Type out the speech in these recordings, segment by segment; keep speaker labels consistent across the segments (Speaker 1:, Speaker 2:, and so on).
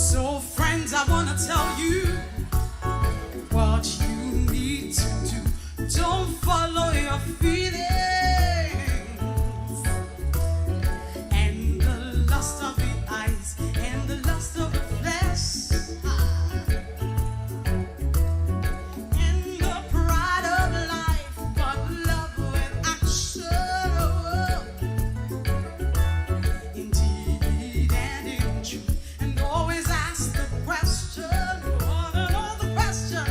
Speaker 1: So friends, I want to tell you what you need to do. Don't follow your feelings and the lust of the eyes and the lust of the flesh and the pride of life, but love with action. Oh, indeed and in truth, and always ask the question, oh, the question,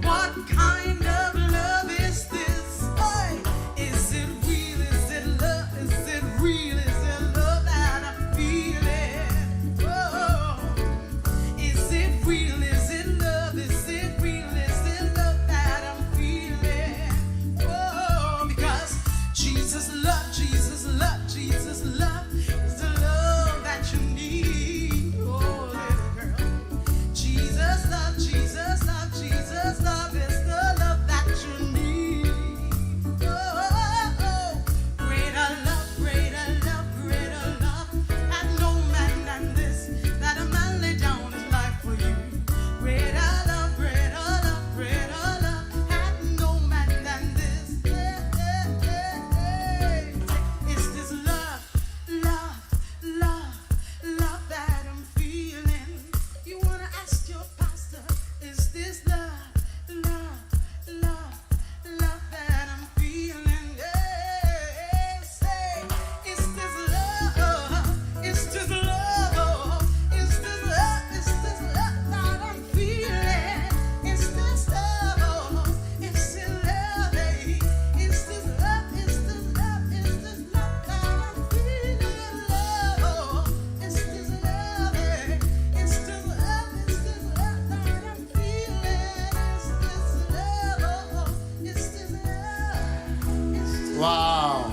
Speaker 1: what kind of love is this? Hey, is it real? Is it love? Is it real? Is it love that I'm feeling? Oh, is it real? Is it love? Is it real? Is it love that I'm feeling? Oh, because Jesus love, Jesus love, Jesus love is the love that you need. Oh, little girl. Jesus love, Jesus love, Jesus love is the love that you need. Oh, greater love, greater love, greater love. And no man than this, that a man lay down his life for you. Greater love, greater love, greater love. And no man than this. It's this love, love, love, love that I'm feeling. You wanna ask your pastor, is this love, love, love, love that I'm feeling? Yeah, say, it's this love, it's this love, it's this love, it's this love that I'm feeling. It's this love, it's this love, it's this love, it's this love, it's this love that I'm feeling. Love, it's this love, it's this love, it's this love that I'm feeling. It's this love, it's this love, it's this
Speaker 2: Wow.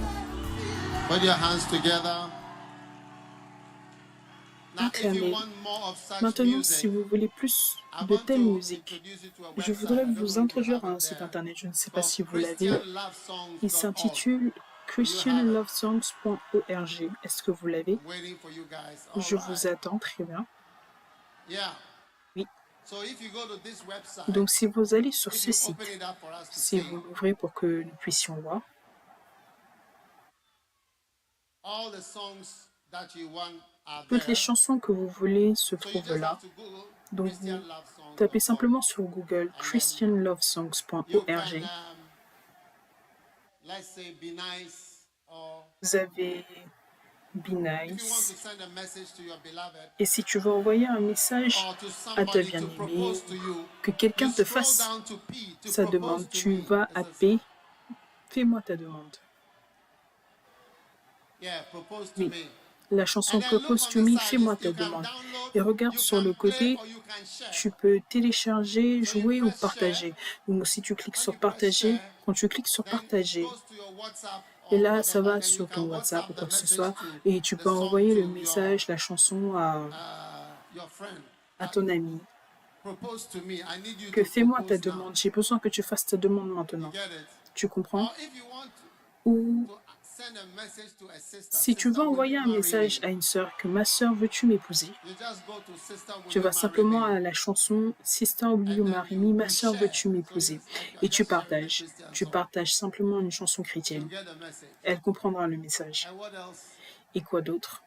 Speaker 2: Put your hands together. Now, if you
Speaker 3: Acclamez.
Speaker 2: want more of such
Speaker 3: Maintenant, si
Speaker 2: music,
Speaker 3: vous voulez plus
Speaker 2: I
Speaker 3: de
Speaker 2: want
Speaker 3: telle
Speaker 2: to
Speaker 3: musique,
Speaker 2: introduce you to a
Speaker 3: je
Speaker 2: website.
Speaker 3: voudrais
Speaker 2: I don't
Speaker 3: vous
Speaker 2: know if you
Speaker 3: introduire
Speaker 2: have
Speaker 3: à un
Speaker 2: it
Speaker 3: site
Speaker 2: there.
Speaker 3: internet, je ne sais
Speaker 2: It's
Speaker 3: pas
Speaker 2: called
Speaker 3: si vous l'avez. Il
Speaker 2: christianlovesongs.org.
Speaker 3: s'intitule christianlovesongs.org. Est-ce que vous l'avez?
Speaker 2: I'm waiting for you guys. All
Speaker 3: Je vous
Speaker 2: right.
Speaker 3: attends, très bien.
Speaker 2: Yeah.
Speaker 3: Oui.
Speaker 2: So if you go to this website,
Speaker 3: Donc, si vous allez sur
Speaker 2: if
Speaker 3: ce
Speaker 2: you
Speaker 3: site,
Speaker 2: open it up for us to
Speaker 3: si
Speaker 2: see,
Speaker 3: vous l'ouvrez pour que nous puissions voir,
Speaker 2: all the songs that you want are
Speaker 3: toutes les
Speaker 2: there.
Speaker 3: chansons que vous voulez se
Speaker 2: So you
Speaker 3: trouvent
Speaker 2: just
Speaker 3: là.
Speaker 2: have to Google
Speaker 3: Donc,
Speaker 2: Christian
Speaker 3: vous
Speaker 2: Love Songs.
Speaker 3: tapez simplement sur Google
Speaker 2: And then
Speaker 3: christianlovesongs.org.
Speaker 2: you can, let's say, be nice, or
Speaker 3: Vous avez Be
Speaker 2: if you want to
Speaker 3: Nice.
Speaker 2: send a message to your beloved,
Speaker 3: Et si tu veux envoyer un message
Speaker 2: or to
Speaker 3: à ta
Speaker 2: somebody to
Speaker 3: bien-aimée,
Speaker 2: propose to you,
Speaker 3: que quelqu'un
Speaker 2: you
Speaker 3: te
Speaker 2: scroll
Speaker 3: fasse
Speaker 2: down to P to
Speaker 3: sa
Speaker 2: propose
Speaker 3: demande,
Speaker 2: to
Speaker 3: tu
Speaker 2: me.
Speaker 3: vas
Speaker 2: It's
Speaker 3: à
Speaker 2: a
Speaker 3: P,
Speaker 2: song.
Speaker 3: fais-moi ta demande.
Speaker 2: Yeah, propose to
Speaker 3: Oui.
Speaker 2: me.
Speaker 3: La chanson
Speaker 2: And then look
Speaker 3: Propose
Speaker 2: on
Speaker 3: to
Speaker 2: the
Speaker 3: me,
Speaker 2: side.
Speaker 3: fais-moi
Speaker 2: You
Speaker 3: ta
Speaker 2: can
Speaker 3: demande.
Speaker 2: download,
Speaker 3: Et regarde
Speaker 2: you
Speaker 3: sur le
Speaker 2: can play,
Speaker 3: côté,
Speaker 2: or you can share.
Speaker 3: tu peux télécharger,
Speaker 2: So you
Speaker 3: jouer ou
Speaker 2: press share.
Speaker 3: partager. Donc si tu cliques
Speaker 2: When
Speaker 3: sur
Speaker 2: you press
Speaker 3: partager,
Speaker 2: share,
Speaker 3: quand tu cliques sur
Speaker 2: then it
Speaker 3: partager,
Speaker 2: goes to your WhatsApp
Speaker 3: et
Speaker 2: or
Speaker 3: là ça
Speaker 2: whatever,
Speaker 3: va
Speaker 2: and then you
Speaker 3: sur ton
Speaker 2: can
Speaker 3: WhatsApp ou
Speaker 2: WhatsApp
Speaker 3: quoi
Speaker 2: the
Speaker 3: que ce
Speaker 2: message
Speaker 3: soit,
Speaker 2: to
Speaker 3: et tu
Speaker 2: the
Speaker 3: peux
Speaker 2: song
Speaker 3: envoyer
Speaker 2: to
Speaker 3: le message, la chanson
Speaker 2: your friend.
Speaker 3: à ton ami.
Speaker 2: Propose to me. I need you
Speaker 3: Que
Speaker 2: to
Speaker 3: fais-moi ta
Speaker 2: propose now.
Speaker 3: demande, j'ai besoin que tu fasses ta demande
Speaker 2: You
Speaker 3: maintenant.
Speaker 2: get it?
Speaker 3: Tu comprends?
Speaker 2: Or if you want
Speaker 3: Ou
Speaker 2: to send a message to a sister,
Speaker 3: si tu veux
Speaker 2: sister, will
Speaker 3: envoyer
Speaker 2: you
Speaker 3: un
Speaker 2: marry
Speaker 3: message
Speaker 2: me?
Speaker 3: à une sœur, que ma sœur veux-tu m'épouser?
Speaker 2: You just go to sister, will
Speaker 3: Tu
Speaker 2: you
Speaker 3: vas
Speaker 2: marry
Speaker 3: simplement
Speaker 2: me?
Speaker 3: à la chanson Sister Will
Speaker 2: And
Speaker 3: You
Speaker 2: then
Speaker 3: Marry Me, ma
Speaker 2: you
Speaker 3: sœur
Speaker 2: share.
Speaker 3: veux-tu
Speaker 2: So
Speaker 3: m'épouser?
Speaker 2: it's like you're
Speaker 3: Et tu
Speaker 2: just sharing a
Speaker 3: partages.
Speaker 2: Christian
Speaker 3: Tu
Speaker 2: song.
Speaker 3: partages simplement une chanson
Speaker 2: She'll
Speaker 3: chrétienne.
Speaker 2: get a message.
Speaker 3: Elle comprendra le message.
Speaker 2: And what else?
Speaker 3: Et quoi d'autre?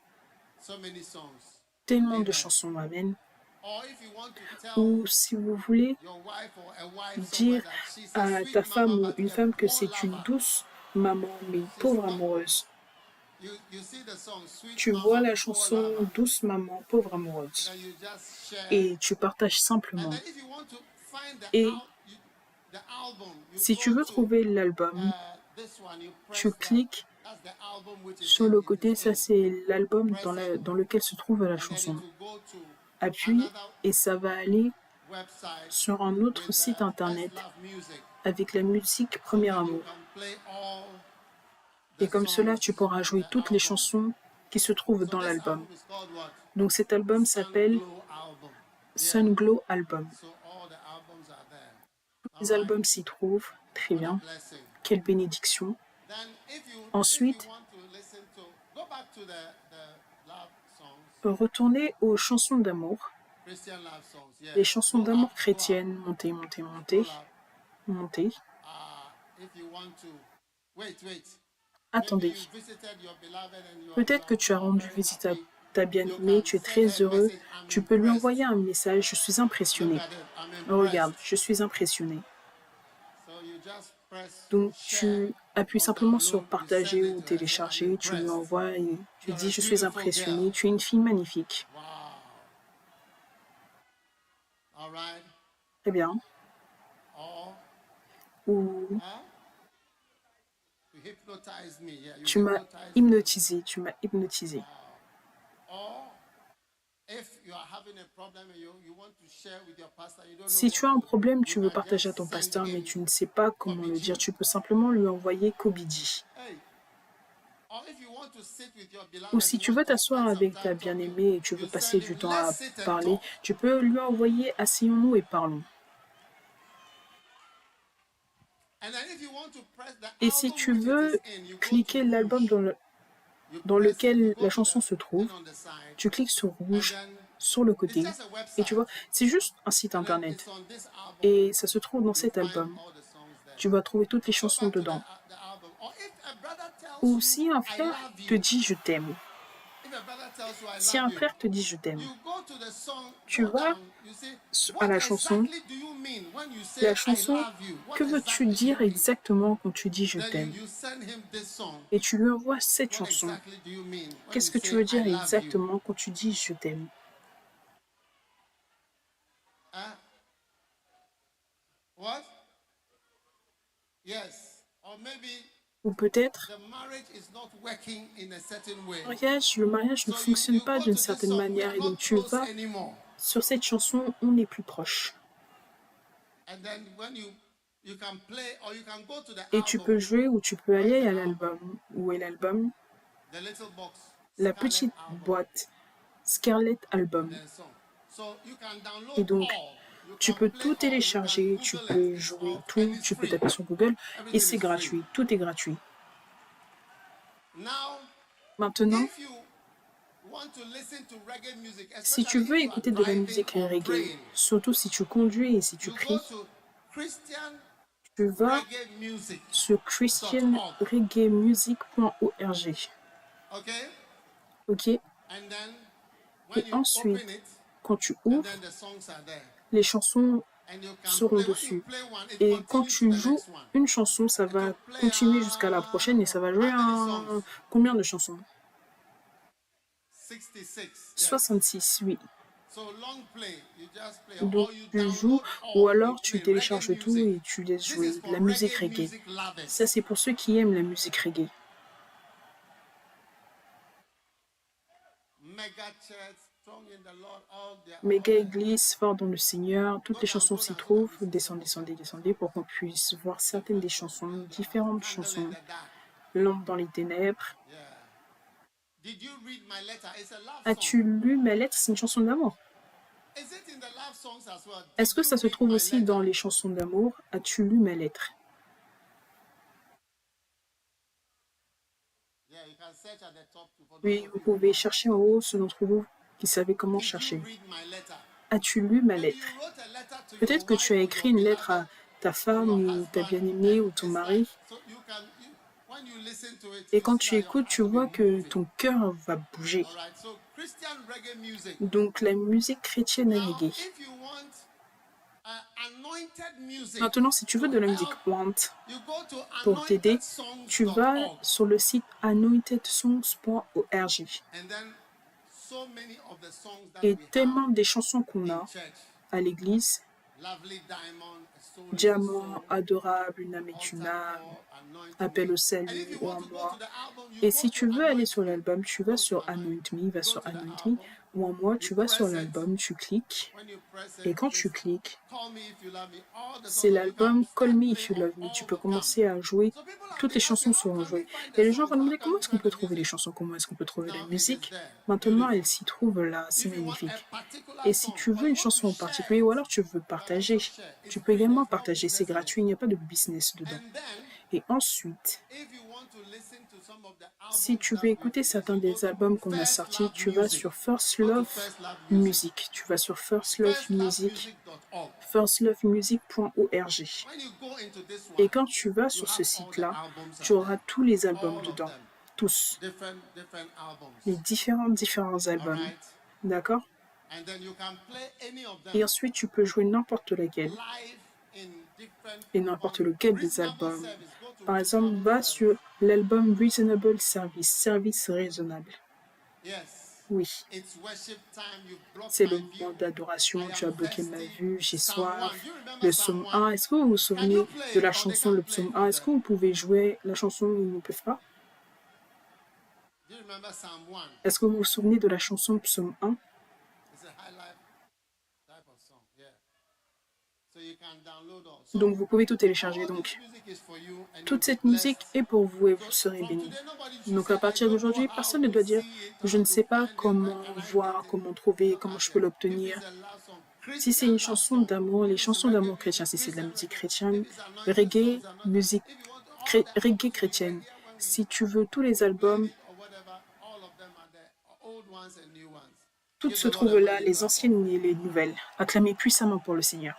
Speaker 2: So many songs.
Speaker 3: Tellement de
Speaker 2: Amen.
Speaker 3: chansons, amen.
Speaker 2: Or if you want to tell
Speaker 3: Ou si vous voulez
Speaker 2: your wife or a wife somewhere
Speaker 3: dire
Speaker 2: that she's a
Speaker 3: à
Speaker 2: sweet
Speaker 3: ta
Speaker 2: mama
Speaker 3: femme ou
Speaker 2: but
Speaker 3: une
Speaker 2: a
Speaker 3: femme que
Speaker 2: poor
Speaker 3: c'est une
Speaker 2: lover.
Speaker 3: douce maman, mais une
Speaker 2: She's
Speaker 3: pauvre
Speaker 2: not.
Speaker 3: amoureuse.
Speaker 2: You see the song Sweet
Speaker 3: Tu
Speaker 2: Mama
Speaker 3: vois la
Speaker 2: Poor
Speaker 3: chanson
Speaker 2: Lover.
Speaker 3: Douce maman, pauvre
Speaker 2: And
Speaker 3: amoureuse.
Speaker 2: then you just share.
Speaker 3: Et tu partages
Speaker 2: And
Speaker 3: simplement.
Speaker 2: then if you want to find
Speaker 3: Et
Speaker 2: the album, you
Speaker 3: si tu
Speaker 2: go
Speaker 3: veux
Speaker 2: to
Speaker 3: trouver l'album,
Speaker 2: this one, you
Speaker 3: tu
Speaker 2: press that.
Speaker 3: cliques
Speaker 2: That's the album which is
Speaker 3: sur le côté,
Speaker 2: it
Speaker 3: ça
Speaker 2: is in.
Speaker 3: c'est l'album
Speaker 2: Press it.
Speaker 3: dans lequel se trouve la
Speaker 2: And then it
Speaker 3: chanson.
Speaker 2: will go to
Speaker 3: Appuie
Speaker 2: another
Speaker 3: et ça va aller
Speaker 2: website
Speaker 3: sur un autre
Speaker 2: with
Speaker 3: site
Speaker 2: First
Speaker 3: internet
Speaker 2: Love Music.
Speaker 3: avec la musique
Speaker 2: So
Speaker 3: Premier
Speaker 2: then you
Speaker 3: Amour.
Speaker 2: can play all
Speaker 3: Et
Speaker 2: the
Speaker 3: comme cela,
Speaker 2: songs
Speaker 3: tu pourras jouer
Speaker 2: on the
Speaker 3: toutes les
Speaker 2: album.
Speaker 3: chansons qui se trouvent
Speaker 2: So
Speaker 3: dans
Speaker 2: this
Speaker 3: l'album.
Speaker 2: album is called what?
Speaker 3: Donc cet album s'appelle
Speaker 2: Sunglow album.
Speaker 3: Sun Glow Album.
Speaker 2: So all the albums are there.
Speaker 3: Les
Speaker 2: All right.
Speaker 3: albums s'y trouvent. Très
Speaker 2: What a
Speaker 3: bien.
Speaker 2: blessing.
Speaker 3: Quelle bénédiction.
Speaker 2: Then if you
Speaker 3: Ensuite,
Speaker 2: want to listen to, go back to the love songs.
Speaker 3: retourner aux chansons d'amour,
Speaker 2: Christian love songs. Yeah.
Speaker 3: les chansons
Speaker 2: Go
Speaker 3: d'amour
Speaker 2: up, go up,
Speaker 3: chrétiennes, monter, monter, monter,
Speaker 2: scroll up.
Speaker 3: monter.
Speaker 2: If you want to, wait. Maybe
Speaker 3: Attendez,
Speaker 2: you visited your beloved and
Speaker 3: peut-être que tu as rendu
Speaker 2: very
Speaker 3: visite à
Speaker 2: happy.
Speaker 3: ta bien-aimée, tu es très heureux, tu peux lui envoyer un message, je suis
Speaker 2: Look
Speaker 3: impressionné.
Speaker 2: at it. I'm impressed.
Speaker 3: Regarde, je suis impressionné.
Speaker 2: So you just press
Speaker 3: Donc
Speaker 2: share
Speaker 3: tu appuies
Speaker 2: or
Speaker 3: simplement
Speaker 2: download,
Speaker 3: sur
Speaker 2: you
Speaker 3: partager
Speaker 2: send it
Speaker 3: ou
Speaker 2: to her, say, I'm
Speaker 3: télécharger, tu lui
Speaker 2: impressed.
Speaker 3: envoies et tu
Speaker 2: You're
Speaker 3: dis
Speaker 2: a
Speaker 3: je suis
Speaker 2: beautiful
Speaker 3: impressionné,
Speaker 2: girl.
Speaker 3: tu es une fille magnifique.
Speaker 2: Wow. All right.
Speaker 3: Très bien.
Speaker 2: Or
Speaker 3: Ou
Speaker 2: you hypnotize me. Yeah, you
Speaker 3: tu m'as
Speaker 2: hypnotize me.
Speaker 3: hypnotisé, tu m'as hypnotisé.
Speaker 2: Or if you are having a problem and you want to share with your pastor, you don't know
Speaker 3: Si tu as un
Speaker 2: what,
Speaker 3: problème, tu
Speaker 2: you
Speaker 3: veux
Speaker 2: can
Speaker 3: partager à
Speaker 2: just
Speaker 3: ton
Speaker 2: send
Speaker 3: pasteur, mais
Speaker 2: him
Speaker 3: tu ne sais pas comment le dire,
Speaker 2: Kobiji.
Speaker 3: tu peux simplement lui envoyer Kobiji.
Speaker 2: Hey. Or if you want to sit with your beloved,
Speaker 3: Ou si
Speaker 2: you
Speaker 3: tu
Speaker 2: want
Speaker 3: veux
Speaker 2: to
Speaker 3: t'asseoir
Speaker 2: spend some
Speaker 3: avec ta
Speaker 2: time talking,
Speaker 3: bien-aimée et tu veux
Speaker 2: you
Speaker 3: passer
Speaker 2: send
Speaker 3: du
Speaker 2: him,
Speaker 3: temps à
Speaker 2: let's sit and
Speaker 3: parler,
Speaker 2: talk.
Speaker 3: tu peux lui envoyer asseyons-nous et parlons.
Speaker 2: And then if you want to press the
Speaker 3: Et si
Speaker 2: album
Speaker 3: tu
Speaker 2: which it
Speaker 3: veux
Speaker 2: is in, you go
Speaker 3: cliquer
Speaker 2: to
Speaker 3: l'album
Speaker 2: Rouge. You
Speaker 3: dans
Speaker 2: press it,
Speaker 3: lequel
Speaker 2: you go
Speaker 3: la
Speaker 2: to
Speaker 3: chanson
Speaker 2: the
Speaker 3: se trouve,
Speaker 2: thing on the side,
Speaker 3: tu cliques sur
Speaker 2: and
Speaker 3: rouge
Speaker 2: then
Speaker 3: sur le
Speaker 2: it's
Speaker 3: côté
Speaker 2: just a
Speaker 3: et
Speaker 2: website.
Speaker 3: tu vois, c'est juste un site
Speaker 2: And then
Speaker 3: internet
Speaker 2: it's on this album.
Speaker 3: et ça se trouve dans
Speaker 2: You
Speaker 3: cet
Speaker 2: find
Speaker 3: album.
Speaker 2: all the songs there.
Speaker 3: Tu vas trouver toutes les
Speaker 2: Go
Speaker 3: chansons
Speaker 2: back to
Speaker 3: dedans.
Speaker 2: the album. Or if a brother tells
Speaker 3: Ou
Speaker 2: you,
Speaker 3: si un
Speaker 2: I
Speaker 3: frère
Speaker 2: love
Speaker 3: te
Speaker 2: you.
Speaker 3: dit je t'aime,
Speaker 2: If a brother tells you, I
Speaker 3: si un
Speaker 2: love you,
Speaker 3: frère te dit je t'aime,
Speaker 2: you go to the song,
Speaker 3: tu
Speaker 2: go
Speaker 3: vas
Speaker 2: down, you say,
Speaker 3: à
Speaker 2: what
Speaker 3: la chanson.
Speaker 2: exactly do you mean when you say
Speaker 3: La
Speaker 2: I
Speaker 3: chanson,
Speaker 2: love you? What
Speaker 3: que veux-tu
Speaker 2: exactly do
Speaker 3: dire
Speaker 2: you mean?
Speaker 3: exactement quand tu dis je
Speaker 2: Then
Speaker 3: t'aime?
Speaker 2: you send him this song.
Speaker 3: Et tu lui envoies cette
Speaker 2: What
Speaker 3: chanson.
Speaker 2: exactly do you mean when
Speaker 3: Qu'est-ce
Speaker 2: you
Speaker 3: que tu
Speaker 2: say
Speaker 3: veux
Speaker 2: I
Speaker 3: dire
Speaker 2: love you?
Speaker 3: exactement quand tu dis je t'aime?
Speaker 2: What? Yes. Or maybe
Speaker 3: Ou peut-être,
Speaker 2: the marriage is not working in a certain way.
Speaker 3: le mariage ne
Speaker 2: So
Speaker 3: fonctionne
Speaker 2: you
Speaker 3: pas
Speaker 2: go
Speaker 3: d'une
Speaker 2: to this
Speaker 3: certaine
Speaker 2: song, we
Speaker 3: manière
Speaker 2: are
Speaker 3: et
Speaker 2: not
Speaker 3: donc tu
Speaker 2: close
Speaker 3: vas
Speaker 2: anymore.
Speaker 3: sur cette chanson, on est plus proche.
Speaker 2: And then when you can play or you can go to the
Speaker 3: Et tu
Speaker 2: album,
Speaker 3: peux jouer ou tu peux aller à l'album. Où est l'album?
Speaker 2: the little box,
Speaker 3: La
Speaker 2: Scarlet
Speaker 3: petite
Speaker 2: album,
Speaker 3: boîte Scarlet Album.
Speaker 2: then song. So you can download
Speaker 3: Et donc,
Speaker 2: all. You
Speaker 3: tu
Speaker 2: can
Speaker 3: peux
Speaker 2: play
Speaker 3: tout
Speaker 2: all,
Speaker 3: télécharger,
Speaker 2: you
Speaker 3: tu
Speaker 2: can
Speaker 3: peux
Speaker 2: Google it,
Speaker 3: jouer
Speaker 2: all,
Speaker 3: tout,
Speaker 2: and it's
Speaker 3: tu peux
Speaker 2: free.
Speaker 3: taper sur Google et
Speaker 2: Everything
Speaker 3: c'est
Speaker 2: is
Speaker 3: gratuit,
Speaker 2: free.
Speaker 3: tout est gratuit.
Speaker 2: Now,
Speaker 3: Maintenant,
Speaker 2: if you want to listen to reggae music,
Speaker 3: si tu
Speaker 2: especially
Speaker 3: veux
Speaker 2: if you are
Speaker 3: écouter de la
Speaker 2: driving
Speaker 3: musique
Speaker 2: or
Speaker 3: reggae,
Speaker 2: praying,
Speaker 3: surtout si tu conduis et si tu
Speaker 2: you go
Speaker 3: pries,
Speaker 2: to Christian
Speaker 3: tu vas
Speaker 2: reggae music.
Speaker 3: sur christianreggaemusic.org.
Speaker 2: Okay?
Speaker 3: Ok?
Speaker 2: And then when
Speaker 3: Et
Speaker 2: you
Speaker 3: ensuite,
Speaker 2: open it,
Speaker 3: quand tu
Speaker 2: and
Speaker 3: ouvres,
Speaker 2: then the songs are there.
Speaker 3: les chansons
Speaker 2: And you can
Speaker 3: seront
Speaker 2: play. When you
Speaker 3: dessus.
Speaker 2: play one, it
Speaker 3: Et quand
Speaker 2: continues
Speaker 3: tu
Speaker 2: to the
Speaker 3: joues
Speaker 2: next one.
Speaker 3: une chanson, ça
Speaker 2: It
Speaker 3: va
Speaker 2: will play
Speaker 3: continuer jusqu'à la prochaine et ça va jouer
Speaker 2: how many
Speaker 3: un...
Speaker 2: songs?
Speaker 3: Combien de chansons?
Speaker 2: 66. Yes.
Speaker 3: 66, oui.
Speaker 2: So long play, you just play.
Speaker 3: Donc
Speaker 2: Or you
Speaker 3: tu
Speaker 2: download
Speaker 3: joues
Speaker 2: all,
Speaker 3: ou alors
Speaker 2: you
Speaker 3: tu
Speaker 2: play
Speaker 3: télécharges
Speaker 2: reggae
Speaker 3: tout
Speaker 2: music.
Speaker 3: et tu laisses
Speaker 2: This
Speaker 3: jouer
Speaker 2: is for
Speaker 3: la musique
Speaker 2: reggae
Speaker 3: reggae.
Speaker 2: music lovers.
Speaker 3: Ça c'est pour ceux qui aiment la musique reggae.
Speaker 2: Mega church, strong in the Lord, all their
Speaker 3: Méga église, fort dans le Seigneur, toutes les chansons s'y trouvent.
Speaker 2: down.
Speaker 3: Descendez, descendez, descendez pour qu'on puisse voir certaines des chansons, différentes
Speaker 2: Candle
Speaker 3: chansons.
Speaker 2: in the dark.
Speaker 3: Lampe dans les ténèbres.
Speaker 2: Yeah. Did you read my letter? It's a love
Speaker 3: As-tu
Speaker 2: song.
Speaker 3: lu ma lettre? C'est une chanson d'amour.
Speaker 2: Is it in the love songs as well?
Speaker 3: Est-ce que
Speaker 2: Did
Speaker 3: ça
Speaker 2: you
Speaker 3: se
Speaker 2: read
Speaker 3: trouve
Speaker 2: my
Speaker 3: aussi
Speaker 2: letter?
Speaker 3: dans les chansons d'amour? As-tu lu ma lettre?
Speaker 2: Yeah, you can search at the top for those
Speaker 3: Oui,
Speaker 2: of
Speaker 3: vous
Speaker 2: you.
Speaker 3: pouvez chercher en haut, ceux d'entre vous qui savez comment
Speaker 2: Did you
Speaker 3: chercher.
Speaker 2: read my letter?
Speaker 3: As-tu lu ma
Speaker 2: Maybe
Speaker 3: lettre?
Speaker 2: you wrote a letter to
Speaker 3: Peut-être
Speaker 2: your
Speaker 3: que
Speaker 2: wife
Speaker 3: tu as
Speaker 2: or
Speaker 3: écrit
Speaker 2: your
Speaker 3: une lettre
Speaker 2: beloved,
Speaker 3: à ta
Speaker 2: or
Speaker 3: femme
Speaker 2: your
Speaker 3: ou ta
Speaker 2: husband,
Speaker 3: bien-aimée
Speaker 2: and
Speaker 3: ou ton
Speaker 2: it's
Speaker 3: mari.
Speaker 2: like, so you can, when you listen to it,
Speaker 3: Et
Speaker 2: you
Speaker 3: quand
Speaker 2: see
Speaker 3: tu
Speaker 2: that your
Speaker 3: écoutes,
Speaker 2: heart
Speaker 3: tu
Speaker 2: will
Speaker 3: vois
Speaker 2: be
Speaker 3: que
Speaker 2: moving.
Speaker 3: ton cœur va bouger.
Speaker 2: All right, so Christian reggae music.
Speaker 3: Donc la musique chrétienne
Speaker 2: Now,
Speaker 3: reggae.
Speaker 2: if you want anointed music
Speaker 3: Maintenant, si tu veux
Speaker 2: to
Speaker 3: de la musique
Speaker 2: help,
Speaker 3: ointe
Speaker 2: you go to
Speaker 3: pour t'aider, tu vas
Speaker 2: anointedsongs.org.
Speaker 3: sur le site anointedsongs.org.
Speaker 2: And then so many of the songs that
Speaker 3: Et
Speaker 2: we
Speaker 3: tellement
Speaker 2: have
Speaker 3: des chansons qu'on
Speaker 2: in
Speaker 3: a
Speaker 2: church.
Speaker 3: à l'église,
Speaker 2: Lovely Diamond, A Soul is a
Speaker 3: Diamant,
Speaker 2: Soul,
Speaker 3: adorable, une âme est une
Speaker 2: Altar
Speaker 3: âme,
Speaker 2: Call, Anoint
Speaker 3: appel
Speaker 2: Me.
Speaker 3: au
Speaker 2: And
Speaker 3: salut
Speaker 2: if you
Speaker 3: ou
Speaker 2: want
Speaker 3: en
Speaker 2: to go
Speaker 3: moi.
Speaker 2: to the album, you
Speaker 3: Et
Speaker 2: go
Speaker 3: si
Speaker 2: to
Speaker 3: tu veux aller
Speaker 2: Anoint
Speaker 3: sur
Speaker 2: Me.
Speaker 3: l'album, tu
Speaker 2: Go
Speaker 3: vas
Speaker 2: to
Speaker 3: sur
Speaker 2: Anoint
Speaker 3: Anoint
Speaker 2: Me.
Speaker 3: Me, va
Speaker 2: Go
Speaker 3: sur
Speaker 2: to the
Speaker 3: Anoint Me,
Speaker 2: album.
Speaker 3: ou en moi,
Speaker 2: You
Speaker 3: tu vas sur
Speaker 2: press it.
Speaker 3: l'album, tu cliques,
Speaker 2: When you press
Speaker 3: et
Speaker 2: it,
Speaker 3: quand tu
Speaker 2: it's
Speaker 3: cliques,
Speaker 2: Call Me If You Love Me. All the
Speaker 3: c'est
Speaker 2: songs that you can
Speaker 3: l'album Call
Speaker 2: start
Speaker 3: Me If
Speaker 2: playing
Speaker 3: You
Speaker 2: or
Speaker 3: Love Me. Tu
Speaker 2: all
Speaker 3: peux
Speaker 2: will come.
Speaker 3: commencer à jouer,
Speaker 2: So people have
Speaker 3: toutes
Speaker 2: been
Speaker 3: les chansons
Speaker 2: asking, how
Speaker 3: seront
Speaker 2: can we
Speaker 3: jouées.
Speaker 2: find
Speaker 3: Et
Speaker 2: the
Speaker 3: les gens
Speaker 2: songs?
Speaker 3: vont
Speaker 2: How
Speaker 3: demander
Speaker 2: can
Speaker 3: comment
Speaker 2: we
Speaker 3: est-ce qu'on
Speaker 2: find
Speaker 3: peut
Speaker 2: the
Speaker 3: trouver les
Speaker 2: music?
Speaker 3: chansons, comment est-ce qu'on peut trouver la
Speaker 2: Now it is
Speaker 3: musique.
Speaker 2: there.
Speaker 3: Maintenant,
Speaker 2: Beautiful.
Speaker 3: elle s'y trouve là, c'est
Speaker 2: If you want
Speaker 3: magnifique.
Speaker 2: a particular
Speaker 3: Et si
Speaker 2: song
Speaker 3: tu
Speaker 2: or
Speaker 3: veux
Speaker 2: you
Speaker 3: une
Speaker 2: want to
Speaker 3: chanson en
Speaker 2: share
Speaker 3: particulier,
Speaker 2: it,
Speaker 3: ou alors tu veux
Speaker 2: you can
Speaker 3: partager,
Speaker 2: also share. It's
Speaker 3: tu peux
Speaker 2: free.
Speaker 3: également
Speaker 2: There's no
Speaker 3: partager, c'est
Speaker 2: business in it.
Speaker 3: gratuit, il n'y a pas de business dedans.
Speaker 2: And then,
Speaker 3: Et ensuite,
Speaker 2: if you want to listen to
Speaker 3: Si tu veux écouter certains des albums qu'on a sortis, tu vas sur First Love Music. Tu vas sur First Love Music, firstlovemusic.org. Et quand tu vas sur ce site-là, tu auras tous les albums dedans. Tous. Les différents albums. D'accord? Et ensuite, tu peux jouer n'importe lequel. Et n'importe lequel des albums. Par exemple, va sur l'album Reasonable Service, service raisonnable. Oui, c'est le moment d'adoration, tu as bloqué ma vue, j'ai soif. Le psaume 1, est-ce que vous vous souvenez de la chanson, le psaume 1? Est-ce que vous pouvez jouer la chanson Ils ne peuvent pas? Est-ce que vous vous souvenez de la chanson psaume 1? Donc vous pouvez tout télécharger. Donc toute cette musique est pour vous et vous serez bénis. Donc à partir d'aujourd'hui, personne ne doit dire je ne sais pas comment voir, comment trouver, comment je peux l'obtenir. Si c'est une chanson d'amour, les chansons d'amour chrétiennes, si c'est de la musique chrétienne, reggae, musique reggae chrétienne. Si tu veux tous les albums, toutes se trouvent là, les anciennes et les nouvelles. Acclamez puissamment pour le Seigneur.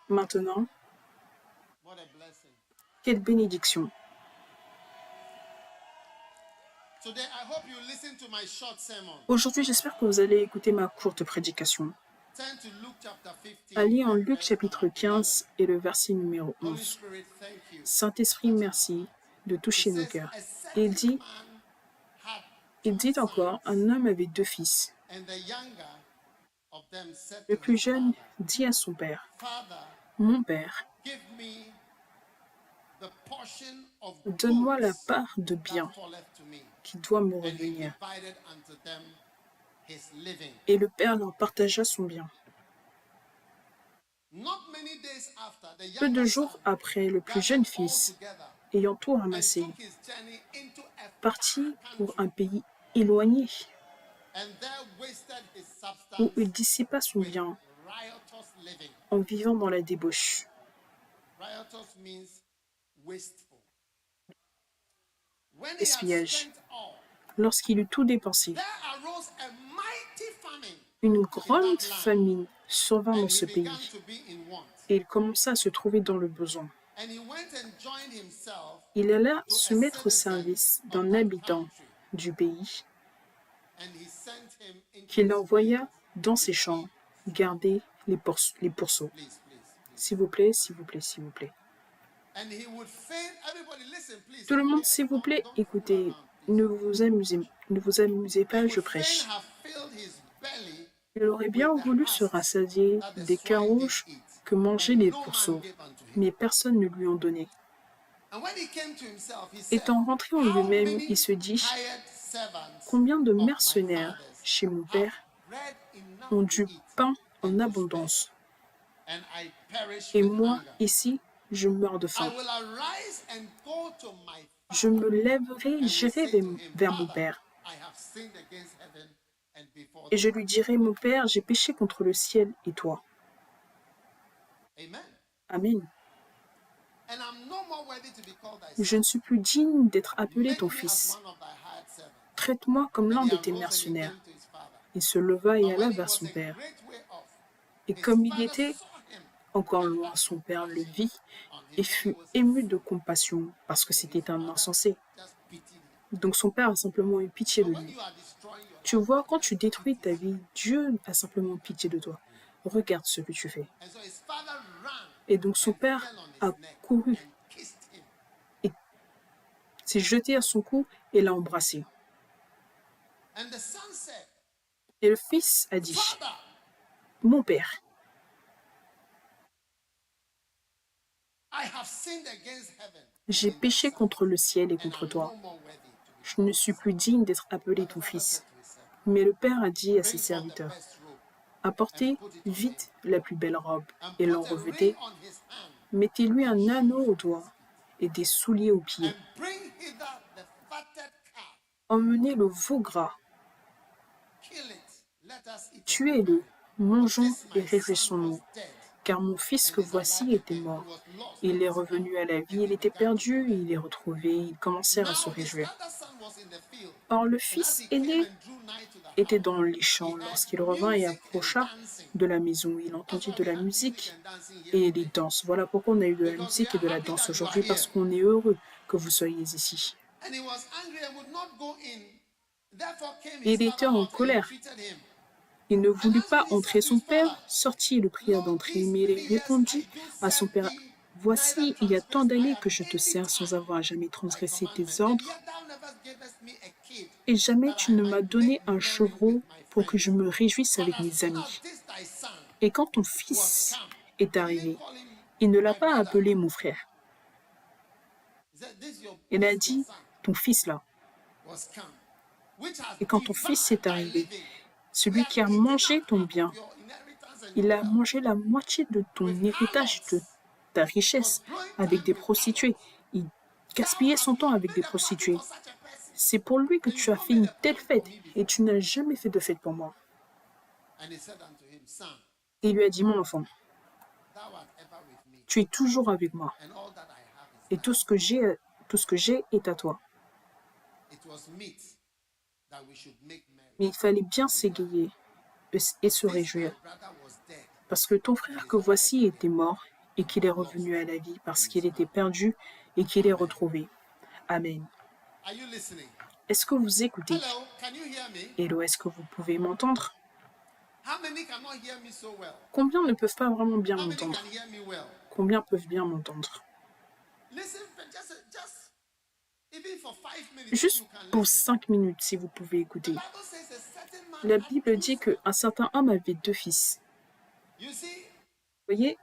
Speaker 3: Maintenant, quelle bénédiction. Aujourd'hui, j'espère que vous allez écouter ma courte prédication. Allez en Luc chapitre 15 et le verset numéro 11. Saint-Esprit, merci de toucher nos cœurs. Il dit encore, un homme avait 2 fils. Le plus jeune dit à son père, « Mon père, donne-moi la part de bien qui doit me revenir. » Et le père leur partagea son bien. Peu de jours après, le plus jeune fils, ayant tout ramassé, partit pour un pays éloigné, où il dissipa son bien en vivant dans la débauche. Espiège. Lorsqu'il eut tout dépensé, une grande famine survint dans ce pays, et il commença à se trouver dans le besoin. Il alla se mettre au service d'un habitant du pays, qu'il envoya dans ses champs garder les pourceaux. S'il vous plaît, s'il vous plaît, s'il vous plaît. Tout le monde, s'il vous plaît, écoutez, ne vous amusez pas, je prêche. Il aurait bien voulu se rassasier des carouges que mangeaient les pourceaux, mais personne ne lui en donnait. Étant rentré en lui-même, il se dit, « Combien de mercenaires chez mon père ont du pain en abondance, et moi, ici, je meurs de faim. Je me lèverai, j'irai vers mon père, et je lui dirai, mon père, j'ai péché contre le ciel et toi. » Amen. Je ne suis plus digne d'être appelé ton fils. Traite-moi comme l'un de tes mercenaires. Il se leva et alla vers son père. Et comme il était encore loin, son père le vit et fut ému de compassion parce que c'était un insensé. Donc son père a simplement eu pitié de lui. Tu vois, quand tu détruis ta vie, Dieu a simplement pitié de toi. Regarde ce que tu fais. Et donc son père a couru et s'est jeté à son cou et l'a embrassé. Et le fils a dit, « Mon père, j'ai péché contre le ciel et contre toi. Je ne suis plus digne d'être appelé ton fils. » Mais le père a dit à ses serviteurs, « Apportez vite la plus belle robe et l'en revêtez. Mettez-lui un anneau au doigt et des souliers aux pieds. Emmenez le veau gras. Tuez-le, mangeons et réjouissons-nous, car mon fils que voici était mort. Il est revenu à la vie, il était perdu, il est retrouvé, ils commencèrent à se réjouir. Or le fils aîné était dans les champs lorsqu'il revint et approcha de la maison. Il entendit de la musique et des danses. Voilà pourquoi on a eu de la musique et de la danse aujourd'hui, parce qu'on est heureux que vous soyez ici. Il était en colère. Il ne voulut pas entrer. Son père sortit et le pria d'entrer, mais il répondit à son père: « Voici, il y a tant d'années que je te sers sans avoir jamais transgressé tes ordres, et jamais tu ne m'as donné un chevreau pour que je me réjouisse avec mes amis. » Et quand ton fils est arrivé, il ne l'a pas appelé mon frère. Il a dit: « Ton fils là. » Et quand ton fils est arrivé, celui qui a mangé ton bien, il a mangé la moitié de ton héritage, de ta richesse, avec des prostituées. Il gaspillait son temps avec des prostituées. C'est pour lui que tu as fait une telle fête, et tu n'as jamais fait de fête pour moi. Et il lui a dit: « Mon enfant, tu es toujours avec moi, et tout ce que j'ai est à toi. » Mais il fallait bien s'égayer et se réjouir, parce que ton frère que voici était mort et qu'il est revenu à la vie, parce qu'il était perdu et qu'il est retrouvé. Amen. Est-ce que vous écoutez? Hello, est-ce que vous pouvez m'entendre? Combien ne peuvent pas vraiment bien m'entendre? Combien peuvent bien m'entendre? Juste pour 5 minutes, si vous pouvez écouter. La Bible dit qu'un certain homme avait 2 fils. Vous voyez,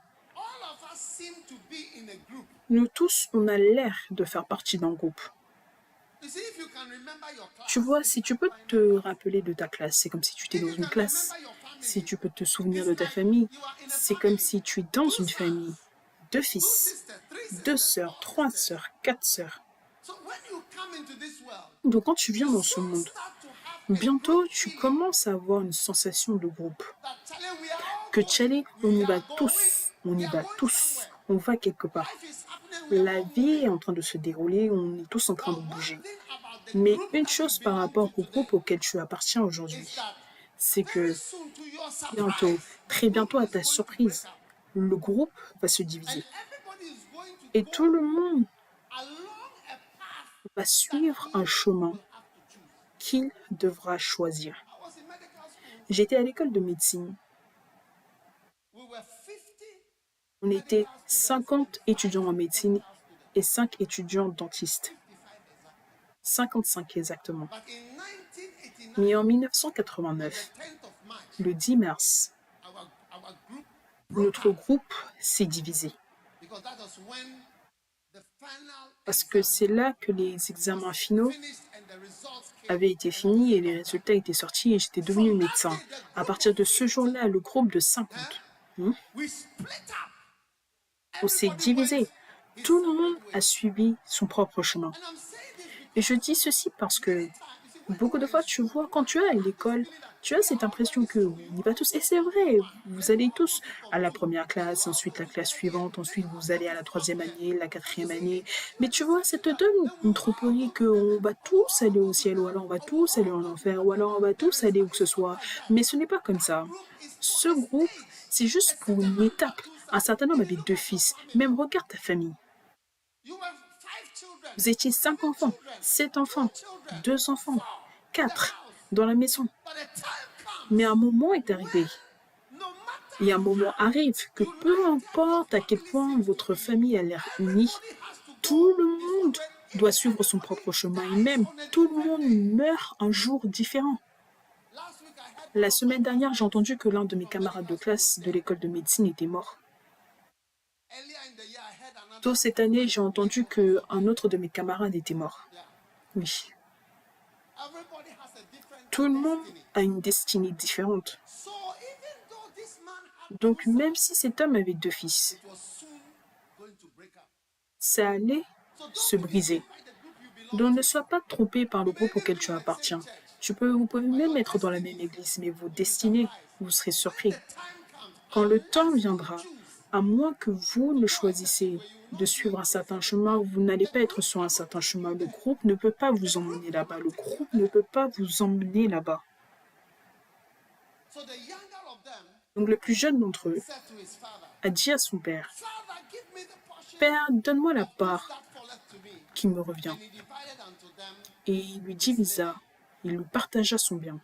Speaker 3: nous tous, on a l'air de faire partie d'un groupe. Tu vois, si tu peux te rappeler de ta classe, c'est comme si tu étais dans une classe. Si tu peux te souvenir de ta famille, c'est comme si tu es dans une famille. 2 fils, 2 sœurs, 3 sœurs, 4 sœurs. Donc quand tu viens dans ce monde, bientôt tu commences à avoir une sensation de groupe. Que Tchalé, on y va tous, on va quelque part. La vie est en train de se dérouler, on est tous en train de bouger. Mais une chose par rapport au groupe auquel tu appartiens aujourd'hui, c'est que bientôt, très bientôt à ta surprise, le groupe va se diviser. Et tout le monde va suivre un chemin qu'il devra choisir. J'étais à l'école de médecine. On était 50 étudiants en médecine et 5 étudiants dentistes. 55 exactement. Mais en 1989, le 10 mars, notre groupe s'est divisé. Parce que c'est là que les examens finaux avaient été finis et les résultats étaient sortis et j'étais devenu médecin. À partir de ce jour-là, le groupe de 50, on s'est divisé. Tout le monde a suivi son propre chemin. Et je dis ceci parce que beaucoup de fois, tu vois, quand tu es à l'école, tu as cette impression que on y va tous. Et c'est vrai, vous allez tous à la première classe, ensuite la classe suivante, ensuite vous allez à la 3e année, la 4e année. Mais tu vois, ça te donne une tromperie qu'on va tous aller au ciel, ou alors on va tous aller en enfer, ou alors on va tous aller où que ce soit. Mais ce n'est pas comme ça. Ce groupe, c'est juste pour une étape. Un certain homme avait 2 fils. Même regarde ta famille. Vous étiez 5 enfants, 7 enfants, 2 enfants, 4 dans la maison. Mais un moment est arrivé. Et un moment arrive que peu importe à quel point votre famille a l'air unie, tout le monde doit suivre son propre chemin et même tout le monde meurt un jour différent. La semaine dernière, j'ai entendu que l'un de mes camarades de classe de l'école de médecine était mort. Tôt cette année, j'ai entendu qu'un autre de mes camarades était mort. Oui. Tout le monde a une destinée différente. Donc même si cet homme avait 2 fils, ça allait se briser. Donc ne sois pas trompé par le groupe auquel tu appartiens. Vous pouvez même être dans la même église, mais vos destinées, vous serez surpris. Quand le temps viendra, À moins que vous ne choisissez de suivre un certain chemin, vous n'allez pas être sur un certain chemin. Le groupe ne peut pas vous emmener là-bas. Le groupe ne peut pas vous emmener là-bas.
Speaker 2: So the younger of them
Speaker 3: Donc le plus jeune d'entre eux
Speaker 2: said to his father,
Speaker 3: a dit à son père,
Speaker 2: Father, give me the portion
Speaker 3: Père, donne-moi la part
Speaker 2: that falleth to me.
Speaker 3: qui me revient.
Speaker 2: And he divided unto them.
Speaker 3: Et il lui divisa, il lui partagea son bien.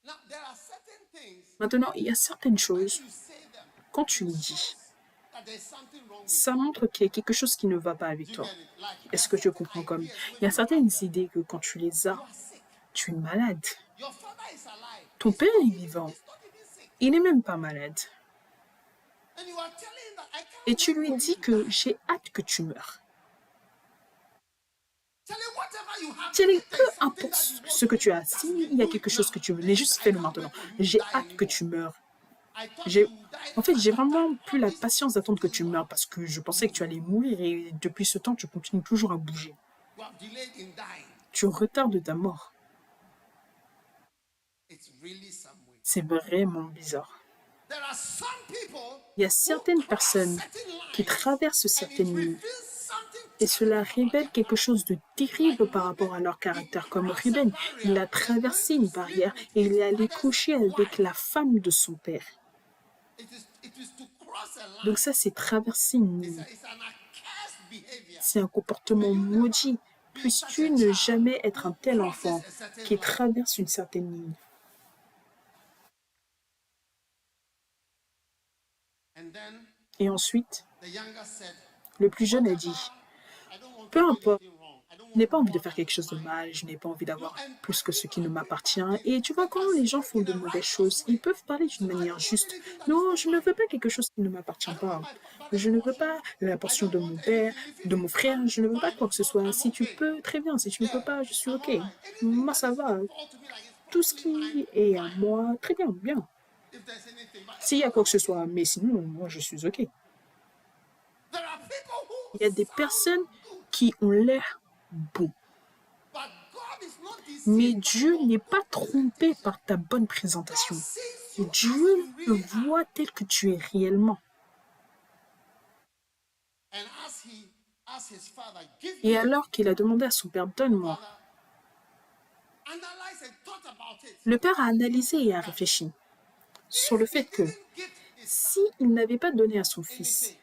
Speaker 2: Now there are certain things
Speaker 3: Maintenant, il y a certaines choses,
Speaker 2: you say them
Speaker 3: quand tu les dis,
Speaker 2: that there's something wrong with
Speaker 3: ça montre qu'il y a quelque chose qui ne va pas avec
Speaker 2: you.
Speaker 3: toi.
Speaker 2: Get it? Like
Speaker 3: Est-ce que tu comprends comme il y a certaines idées que quand tu les as,
Speaker 2: you are sick.
Speaker 3: tu es malade.
Speaker 2: Your father is alive.
Speaker 3: Ton père est vivant.
Speaker 2: He's not even sick.
Speaker 3: Il n'est même pas malade.
Speaker 2: And you are telling him that I can't
Speaker 3: Et tu
Speaker 2: wait
Speaker 3: lui
Speaker 2: for
Speaker 3: dis
Speaker 2: you to
Speaker 3: que
Speaker 2: die.
Speaker 3: j'ai hâte que tu meurs.
Speaker 2: Tell him whatever you have.
Speaker 3: Tell him,
Speaker 2: If
Speaker 3: peu
Speaker 2: there's something
Speaker 3: importe
Speaker 2: that you want
Speaker 3: ce que
Speaker 2: to
Speaker 3: tu
Speaker 2: do,
Speaker 3: as,
Speaker 2: just
Speaker 3: s'il
Speaker 2: do
Speaker 3: y a
Speaker 2: it
Speaker 3: quelque chose
Speaker 2: now.
Speaker 3: que tu veux, juste fais-le maintenant. J'ai hâte que tu meurs.
Speaker 2: I thought
Speaker 3: J'ai-
Speaker 2: you would die
Speaker 3: En fait, j'ai
Speaker 2: another
Speaker 3: vraiment
Speaker 2: time.
Speaker 3: plus la patience d'attendre que tu meurs parce que je pensais que tu allais mourir et depuis ce temps, tu continues toujours à bouger.
Speaker 2: You have delayed in dying.
Speaker 3: Tu retardes ta mort.
Speaker 2: It's really some way.
Speaker 3: C'est vraiment bizarre.
Speaker 2: There are some people
Speaker 3: Il y a
Speaker 2: who
Speaker 3: certaines
Speaker 2: cross
Speaker 3: personnes
Speaker 2: certain
Speaker 3: qui
Speaker 2: lines
Speaker 3: traversent
Speaker 2: and it
Speaker 3: certaines lignes
Speaker 2: reveals something
Speaker 3: et cela
Speaker 2: terrible about
Speaker 3: révèle
Speaker 2: their
Speaker 3: quelque chose de terrible par rapport à leur caractère. Comme Ruben, il a traversé une barrière et il est allé coucher avec la femme de son père.
Speaker 2: It is to cross a line.
Speaker 3: Donc ça, c'est traverser une ligne.
Speaker 2: It's an accursed behavior.
Speaker 3: C'est un comportement maudit. Puisses-tu ne jamais être un tel enfant qui traverse une certaine ligne.
Speaker 2: And then
Speaker 3: Et ensuite,
Speaker 2: the younger said,
Speaker 3: le plus jeune a dit,
Speaker 2: I don't want
Speaker 3: peu
Speaker 2: to do
Speaker 3: importe,
Speaker 2: anything wrong. I don't
Speaker 3: je n'ai
Speaker 2: want
Speaker 3: pas envie de faire quelque chose de mal, je n'ai pas envie d'avoir plus que ce qui ne m'appartient. Et tu vois, quand les gens font de mauvaises choses, ils peuvent parler d'une manière juste. Non, je ne veux pas quelque chose qui ne m'appartient pas. Je ne veux pas la portion de mon père, de mon frère, je ne veux pas quoi que ce soit. Si tu peux, très bien. Si tu ne peux pas, je suis OK. Moi, ça va.
Speaker 2: fall to me like it's
Speaker 3: Tout ce qui est à moi, très bien, bien.
Speaker 2: if there's anything. But
Speaker 3: S'il y a quoi que ce soit, mais sinon, moi, je suis OK.
Speaker 2: there are people who
Speaker 3: Il y a des personnes qui ont l'air bons.
Speaker 2: but God is not
Speaker 3: Mais
Speaker 2: deceived.
Speaker 3: Dieu n'est pas trompé par ta bonne présentation.
Speaker 2: Sees you
Speaker 3: Dieu
Speaker 2: as
Speaker 3: te
Speaker 2: you really are.
Speaker 3: voit tel que tu es réellement.
Speaker 2: And as he asked his father, give
Speaker 3: Et
Speaker 2: me,
Speaker 3: alors qu'il a demandé à son père, donne-moi,
Speaker 2: father, analyze and thought about it.
Speaker 3: le père a analysé et a réfléchi sur le fait que
Speaker 2: Didn't give his
Speaker 3: s'il n'avait pas donné à son fils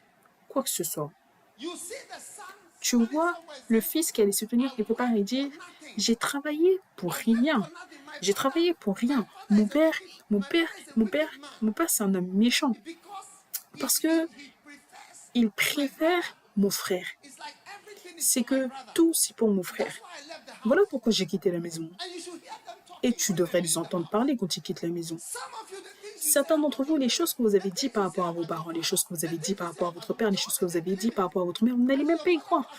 Speaker 3: quoi que ce soit,
Speaker 2: you see the son
Speaker 3: tu vois le fils qui allait se tenir quelque part et dire, j'ai travaillé pour rien. J'ai travaillé pour rien. Mon père, c'est un homme méchant.
Speaker 2: because
Speaker 3: Parce que
Speaker 2: he prefers
Speaker 3: il préfère mon frère.
Speaker 2: it's like everything is
Speaker 3: C'est
Speaker 2: for my
Speaker 3: que
Speaker 2: brother.
Speaker 3: tout, c'est pour mon frère.
Speaker 2: That's why I left the house.
Speaker 3: Voilà pourquoi j'ai quitté la maison.
Speaker 2: And you should hear them talking.
Speaker 3: Et tu devrais les entendre parler quand ils quittent la maison.
Speaker 2: Some of you, the things you
Speaker 3: Certains d'entre vous, les choses que vous avez dit par rapport à vos parents, les choses que vous avez dit par rapport à votre père, les choses que vous avez dit par rapport à votre mère, vous n'allez même pas y croire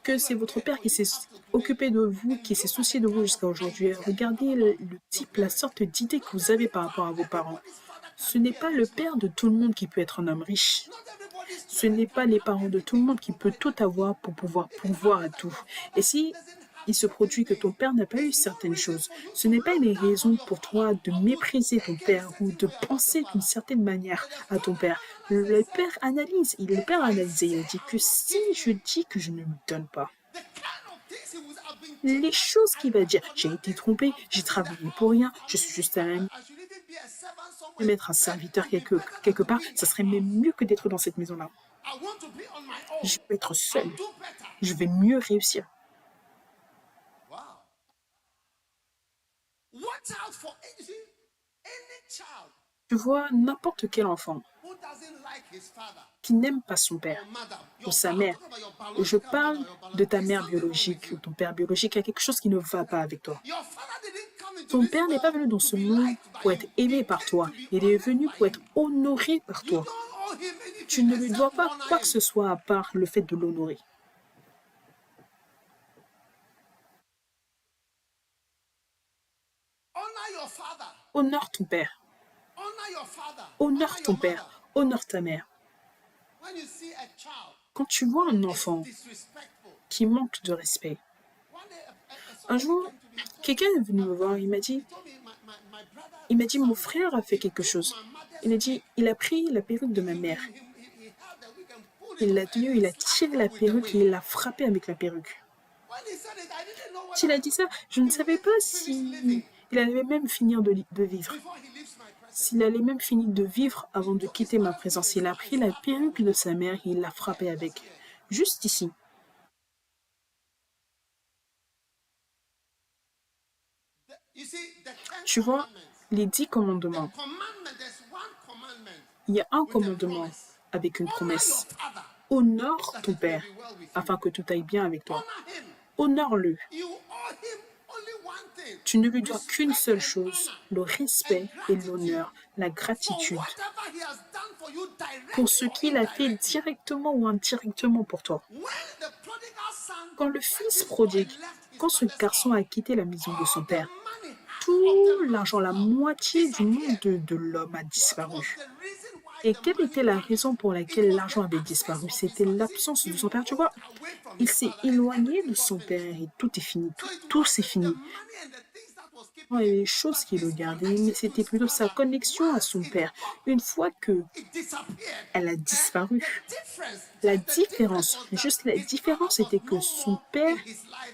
Speaker 3: que c'est votre père qui s'est occupé de vous, qui s'est soucié de vous jusqu'à aujourd'hui. Regardez le type, la sorte d'idée que vous avez par rapport à vos parents. Ce n'est pas le père de tout le monde qui peut être un homme riche.
Speaker 2: not everybody's
Speaker 3: Ce n'est pas les parents de tout le monde qui peut tout avoir pour pouvoir pourvoir à tout. Et si il se produit que ton père n'a pas eu certaines choses, ce n'est pas une raison pour toi de mépriser ton père ou de penser d'une certaine manière à ton père. Le père analyse, il a dit que si je dis que je ne me donne pas,
Speaker 2: the kind of things he would have been
Speaker 3: les choses qu'il va dire, j'ai été trompé, j'ai travaillé pour rien, je suis juste un
Speaker 2: I should even be a servant somewhere.
Speaker 3: mettre un serviteur quelque part, ça serait même mieux que d'être dans cette maison-là.
Speaker 2: I want to be on my own.
Speaker 3: Je vais être seul,
Speaker 2: Do better.
Speaker 3: je vais mieux réussir.
Speaker 2: Wow. Watch out for any child
Speaker 3: Tu vois n'importe quel enfant
Speaker 2: who doesn't like his father
Speaker 3: qui n'aime pas son père
Speaker 2: or mother.
Speaker 3: ou sa mère. Je parle de ta mère biologique ou ton père biologique. Il y a quelque chose qui ne va pas avec toi.
Speaker 2: Your father didn't come into
Speaker 3: Ton
Speaker 2: this
Speaker 3: père n'est pas
Speaker 2: world
Speaker 3: venu dans
Speaker 2: to
Speaker 3: ce
Speaker 2: be
Speaker 3: monde
Speaker 2: liked by
Speaker 3: pour
Speaker 2: you.
Speaker 3: être aimé par toi. Il est venu pour être honoré par
Speaker 2: You
Speaker 3: toi.
Speaker 2: don't owe him anything
Speaker 3: Tu ne lui
Speaker 2: except
Speaker 3: dois
Speaker 2: to
Speaker 3: pas
Speaker 2: honor
Speaker 3: quoi que
Speaker 2: him.
Speaker 3: ce soit à part le fait de l'honorer.
Speaker 2: Honor your father.
Speaker 3: Honore ton père.
Speaker 2: Honor your father.
Speaker 3: Honore ton
Speaker 2: your
Speaker 3: père.
Speaker 2: mother.
Speaker 3: Honore ta mère.
Speaker 2: When you see a child
Speaker 3: Quand tu vois un enfant
Speaker 2: disrespectful,
Speaker 3: qui manque de respect,
Speaker 2: one day
Speaker 3: un jour, quelqu'un est venu me voir, il m'a dit,
Speaker 2: he told me my brother
Speaker 3: Il m'a dit, mon frère a fait quelque chose. Il a dit, il a pris la perruque de ma mère. Il l'a tenue, il a tiré la perruque et il l'a frappé avec la perruque. Quand il a dit ça, je ne savais pas si il allait même finir de vivre. S'il allait même finir de vivre avant de quitter ma présence. Il a pris la perruque de sa mère et il l'a frappé avec. Juste ici. Tu vois, les 10 commandements. Il y a un commandement avec une promesse. Honore ton père afin que tout aille bien avec toi. Honore-le. Tu ne lui dois qu'une seule chose, le respect et l'honneur, la gratitude pour ce qu'il a fait directement ou indirectement pour toi. Quand le fils prodigue, quand ce garçon a quitté la maison de son père, tout l'argent, la moitié du monde de l'homme a disparu. Et quelle était la raison pour laquelle l'argent avait disparu? C'était l'absence de son père. Tu vois, il s'est éloigné de son père et tout est fini. Tout c'est fini. Il y a des choses qui le gardaient, mais c'était plutôt sa connexion à son père. Une fois que elle a disparu, la différence, juste la différence était que son père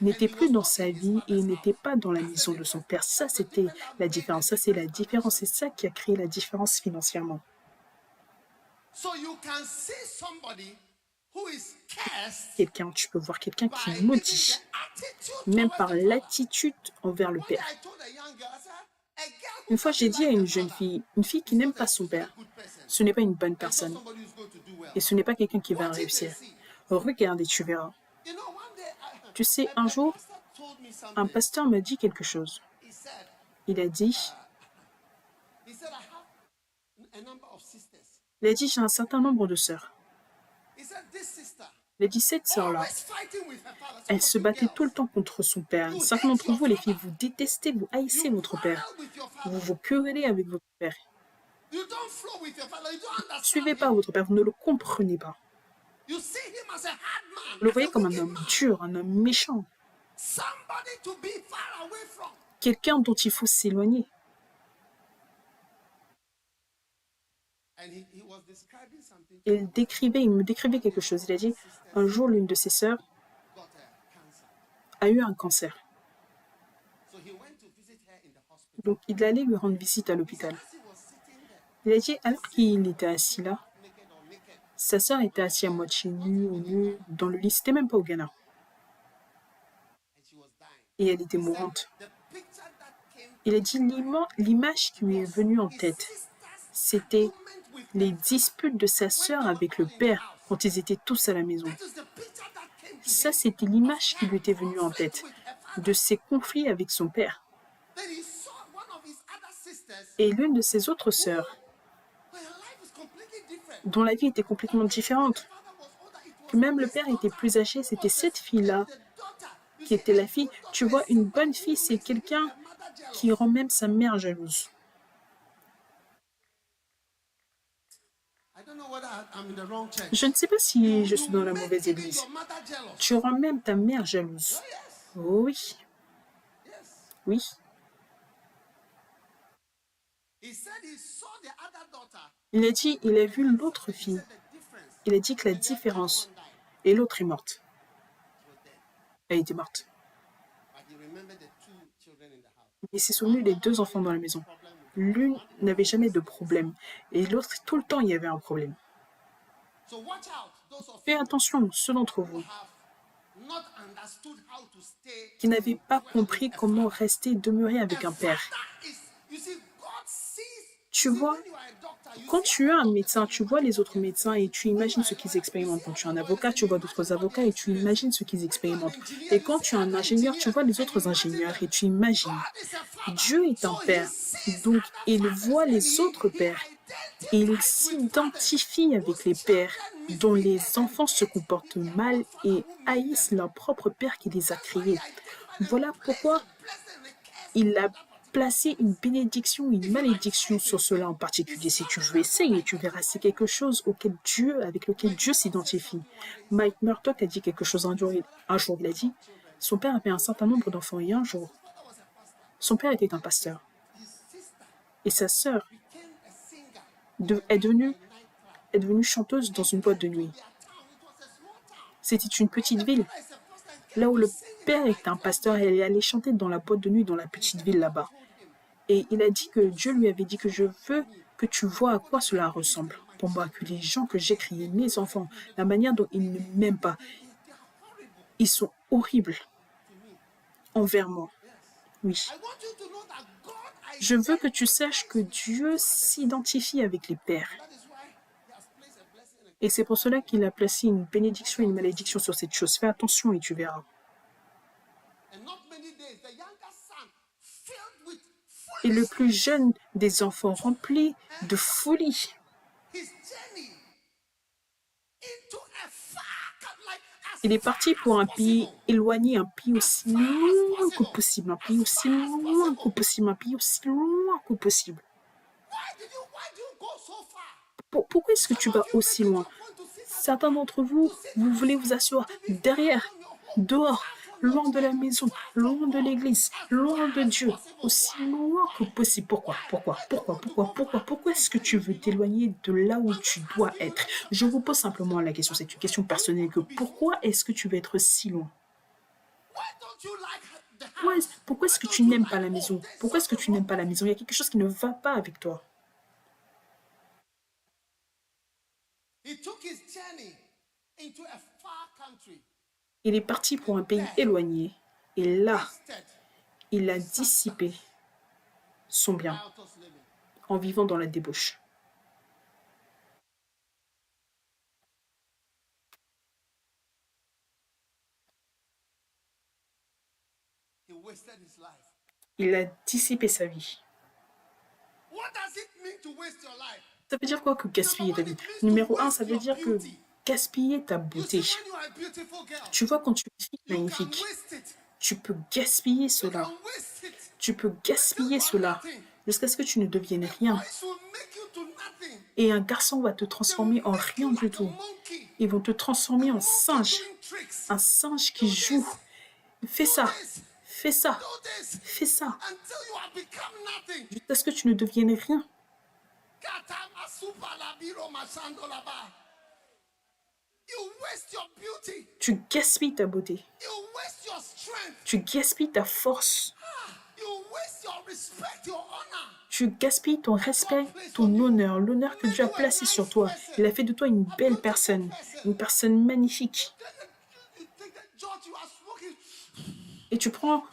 Speaker 3: n'était plus dans sa vie et il n'était pas dans la maison de son père. Ça, c'était la différence. Ça, c'est la différence. C'est ça qui a créé la différence financièrement. Quelqu'un, tu peux voir quelqu'un qui est maudit, même par l'attitude envers le père. Une fois, j'ai dit à une jeune fille, une fille qui n'aime pas son père, ce n'est pas une bonne personne et ce n'est pas quelqu'un qui va réussir. Regarde et tu verras. Tu sais, un jour, un pasteur m'a dit quelque chose. Il a dit, j'ai un certain nombre de sœurs. Il a dit, cette sœur-là, elle se battait tout le temps contre son père. Certains d'entre vous, les filles, vous détestez, vous haïssez votre père. Vous vous querellez avec votre père. Vous ne suivez pas votre père, vous ne le comprenez pas. Vous le voyez comme un homme dur, un homme méchant. Quelqu'un dont il faut s'éloigner. Il me décrivait quelque chose. Il a dit, un jour, l'une de ses sœurs a eu un cancer. Donc, il allait lui rendre visite à l'hôpital. Il a dit, alors qu'il était assis là, sa sœur était assise à moitié nue ou nue dans le lit. C'était même pas au Ghana. Et elle était mourante. Il a dit, l'image qui lui est venue en tête, c'était les disputes de sa sœur avec le père quand ils étaient tous à la maison. Ça, c'était l'image qui lui était venue en tête, de ses conflits avec son père. Et l'une de ses autres sœurs, dont la vie était complètement différente, que même le père était plus âgé, c'était cette fille-là qui était la fille. Tu vois, une bonne fille, c'est quelqu'un qui rend même sa mère jalouse. Je ne sais pas si je suis dans la mauvaise église. Tu rends même ta mère jalouse. Oh oui. Oui. Il a dit, il a vu l'autre fille. Il a dit que la différence, et l'autre est morte. Elle était morte. Il s'est souvenu des 2 enfants dans la maison. L'une n'avait jamais de problème, et l'autre, tout le temps, il y avait un problème. Fais attention, ceux d'entre vous qui n'avaient pas compris comment rester demeurer avec un père. Tu vois, quand tu es un médecin, tu vois les autres médecins et tu imagines ce qu'ils expérimentent. Quand tu es un avocat, tu vois d'autres avocats et tu imagines ce qu'ils expérimentent. Et quand tu es un ingénieur, tu vois les autres ingénieurs et tu imagines. Dieu est un père, donc il voit les autres pères et il s'identifie avec les pères dont les enfants se comportent mal et haïssent leur propre père qui les a créés. Voilà pourquoi il a placé une bénédiction, une malédiction sur cela en particulier. Si tu veux essayer, tu verras, c'est quelque chose avec lequel Dieu s'identifie. Mike Murdock a dit quelque chose un jour, il a dit, son père avait un certain nombre d'enfants et un jour, son père était un pasteur. Et sa sœur
Speaker 2: became a singer
Speaker 3: est
Speaker 2: in
Speaker 3: devenue,
Speaker 2: a nightclub.
Speaker 3: est devenue chanteuse dans une boîte de nuit.
Speaker 2: Their town, it was a small town.
Speaker 3: C'était une petite
Speaker 2: The
Speaker 3: ville,
Speaker 2: father is a pastor and
Speaker 3: là
Speaker 2: came
Speaker 3: où
Speaker 2: to
Speaker 3: le
Speaker 2: sing in
Speaker 3: père
Speaker 2: the
Speaker 3: est un
Speaker 2: nightclub
Speaker 3: pasteur et
Speaker 2: there.
Speaker 3: elle est allée chanter dans la boîte de nuit dans la
Speaker 2: And he
Speaker 3: petite
Speaker 2: said
Speaker 3: ville
Speaker 2: God
Speaker 3: là-bas.
Speaker 2: told him,
Speaker 3: Et il a dit que Dieu lui avait dit que je veux
Speaker 2: me,
Speaker 3: que tu vois à
Speaker 2: people
Speaker 3: quoi
Speaker 2: that
Speaker 3: cela
Speaker 2: have raised
Speaker 3: ressemble
Speaker 2: them, my
Speaker 3: pour moi, que
Speaker 2: children,
Speaker 3: les gens que j'ai créés,
Speaker 2: they
Speaker 3: mes
Speaker 2: don't
Speaker 3: enfants,
Speaker 2: like me.
Speaker 3: la manière dont ils ne m'aiment pas,
Speaker 2: They are horrible
Speaker 3: ils sont horribles
Speaker 2: to me.
Speaker 3: envers moi.
Speaker 2: Yes.
Speaker 3: Oui.
Speaker 2: I want you to know that God
Speaker 3: Je veux que tu
Speaker 2: identifies
Speaker 3: saches que
Speaker 2: with
Speaker 3: Dieu
Speaker 2: fathers.
Speaker 3: s'identifie avec les pères.
Speaker 2: And that is why he has placed a blessing and a
Speaker 3: Et c'est pour
Speaker 2: curse.
Speaker 3: cela qu'il a placé une bénédiction et une malédiction sur cette chose. Fais attention et tu verras.
Speaker 2: And not many days, the younger son filled with
Speaker 3: Et le
Speaker 2: foolishness.
Speaker 3: plus jeune des enfants rempli de folie,
Speaker 2: His journey into a far like as
Speaker 3: il est parti
Speaker 2: far
Speaker 3: pour
Speaker 2: as
Speaker 3: un pays
Speaker 2: possible.
Speaker 3: éloigné, un pays aussi loin que possible, un pays aussi loin que possible, un pays aussi loin que possible.
Speaker 2: Why do you go so far?
Speaker 3: Pourquoi est-ce que tu vas aussi loin? Certains d'entre vous, vous voulez vous asseoir derrière, dehors, loin de la maison, loin de l'église, loin de Dieu, aussi loin que possible. Pourquoi est-ce que tu veux t'éloigner de là où tu dois être? Je vous pose simplement la question, c'est une question personnelle, que pourquoi est-ce que tu veux être si loin?
Speaker 2: Why don't you like the
Speaker 3: Pourquoi est-ce que tu n'aimes pas la maison? Pourquoi est-ce que tu n'aimes pas la maison? Il y a quelque chose qui ne va pas avec toi.
Speaker 2: He took his journey into a far country.
Speaker 3: Il est parti pour un pays éloigné et là,
Speaker 2: Instead,
Speaker 3: il a dissipé son bien
Speaker 2: riotous living.
Speaker 3: en vivant dans la débauche.
Speaker 2: He wasted his life.
Speaker 3: Il a dissipé sa vie.
Speaker 2: What does it mean to waste your life?
Speaker 3: Ça veut dire quoi que gaspiller ta vie? Numéro 1, ça veut dire que gaspiller ta
Speaker 2: You
Speaker 3: beauté.
Speaker 2: see, when you are a beautiful girl,
Speaker 3: Tu vois, quand tu es une fille
Speaker 2: you can
Speaker 3: magnifique,
Speaker 2: waste it.
Speaker 3: tu peux gaspiller
Speaker 2: You
Speaker 3: cela.
Speaker 2: can waste it.
Speaker 3: Tu peux gaspiller cela jusqu'à ce que tu ne deviennes rien.
Speaker 2: Boys will make you to nothing.
Speaker 3: Et un garçon va te transformer en rien du tout.
Speaker 2: Monkey.
Speaker 3: Ils vont te transformer en singe.
Speaker 2: Doing tricks.
Speaker 3: Un singe qui joue. Fais ça. Fais ça.
Speaker 2: Do this
Speaker 3: Fais ça.
Speaker 2: until you have become nothing.
Speaker 3: Jusqu'à ce que tu ne deviennes rien.
Speaker 2: Katama super labiro machando laba. You waste your beauty.
Speaker 3: Tu gaspilles ta beauté.
Speaker 2: You waste your strength.
Speaker 3: Tu gaspilles ta force.
Speaker 2: You waste your respect, your honor.
Speaker 3: Tu gaspilles ton respect, ton honneur, l'honneur que Dieu a placé sur toi. Il a fait de toi une belle personne, une personne magnifique.
Speaker 2: You take the joint you are smoking.
Speaker 3: Et tu prends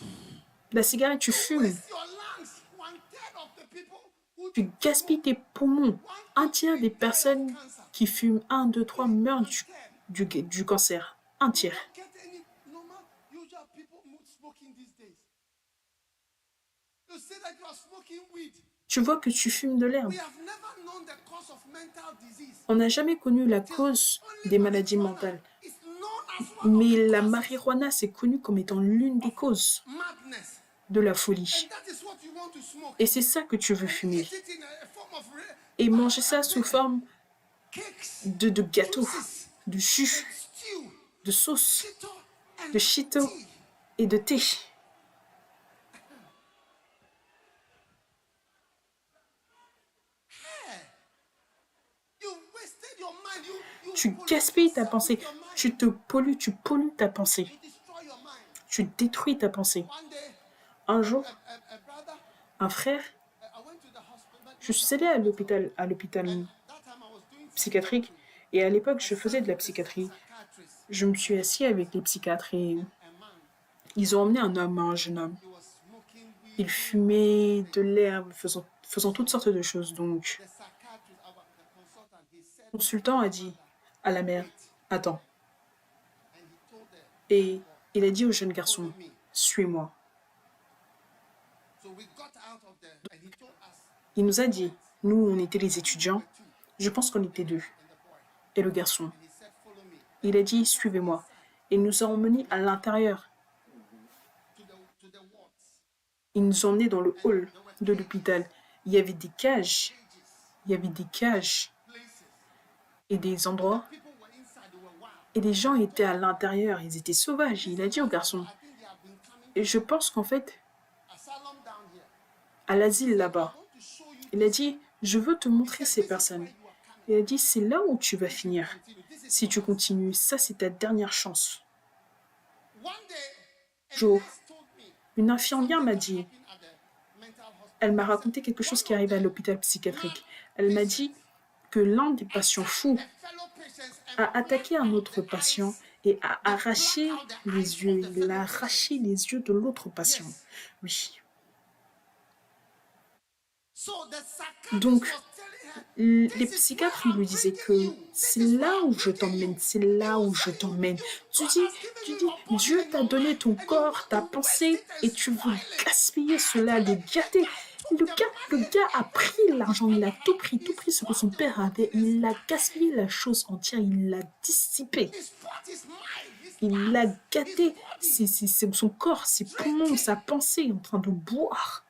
Speaker 3: la cigarette, tu fumes.
Speaker 2: Waste your lungs. 1/3 of the people who
Speaker 3: Tu gaspilles tes poumons. Un tiers des personnes qui fument 1, 2, 3 meurent du cancer. Un tiers.
Speaker 2: get any normal usual people smoking these days. You say that you are smoking weed.
Speaker 3: Tu vois que tu fumes de l'herbe.
Speaker 2: We have never known the cause of mental disease.
Speaker 3: On n'a jamais connu la cause des maladies mentales.
Speaker 2: It's known as one
Speaker 3: Mais la marijuana, c'est connu comme étant l'une des causes
Speaker 2: of madness.
Speaker 3: de la folie.
Speaker 2: And that is what you want to smoke.
Speaker 3: Et c'est ça que tu veux fumer.
Speaker 2: Eat it in a form of
Speaker 3: Et manger ça sous forme
Speaker 2: cakes,
Speaker 3: de gâteau,
Speaker 2: juices,
Speaker 3: de jus,
Speaker 2: stew,
Speaker 3: de sauce,
Speaker 2: keto, and
Speaker 3: de chito
Speaker 2: tea.
Speaker 3: et de thé.
Speaker 2: You wasted your mind. You
Speaker 3: Tu
Speaker 2: pollute
Speaker 3: gaspilles ta
Speaker 2: yourself
Speaker 3: pensée.
Speaker 2: with your mind.
Speaker 3: Tu te pollues, tu pollues ta pensée.
Speaker 2: You destroy your mind.
Speaker 3: Tu détruis ta pensée.
Speaker 2: One day,
Speaker 3: Un jour,
Speaker 2: a brother,
Speaker 3: un frère,
Speaker 2: I went to the hospital.
Speaker 3: je suis allée à l'hôpital
Speaker 2: That time I was doing
Speaker 3: psychiatrique et à l'époque, je faisais de la psychiatrie.
Speaker 2: psychiatrist.
Speaker 3: Je me suis assis avec les psychiatres et
Speaker 2: A man,
Speaker 3: ils ont emmené un homme, un jeune homme.
Speaker 2: he was smoking weed.
Speaker 3: Il fumait de l'herbe, faisant toutes sortes de choses. Donc,
Speaker 2: The psychiatrist, the consultant, he said,
Speaker 3: le consultant a dit à la mère, attends.
Speaker 2: and he told her,
Speaker 3: Et il a dit au jeune garçon, suis-moi.
Speaker 2: so we got out of there, and he told us,
Speaker 3: Il nous a dit, nous, on était les étudiants. Je pense qu'on était 2.
Speaker 2: and the boy,
Speaker 3: Et le garçon,
Speaker 2: and he said, follow me
Speaker 3: il a dit, suivez-moi. Et il nous a emmenés à l'intérieur.
Speaker 2: to the wards.
Speaker 3: Il nous a emmenés dans le hall de l'hôpital. Il y avait des cages. Il y avait des cages
Speaker 2: Places.
Speaker 3: et des endroits.
Speaker 2: People were inside, they were wild.
Speaker 3: Et les gens étaient à l'intérieur. Ils étaient sauvages. Il a dit au garçon,
Speaker 2: I think they have been coming
Speaker 3: et je pense qu'en fait,
Speaker 2: asylum down here.
Speaker 3: à l'asile là-bas,
Speaker 2: I want to show you
Speaker 3: Il a dit, je veux te montrer ces personnes. Il a dit, c'est là où tu vas finir. Si tu continues, ça c'est ta dernière chance. Joe, une infirmière m'a dit, elle m'a raconté quelque chose qui arrive à l'hôpital psychiatrique. Elle m'a dit que l'un des patients fous a attaqué un autre patient et a arraché les yeux. Il a arraché les yeux de l'autre patient. Oui. Donc, les psychiatres lui disaient que c'est là où je t'emmène, c'est là où je t'emmène. Tu dis, Dieu t'a donné ton corps, ta pensée, et tu veux gaspiller cela, le gâter. Le gars a pris l'argent, il a tout pris ce que son père avait, il a gaspillé la chose entière, il l'a dissipé. Il l'a gâté, c'est son corps, ses poumons, sa pensée en train de boire.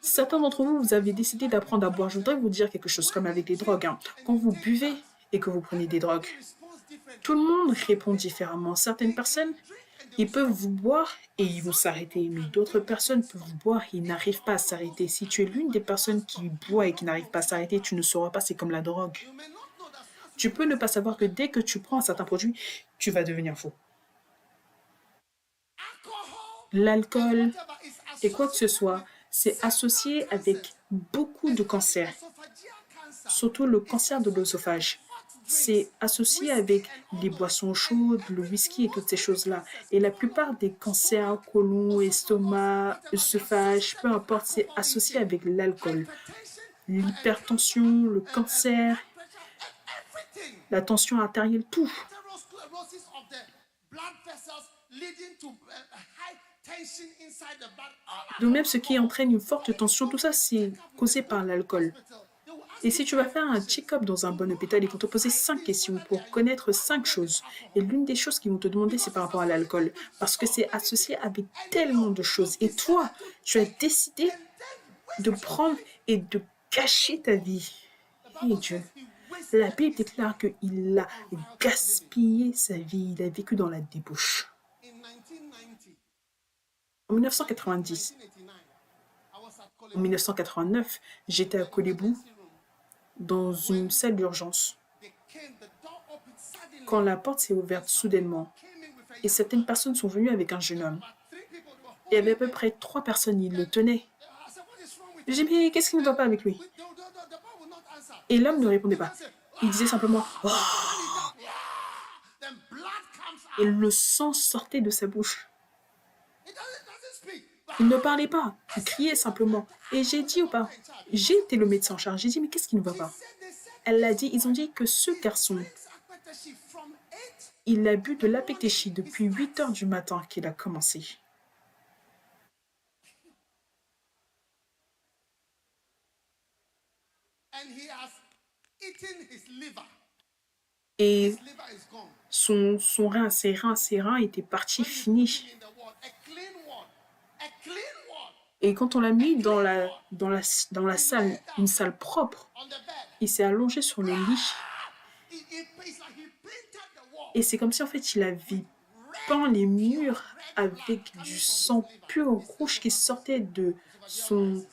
Speaker 3: Certains d'entre vous, vous avez décidé d'apprendre à boire. Je voudrais vous dire quelque chose comme avec les drogues. Quand vous buvez et que vous prenez des drogues, tout le monde répond différemment. Certaines personnes, ils peuvent vous boire et ils vont s'arrêter. Mais d'autres personnes peuvent vous boire et ils n'arrivent pas à s'arrêter. Si tu es l'une des personnes qui boit et qui n'arrive pas à s'arrêter, tu ne sauras pas, c'est comme la drogue. Tu peux ne pas savoir que dès que tu prends un certain produit, tu vas devenir fou. L'alcool et quoi que ce soit, c'est associé avec beaucoup de cancers, surtout le cancer de l'œsophage. C'est associé avec les boissons chaudes, le whisky et toutes ces choses-là. Et la plupart des cancers, côlon, estomac, œsophage, peu importe, c'est associé avec l'alcool. L'hypertension, le cancer, la tension artérielle, tout. De même, ce qui entraîne une forte tension, tout ça, c'est causé par l'alcool. Et si tu vas faire un check-up dans un bon hôpital, ils vont te poser 5 questions pour connaître 5 choses. Et l'une des choses qu'ils vont te demander, c'est par rapport à l'alcool. Parce que c'est associé avec tellement de choses. Et toi, tu as décidé de prendre et de gâcher ta vie. Et Dieu, la Bible déclare qu'il a gaspillé sa vie. Il a vécu dans la débauche. En 1990, en 1989, j'étais à Kolébou dans une salle d'urgence. Quand la porte s'est ouverte soudainement, et certaines personnes sont venues avec un jeune homme. Il y avait à peu près 3 personnes, ils le tenaient. J'ai dit, mais qu'est-ce qui ne va pas avec lui? Et l'homme ne répondait pas. Il disait simplement, oh! Et le sang sortait de sa bouche. Il ne parlait pas, il criait simplement. Et j'ai dit au parent, j'ai été le médecin en charge, j'ai dit, mais qu'est-ce qui ne va pas? Elle a dit, ils ont dit que ce garçon, il a bu de l'apectéchie depuis 8 heures du matin qu'il a commencé. Et son rein, ses reins étaient partis, finis. Et quand on l'a mis dans la salle, une salle propre, il s'est allongé sur le lit. Et c'est comme si en fait il avait peint les murs avec du sang pur rouge qui sortait de son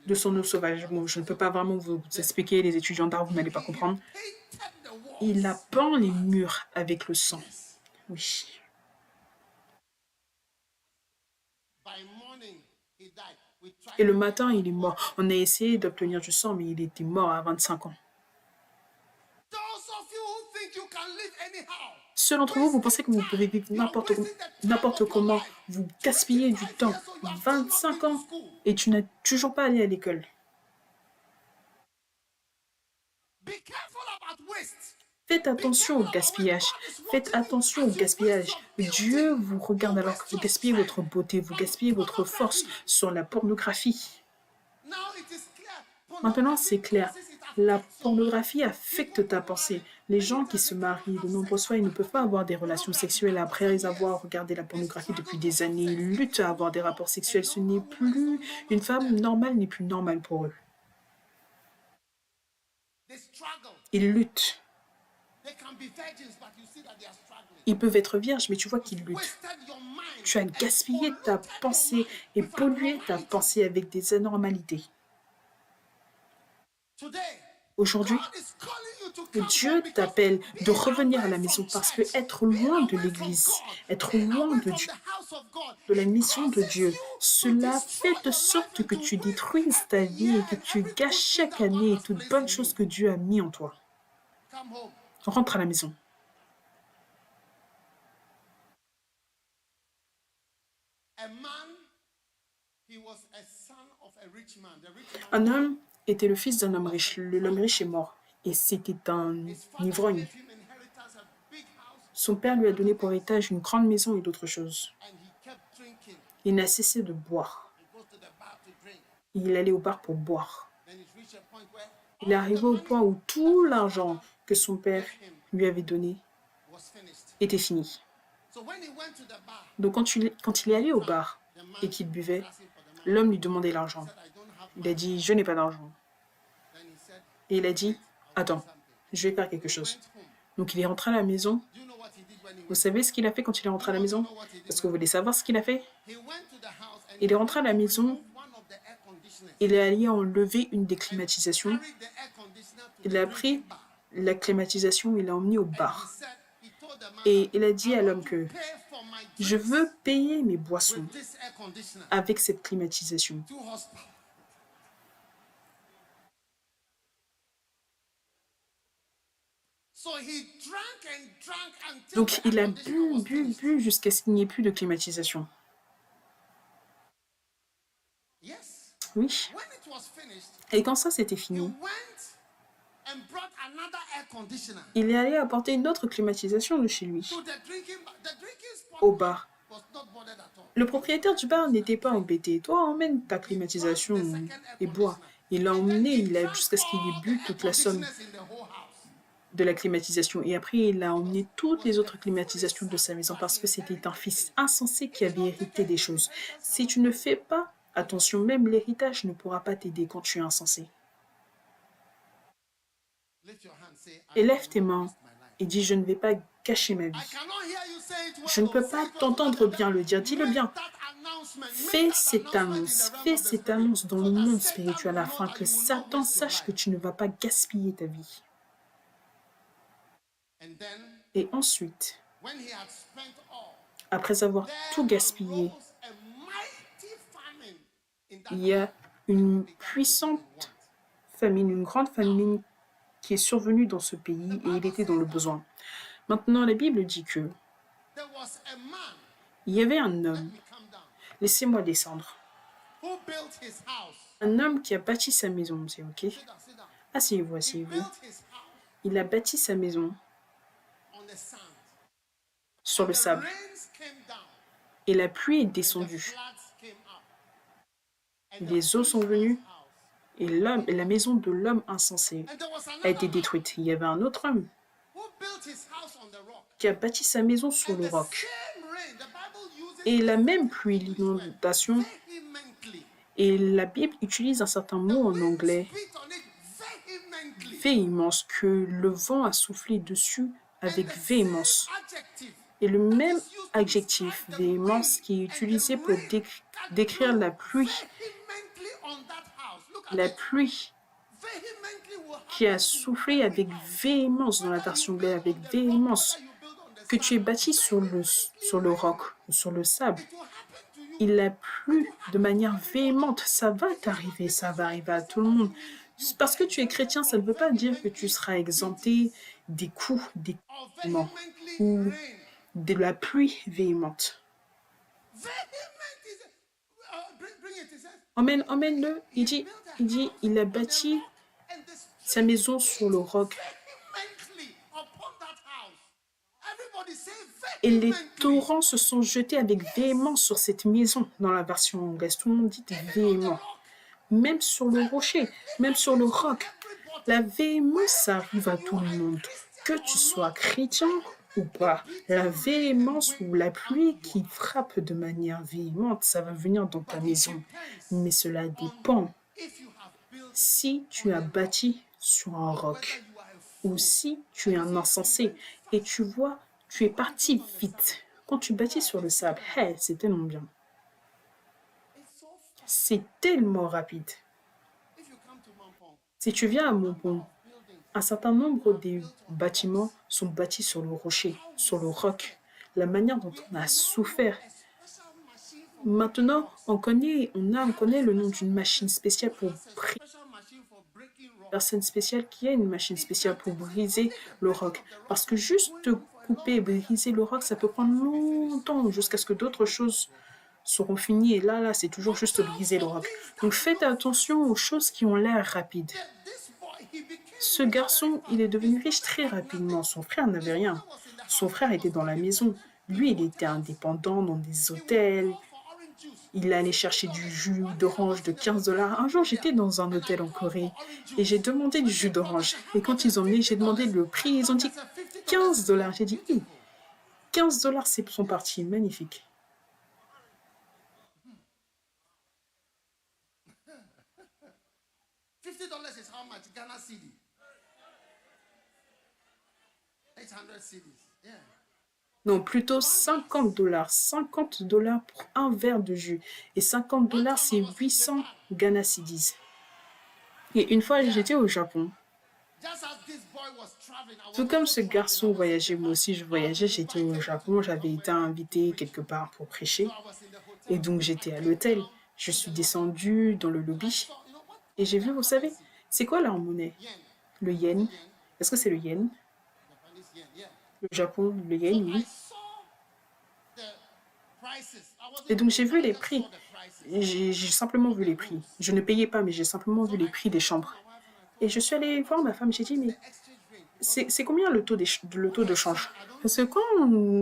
Speaker 3: eau sauvage. Bon, je ne peux pas vraiment vous expliquer, les étudiants d'art, vous n'allez pas comprendre. Il a peint les murs avec le sang. Oui. Et le matin, il est mort. On a essayé d'obtenir du sang, mais il était mort à 25 ans. Ceux d'entre vous, vous pensez que vous pouvez vivre n'importe comment. Vous gaspillez du temps. 25 ans et tu n'as toujours pas allé à l'école. Faites attention au gaspillage. Faites attention au gaspillage. Dieu vous regarde alors que vous gaspillez votre beauté, vous gaspillez votre force sur la pornographie. Maintenant, c'est clair. La pornographie affecte ta pensée. Les gens qui se marient, de nombreuses fois, ils ne peuvent pas avoir des relations sexuelles après avoir regardé la pornographie depuis des années. Ils luttent à avoir des rapports sexuels. Ce n'est plus... Une femme normale n'est plus normale pour eux. Ils luttent. Ils peuvent être vierges, mais tu vois qu'ils luttent. Tu as gaspillé ta pensée et pollué ta pensée avec des anormalités. Aujourd'hui, Dieu t'appelle de revenir à la maison parce que être loin de l'église, être loin de la mission de Dieu, cela fait de sorte que tu détruises ta vie et que tu gâches chaque année toute bonne chose que Dieu a mis en toi. Rentre à la maison. Un homme était le fils d'un homme riche. L'homme riche est mort et c'était un ivrogne. Son père lui a donné pour héritage une grande maison et d'autres choses. Il n'a cessé de boire. Il allait au bar pour boire. Il est arrivé au point où tout l'argent que son père lui avait donné était fini. Donc quand il est allé au bar et qu'il buvait, l'homme lui demandait l'argent. Il a dit, je n'ai pas d'argent. Et il a dit, attends, je vais faire quelque chose. Donc il est rentré à la maison. Vous savez ce qu'il a fait quand il est rentré à la maison? Est-ce que vous voulez savoir ce qu'il a fait? Il est rentré à la maison. Il est allé enlever une des climatisations. Il a pris la climatisation, il l'a emmené au bar. Et il a dit à l'homme que je veux payer mes boissons avec cette climatisation. Donc il a bu jusqu'à ce qu'il n'y ait plus de climatisation. Oui. Et quand ça c'était fini, il est allé apporter une autre climatisation de chez lui, au bar. Le propriétaire du bar n'était pas embêté. Toi, emmène ta climatisation et bois. Il l'a emmené, il a jusqu'à ce qu'il ait bu toute la somme de la climatisation. Et après, il a emmené toutes les autres climatisations de sa maison parce que c'était un fils insensé qui avait hérité des choses. Si tu ne fais pas attention, même l'héritage ne pourra pas t'aider quand tu es insensé. Élève tes mains et dis, je ne vais pas gâcher ma vie. Je ne peux pas t'entendre bien le dire. Dis-le bien. Fais cette annonce dans le monde spirituel afin que Satan sache que tu ne vas pas gaspiller ta vie. Et ensuite, après avoir tout gaspillé, il y a une puissante famine, une grande famine qui est survenue dans ce pays et il était dans le besoin. Maintenant, la Bible dit que il y avait un homme, laissez-moi descendre, un homme qui a bâti sa maison, c'est ok? Asseyez-vous, asseyez-vous. Il a bâti sa maison sur le sable et la pluie est descendue. Les eaux sont venues et la maison de l'homme insensé a été détruite. Il y avait un autre homme qui a bâti sa maison sur le roc. Et la même pluie, l'inondation, et la Bible utilise un certain mot en anglais, véhémence, que le vent a soufflé dessus avec véhémence. Et le même adjectif, véhémence, qui est utilisé pour décrire la pluie qui a soufflé avec véhémence dans la version anglaise, avec véhémence, que tu es bâti sur le roc, sur le sable. Il a plu de manière véhémente. Ça va t'arriver, ça va arriver à tout le monde. Parce que tu es chrétien, ça ne veut pas dire que tu seras exempté des coups, des coups ou de la pluie véhémente. Emmène-le. Il dit, il a bâti sa maison sur le roc. Et les torrents se sont jetés avec véhémence sur cette maison dans la version anglaise. Tout le monde dit véhément. Même sur le rocher, même sur le roc. La véhémence arrive à tout le monde. Que tu sois chrétien ou pas, la véhémence ou la pluie qui frappe de manière véhémente, ça va venir dans ta maison. Mais cela dépend si tu as bâti sur un roc ou si tu es un insensé et tu vois, tu es parti vite. Quand tu bâtis sur le sable, hey, c'est tellement bien.
Speaker 2: It's so fast.
Speaker 3: C'est tellement rapide.
Speaker 2: If you come to Mampong,
Speaker 3: Si tu viens à Montpon,
Speaker 2: buildings,
Speaker 3: un certain nombre des bâtiments sont bâtis sur le rocher, sur le roc. La manière dont on a souffert.
Speaker 2: a special machine for
Speaker 3: Maintenant, on connaît le nom d'une machine spéciale pour
Speaker 2: special machine for breaking rock.
Speaker 3: personne spéciale qui a une machine spéciale pour briser le roc. Parce que juste couper et briser le roc, ça peut prendre longtemps jusqu'à ce que d'autres choses seront finies. Et là, c'est toujours juste briser le roc. Donc faites attention aux choses qui ont l'air rapides.
Speaker 2: This boy, he became
Speaker 3: Ce garçon, il est devenu riche très rapidement. Son frère n'avait rien. Son frère était dans la maison. Lui, il était indépendant dans des hôtels.
Speaker 2: for orange juice.
Speaker 3: Il allait chercher du jus d'orange de 15 dollars. Un jour, j'étais dans un hôtel en Corée et j'ai demandé du jus d'orange. Et quand ils ont mis, j'ai demandé le prix. Ils ont dit 15 dollars. J'ai dit, 15 dollars, c'est son parti. Magnifique.
Speaker 2: $50 is how much? Ghana cedi. 800 cedis. Yeah.
Speaker 3: Non, plutôt 50 dollars. 50 dollars pour un verre de jus. Et 50 dollars, c'est 800 Ghana cedis. Et une fois, j'étais au Japon.
Speaker 2: Just as this boy was traveling, I was
Speaker 3: Tout comme ce garçon voyageait, moi aussi je voyageais, j'étais au Japon, j'avais été invité quelque part pour prêcher.
Speaker 2: in the hotel.
Speaker 3: Et donc j'étais à l'hôtel. Je suis descendue dans le lobby
Speaker 2: You know what?
Speaker 3: et j'ai vu, vous savez, c'est quoi leur monnaie?
Speaker 2: Yen.
Speaker 3: Le yen. Est-ce que c'est le yen?
Speaker 2: Japanese yen. Yeah.
Speaker 3: Le Japon, le yen,
Speaker 2: I
Speaker 3: oui.
Speaker 2: saw the prices. I wasn't
Speaker 3: Et donc j'ai vu les
Speaker 2: I just
Speaker 3: prix.
Speaker 2: saw the prices.
Speaker 3: J'ai simplement vu les prix. Je ne payais pas, mais j'ai simplement vu les prix des chambres. Et je suis allée voir ma femme, j'ai dit, mais
Speaker 2: Exchange rate.
Speaker 3: c'est combien le taux de change? Parce que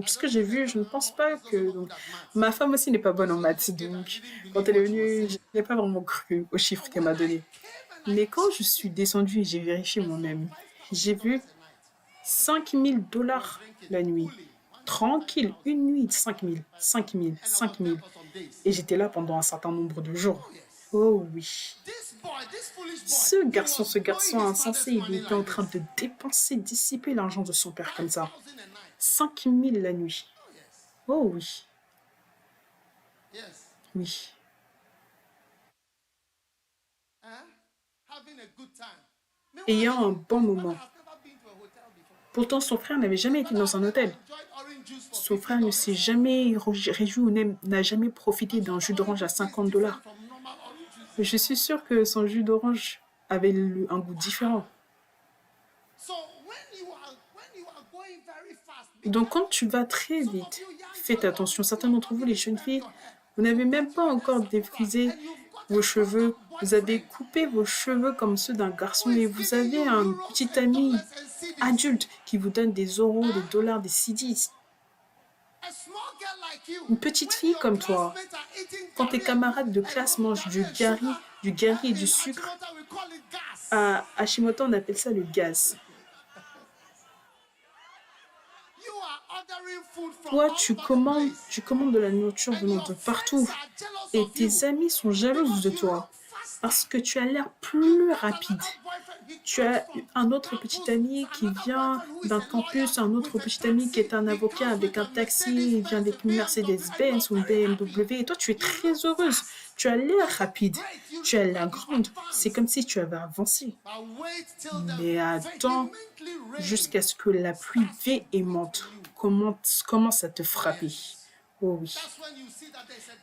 Speaker 3: ce que j'ai vu, je ne pense pas que... Donc, ma femme aussi n'est pas bonne en maths, donc quand elle est venue, je n'ai pas vraiment cru aux chiffres qu'elle m'a donnés. Mais quand je suis descendue et j'ai vérifié moi-même, j'ai vu 5 000 dollars la nuit. Tranquille, une nuit, 5 000, 5 000, 5 000.
Speaker 2: For some days.
Speaker 3: Et j'étais là pendant un certain nombre de jours. Oh oui.
Speaker 2: This boy, this foolish boy.
Speaker 3: Ce garçon insensé, il était en train de dépenser, dissiper l'argent de son père comme ça. 5 000 la nuit. Oh oui,
Speaker 2: Yes.
Speaker 3: oui.
Speaker 2: Huh? Having a good time.
Speaker 3: Ayant un bon moment.
Speaker 2: I've never been to a hotel before.
Speaker 3: Pourtant, son frère n'avait jamais été dans un hôtel.
Speaker 2: Enjoyed orange juice for
Speaker 3: Son frère ne s'est jamais réjoui ou n'a jamais profité d'un jus d'orange à 50 dollars.
Speaker 2: from normal orange juice.
Speaker 3: Je suis sûre que son jus d'orange avait un goût différent.
Speaker 2: So when you are going very fast,
Speaker 3: Donc, quand tu vas très vite, faites attention. Certains d'entre vous, les jeunes filles, vous n'avez même pas encore défrisé vos cheveux. Vous avez coupé vos cheveux comme ceux d'un garçon et vous avez un petit ami adulte qui vous donne des euros, des dollars, des cedis.
Speaker 2: a small girl like you,
Speaker 3: Une petite fille comme toi,
Speaker 2: classmates are eating
Speaker 3: quand tes camarades de classe mangent du gari et du sucre,
Speaker 2: What we call it gas.
Speaker 3: à Hashimoto, on appelle ça le gaz.
Speaker 2: You are ordering food from
Speaker 3: Toi,
Speaker 2: all over the place.
Speaker 3: tu commandes de la nourriture venant de partout et tes amis sont jalouses de toi parce que tu as l'air plus rapide. Tu as un autre petit ami qui vient d'un campus, un autre petit ami qui est un avocat avec un taxi, il vient avec une Mercedes-Benz ou une BMW. Et toi, tu es très heureuse. Tu as l'air rapide. Tu as l'air grande. C'est comme si tu avais avancé. Mais attends jusqu'à ce que la pluie véhémente commence à te frapper. Oh oui.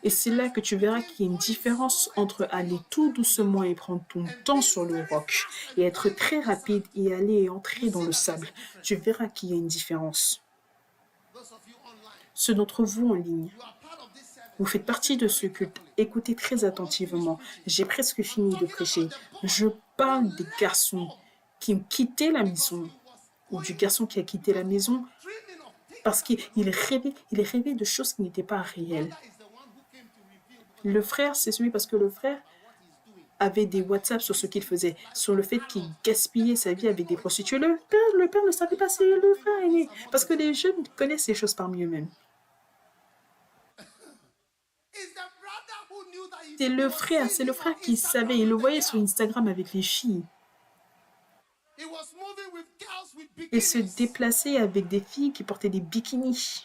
Speaker 3: Et c'est là que tu verras qu'il y a une différence entre aller tout doucement et prendre ton temps sur le roc et être très rapide et aller et entrer dans le sable. Tu verras qu'il y a une différence. Ceux d'entre vous en ligne, vous faites partie de ce culte. Écoutez très attentivement. J'ai presque fini de prêcher. Je parle des garçons qui ont quitté la maison ou du garçon qui a quitté la maison parce qu'il rêvait de choses qui n'étaient pas réelles. Le frère, c'est celui parce que le frère avait des WhatsApp sur ce qu'il faisait, sur le fait qu'il gaspillait sa vie avec des prostituées. Le père ne savait pas si le frère est né, parce que les jeunes connaissent ces choses parmi eux-mêmes. C'est le frère qui savait, il le voyait sur Instagram avec les filles. Il se déplaçait avec des filles qui portaient des bikinis.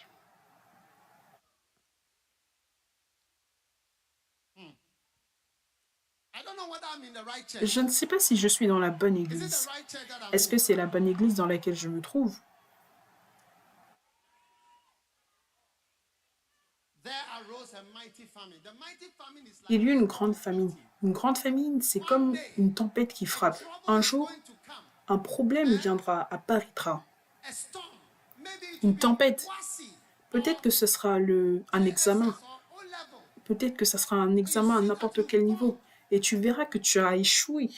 Speaker 3: Je ne sais pas si je suis dans la bonne
Speaker 2: Is it the
Speaker 3: église.
Speaker 2: right church that I'm
Speaker 3: Est-ce que
Speaker 2: in?
Speaker 3: c'est la bonne église dans laquelle je me trouve?
Speaker 2: There arose a mighty famine. The mighty famine is like
Speaker 3: Il y eut une
Speaker 2: this
Speaker 3: grande famine.
Speaker 2: prophecy.
Speaker 3: Une grande famine, c'est
Speaker 2: One
Speaker 3: comme
Speaker 2: day,
Speaker 3: une tempête qui
Speaker 2: a
Speaker 3: frappe.
Speaker 2: trouble
Speaker 3: Un
Speaker 2: is
Speaker 3: jour,
Speaker 2: going to come.
Speaker 3: un problème viendra, apparaîtra.
Speaker 2: A storm. Maybe it will
Speaker 3: Une
Speaker 2: be a
Speaker 3: tempête.
Speaker 2: WASI
Speaker 3: Peut-être que ce sera un examen.
Speaker 2: JSS or O level.
Speaker 3: Peut-être que ce sera un examen à n'importe quel niveau. Et tu verras que tu as échoué.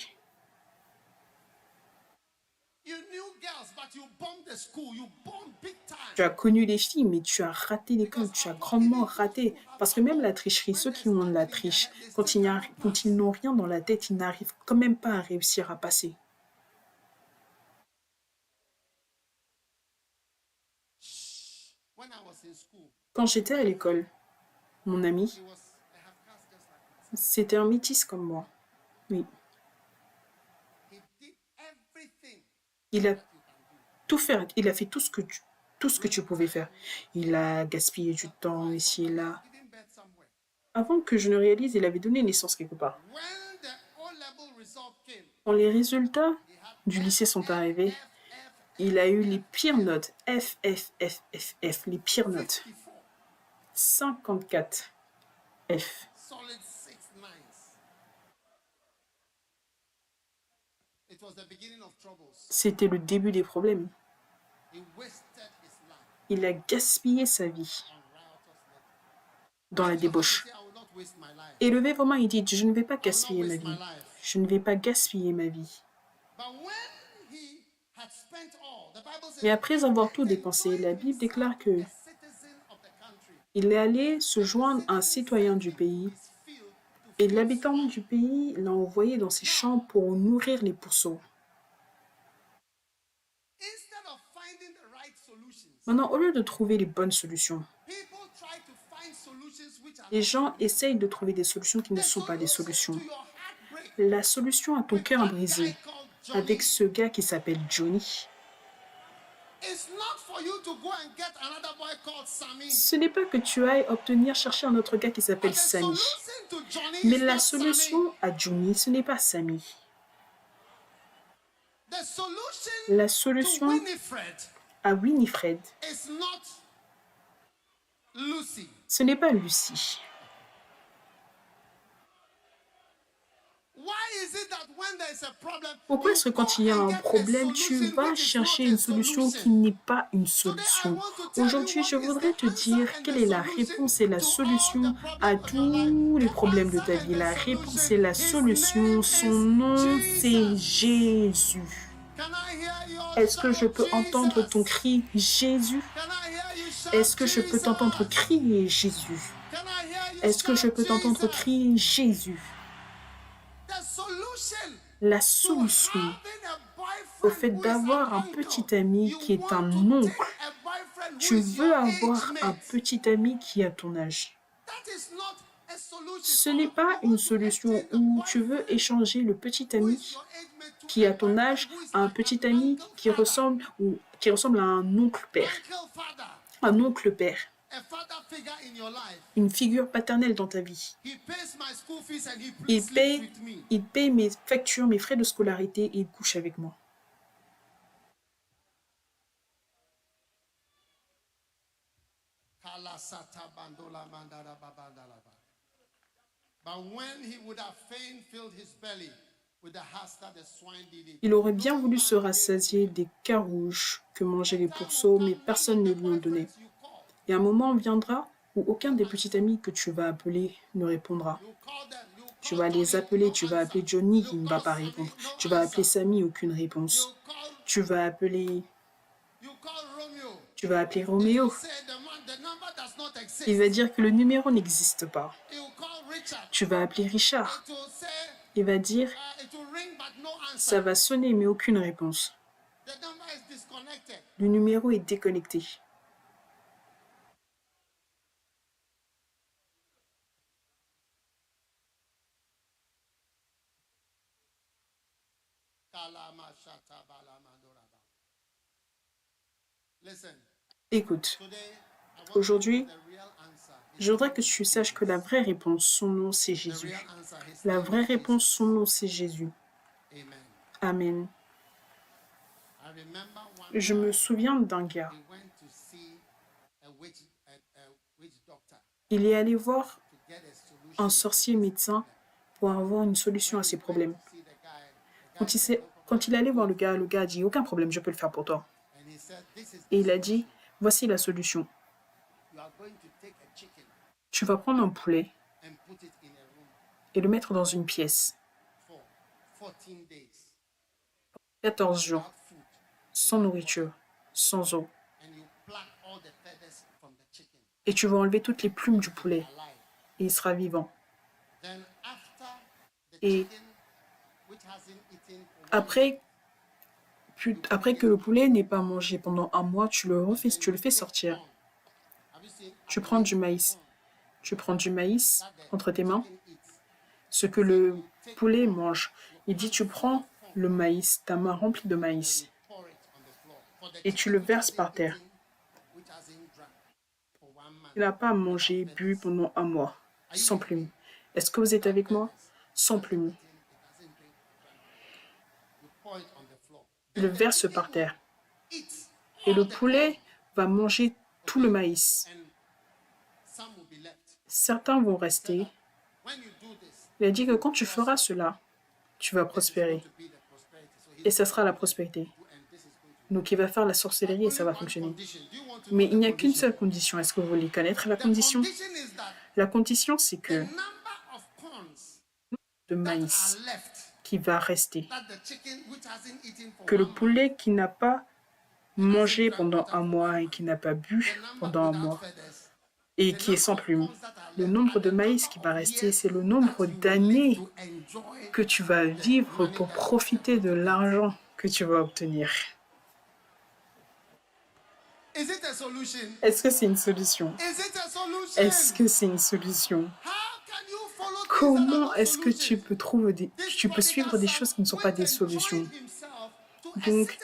Speaker 2: You knew girls, but you bombed the school. You bombed big time.
Speaker 3: Tu as connu les filles, mais tu as raté l'école. Tu as grandement raté. Parce que même la tricherie, ceux qui ont de la triche, quand ils n'ont rien dans la tête, ils n'arrivent quand même pas à réussir à passer.
Speaker 2: When I was in school,
Speaker 3: Quand j'étais à l'école, mon ami,
Speaker 2: he was a half caste just like myself.
Speaker 3: c'était un métis comme moi. Oui.
Speaker 2: He did everything
Speaker 3: Il a
Speaker 2: that you can do.
Speaker 3: tout fait. Il a fait tout ce que tu pouvais faire. Il a gaspillé du temps ici et là.
Speaker 2: Giving birth somewhere.
Speaker 3: Avant que je ne réalise, il avait donné naissance quelque part.
Speaker 2: When the O level result came,
Speaker 3: Quand les résultats
Speaker 2: he had
Speaker 3: du lycée sont arrivés,
Speaker 2: F,
Speaker 3: il a eu les pires notes. F, F, F, F, F, les pires notes.
Speaker 2: 54,
Speaker 3: 54 F.
Speaker 2: solid 6 nines. It was the beginning of troubles.
Speaker 3: C'était le début des problèmes.
Speaker 2: He wasted his life
Speaker 3: Il a gaspillé sa vie
Speaker 2: on riotous living.
Speaker 3: dans la
Speaker 2: Lift your hand and
Speaker 3: débauche.
Speaker 2: say, I will not waste my life.
Speaker 3: Élevez vos mains et dites, je ne vais pas
Speaker 2: I will not
Speaker 3: gaspiller ma
Speaker 2: waste my
Speaker 3: vie.
Speaker 2: life.
Speaker 3: Je ne vais pas gaspiller ma vie.
Speaker 2: But when he had spent all, the Bible says,
Speaker 3: Mais après avoir tout dépensé, la Bible déclare que
Speaker 2: a citizen of the country,
Speaker 3: il est allé se joindre à un citoyen du pays
Speaker 2: his field to
Speaker 3: et l'habitant du pays l'a envoyé dans ses champs pour nourrir les pourceaux.
Speaker 2: instead of finding the right solutions,
Speaker 3: Maintenant, au lieu de trouver les bonnes solutions,
Speaker 2: people try to find solutions which are
Speaker 3: les
Speaker 2: not
Speaker 3: gens essayent de trouver des solutions qui ne
Speaker 2: the
Speaker 3: sont pas des
Speaker 2: solution
Speaker 3: solutions.
Speaker 2: to your heartbreak.
Speaker 3: La solution à ton cœur
Speaker 2: That
Speaker 3: brisé
Speaker 2: guy called Johnny,
Speaker 3: avec ce gars qui s'appelle Johnny,
Speaker 2: it's not for you to go and get another boy called Sammy.
Speaker 3: ce n'est pas que tu ailles chercher un autre gars qui
Speaker 2: But
Speaker 3: s'appelle
Speaker 2: the
Speaker 3: Sammy.
Speaker 2: solution to Johnny
Speaker 3: Mais
Speaker 2: is
Speaker 3: la
Speaker 2: not
Speaker 3: solution
Speaker 2: Sammy.
Speaker 3: à Johnny, ce n'est pas Sammy.
Speaker 2: The solution
Speaker 3: La
Speaker 2: to
Speaker 3: solution
Speaker 2: Winifred
Speaker 3: à Winifred,
Speaker 2: is not Lucy.
Speaker 3: ce n'est pas Lucie.
Speaker 2: Why is it that when there is a problem,
Speaker 3: Pourquoi
Speaker 2: you
Speaker 3: est-ce que
Speaker 2: go
Speaker 3: quand il y a
Speaker 2: and
Speaker 3: un
Speaker 2: get a
Speaker 3: problème, tu
Speaker 2: solution
Speaker 3: vas
Speaker 2: which is
Speaker 3: chercher
Speaker 2: not a
Speaker 3: une solution qui
Speaker 2: solution?
Speaker 3: n'est pas une
Speaker 2: Today, I
Speaker 3: solution?
Speaker 2: want to tell you
Speaker 3: Aujourd'hui, je
Speaker 2: what is
Speaker 3: voudrais
Speaker 2: the
Speaker 3: te
Speaker 2: answer
Speaker 3: dire
Speaker 2: and
Speaker 3: quelle
Speaker 2: the
Speaker 3: est la
Speaker 2: solution
Speaker 3: réponse et la
Speaker 2: to all
Speaker 3: solution
Speaker 2: the
Speaker 3: à
Speaker 2: problems of your life.
Speaker 3: tous les
Speaker 2: The
Speaker 3: problèmes de
Speaker 2: answer
Speaker 3: ta
Speaker 2: and
Speaker 3: vie.
Speaker 2: the
Speaker 3: La réponse
Speaker 2: solution,
Speaker 3: et la
Speaker 2: his
Speaker 3: solution,
Speaker 2: name
Speaker 3: son
Speaker 2: is
Speaker 3: nom, c'est
Speaker 2: Jesus.
Speaker 3: Jésus.
Speaker 2: Can I hear your
Speaker 3: Est-ce que je
Speaker 2: shout,
Speaker 3: peux entendre ton
Speaker 2: Jesus?
Speaker 3: cri Jésus?
Speaker 2: Can I hear you shout,
Speaker 3: Est-ce que je peux t'entendre
Speaker 2: Jesus?
Speaker 3: crier Jésus?
Speaker 2: Can I hear you
Speaker 3: Est-ce que je
Speaker 2: shout,
Speaker 3: peux t'entendre
Speaker 2: Jesus?
Speaker 3: crier Jésus?
Speaker 2: The solution
Speaker 3: La
Speaker 2: to
Speaker 3: solution
Speaker 2: having a
Speaker 3: au
Speaker 2: boyfriend
Speaker 3: fait
Speaker 2: who is
Speaker 3: d'avoir
Speaker 2: an
Speaker 3: un
Speaker 2: uncle.
Speaker 3: petit ami
Speaker 2: You
Speaker 3: qui est
Speaker 2: want
Speaker 3: un
Speaker 2: to
Speaker 3: oncle.
Speaker 2: take a boyfriend who
Speaker 3: Tu
Speaker 2: is
Speaker 3: veux
Speaker 2: your
Speaker 3: avoir
Speaker 2: age
Speaker 3: un
Speaker 2: mate.
Speaker 3: petit ami qui a ton âge.
Speaker 2: That is not a solution.
Speaker 3: Ce
Speaker 2: Or
Speaker 3: n'est
Speaker 2: you
Speaker 3: pas
Speaker 2: want
Speaker 3: une
Speaker 2: to
Speaker 3: solution
Speaker 2: exchange a
Speaker 3: où tu veux
Speaker 2: boyfriend
Speaker 3: échanger le petit
Speaker 2: who
Speaker 3: ami
Speaker 2: is your age mate to
Speaker 3: qui
Speaker 2: a
Speaker 3: a ton
Speaker 2: boyfriend
Speaker 3: âge
Speaker 2: who is
Speaker 3: à un
Speaker 2: like
Speaker 3: petit
Speaker 2: an
Speaker 3: ami
Speaker 2: uncle
Speaker 3: qui
Speaker 2: father.
Speaker 3: ressemble à un oncle père,
Speaker 2: Uncle father,
Speaker 3: un oncle père,
Speaker 2: a father figure in your life.
Speaker 3: une figure paternelle dans ta vie.
Speaker 2: He pays my school fees and he
Speaker 3: Il
Speaker 2: sleeps
Speaker 3: paye,
Speaker 2: with me.
Speaker 3: il paye mes factures, mes frais de scolarité et il couche avec moi.
Speaker 2: But when he would have fain filled his belly with the husk that the swine did eat.
Speaker 3: Il aurait bien voulu se rassasier des carouges que mangeaient les pourceaux, mais personne ne lui en donnait. Et un moment viendra où aucun des petits amis que tu vas appeler ne répondra. Tu vas les appeler, tu vas appeler Johnny, il ne va pas répondre. Tu vas appeler Sammy, aucune réponse. Tu vas appeler Roméo. Il va dire que le numéro n'existe pas. Tu vas appeler Richard. Il va dire, ça va sonner mais aucune réponse. Le numéro est déconnecté. Écoute, aujourd'hui, Je voudrais que tu saches que la vraie réponse, son nom, c'est
Speaker 2: The
Speaker 3: Jésus.
Speaker 2: real answer, his
Speaker 3: La
Speaker 2: name
Speaker 3: vraie
Speaker 2: is
Speaker 3: réponse,
Speaker 2: Jesus.
Speaker 3: son nom, c'est Jésus.
Speaker 2: Amen.
Speaker 3: Amen.
Speaker 2: I remember one
Speaker 3: Je me
Speaker 2: time
Speaker 3: souviens d'un gars.
Speaker 2: he went to see a witch doctor
Speaker 3: Il est allé voir
Speaker 2: to get a solution
Speaker 3: un
Speaker 2: to
Speaker 3: sorcier
Speaker 2: his
Speaker 3: médecin
Speaker 2: problem.
Speaker 3: pour avoir une solution à
Speaker 2: When he
Speaker 3: ses
Speaker 2: went
Speaker 3: problèmes.
Speaker 2: to see the guy
Speaker 3: Quand il,
Speaker 2: said,
Speaker 3: s'est-
Speaker 2: "No
Speaker 3: quand
Speaker 2: problem,
Speaker 3: il est allé voir
Speaker 2: go."
Speaker 3: le gars a dit, aucun problème, je peux le faire pour toi.
Speaker 2: And he said, "This is
Speaker 3: Et
Speaker 2: the
Speaker 3: il a dit,
Speaker 2: solution.
Speaker 3: voici la solution.
Speaker 2: You are going to take a chicken
Speaker 3: Tu vas prendre un poulet
Speaker 2: and put it in a room
Speaker 3: et le mettre dans une pièce.
Speaker 2: for 14 days
Speaker 3: 14 jours,
Speaker 2: without food,
Speaker 3: sans nourriture, sans eau.
Speaker 2: and you pluck all the feathers from the chicken
Speaker 3: Et tu vas enlever toutes les plumes du poulet
Speaker 2: alive.
Speaker 3: et il sera vivant.
Speaker 2: Then after the
Speaker 3: Et
Speaker 2: chicken which hasn't eaten for 1
Speaker 3: Après, après que le poulet n'ait pas mangé pendant un mois, tu le fais sortir. Tu prends du maïs. Tu prends du maïs entre tes mains, ce que le poulet mange. Il dit, tu prends le maïs, ta main remplie de maïs, et tu le verses par terre. Il n'a pas mangé, bu pendant un mois, sans plume. Est-ce que vous êtes avec moi? Sans plume. Il le verse par terre. Et le poulet va manger tout le maïs. Certains vont rester. Il a dit que quand tu feras cela, tu vas prospérer. Et ça sera la prospérité. Donc il va faire la sorcellerie et ça va fonctionner. Mais il n'y a qu'une seule condition. Est-ce que vous voulez connaître la condition? La condition, c'est que de maïs qui va rester, que le poulet qui n'a pas mangé pendant un mois et qui n'a pas bu pendant un mois et qui est sans plume, le nombre de maïs qui va rester, c'est le nombre d'années que tu vas vivre pour profiter de l'argent que tu vas obtenir. Est-ce que c'est une solution? Est-ce que c'est une solution? Comment est-ce que tu peux suivre des choses qui ne sont pas des solutions? Donc,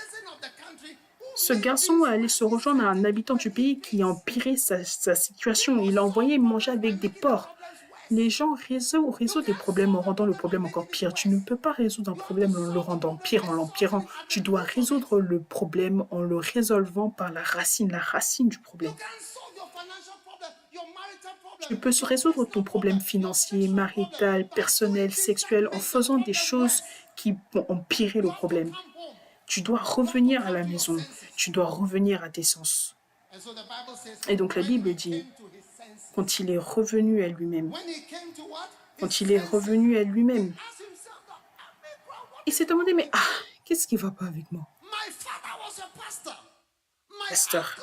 Speaker 3: ce garçon est allé se rejoindre à un habitant du pays qui a empiré sa situation. Il l'a envoyé manger avec des porcs. Les gens résoudent des problèmes en rendant le problème encore pire. Tu ne peux pas résoudre un problème en le rendant pire, en l'empirant. Tu dois résoudre le problème en le résolvant par la racine du problème. Tu peux résoudre ton problème financier, marital, personnel, sexuel en faisant des choses qui vont empirer le problème. Tu dois revenir à la maison. Tu dois revenir à tes sens. Et donc la Bible dit, quand il est revenu à lui-même, il s'est demandé, mais qu'est-ce qui ne va pas avec moi? Pasteur.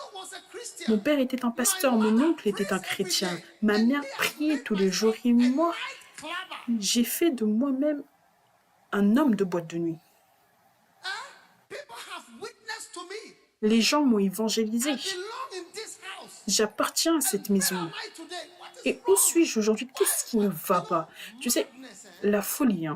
Speaker 3: Mon père était un pasteur, mon oncle était un chrétien, ma mère priait tous les jours et moi, j'ai fait de moi-même un homme de boîte de nuit. Les gens m'ont évangélisé. J'appartiens à cette maison. Et où suis-je aujourd'hui? Qu'est-ce qui ne va pas? Tu sais, la folie,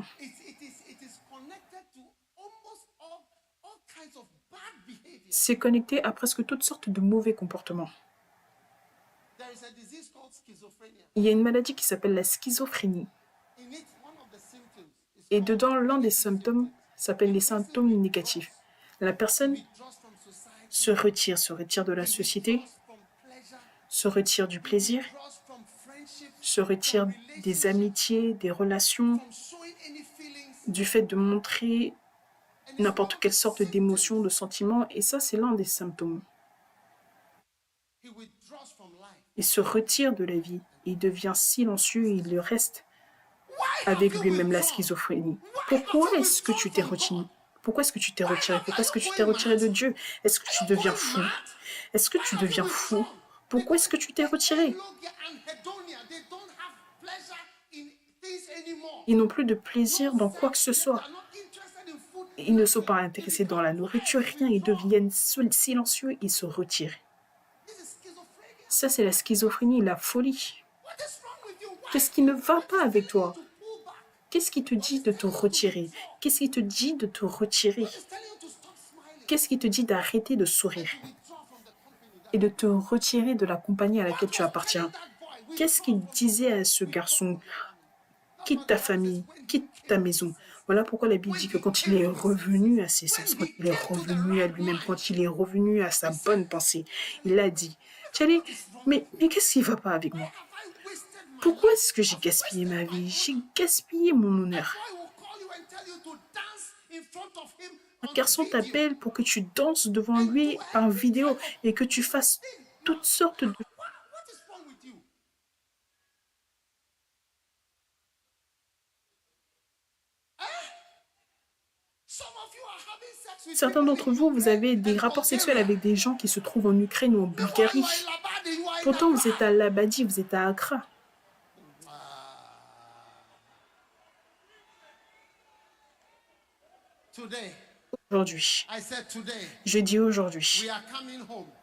Speaker 3: c'est connecté à presque toutes sortes de mauvais comportements. Il y a une maladie qui s'appelle la schizophrénie. Et dedans, l'un des symptômes s'appelle les symptômes négatifs. La personne se retire de la société, se retire du plaisir, se retire des amitiés, des relations, du fait de montrer n'importe quelle sorte d'émotion, de sentiment, et ça, c'est l'un des symptômes. Il se retire de la vie, il devient silencieux et il reste avec lui-même la schizophrénie. Pourquoi est-ce que tu t'es retiré? Pourquoi est-ce que tu t'es retiré? Pourquoi est-ce que tu t'es retiré de Dieu? Est-ce que tu deviens fou? Est-ce que tu deviens fou? Pourquoi est-ce que tu t'es retiré? Ils n'ont plus de plaisir dans quoi que ce soit. Ils ne sont pas intéressés dans la nourriture, rien. Ils deviennent silencieux, ils se retirent. Ça, c'est la schizophrénie, la folie. Qu'est-ce qui ne va pas avec toi? Qu'est-ce qui te dit de te retirer? Qu'est-ce qui te dit de te retirer? Qu'est-ce qui te dit d'arrêter de sourire et de te retirer de la compagnie à laquelle tu appartiens? Qu'est-ce qu'il disait à ce garçon? Quitte ta famille, quitte ta maison. Voilà pourquoi la Bible dit que quand il est revenu à ses sens, quand il est revenu à lui-même, quand il est revenu à sa bonne pensée, il a dit, Tchali, mais qu'est-ce qui ne va pas avec moi? Pourquoi est-ce que j'ai gaspillé ma vie? J'ai gaspillé mon honneur. Un garçon t'appelle pour que tu danses devant lui en vidéo et que tu fasses toutes sortes de... Certains d'entre vous, vous avez des rapports sexuels avec des gens qui se trouvent en Ukraine ou en Bulgarie. Pourtant, vous êtes à Labadi, vous êtes à Accra. Aujourd'hui, je dis aujourd'hui,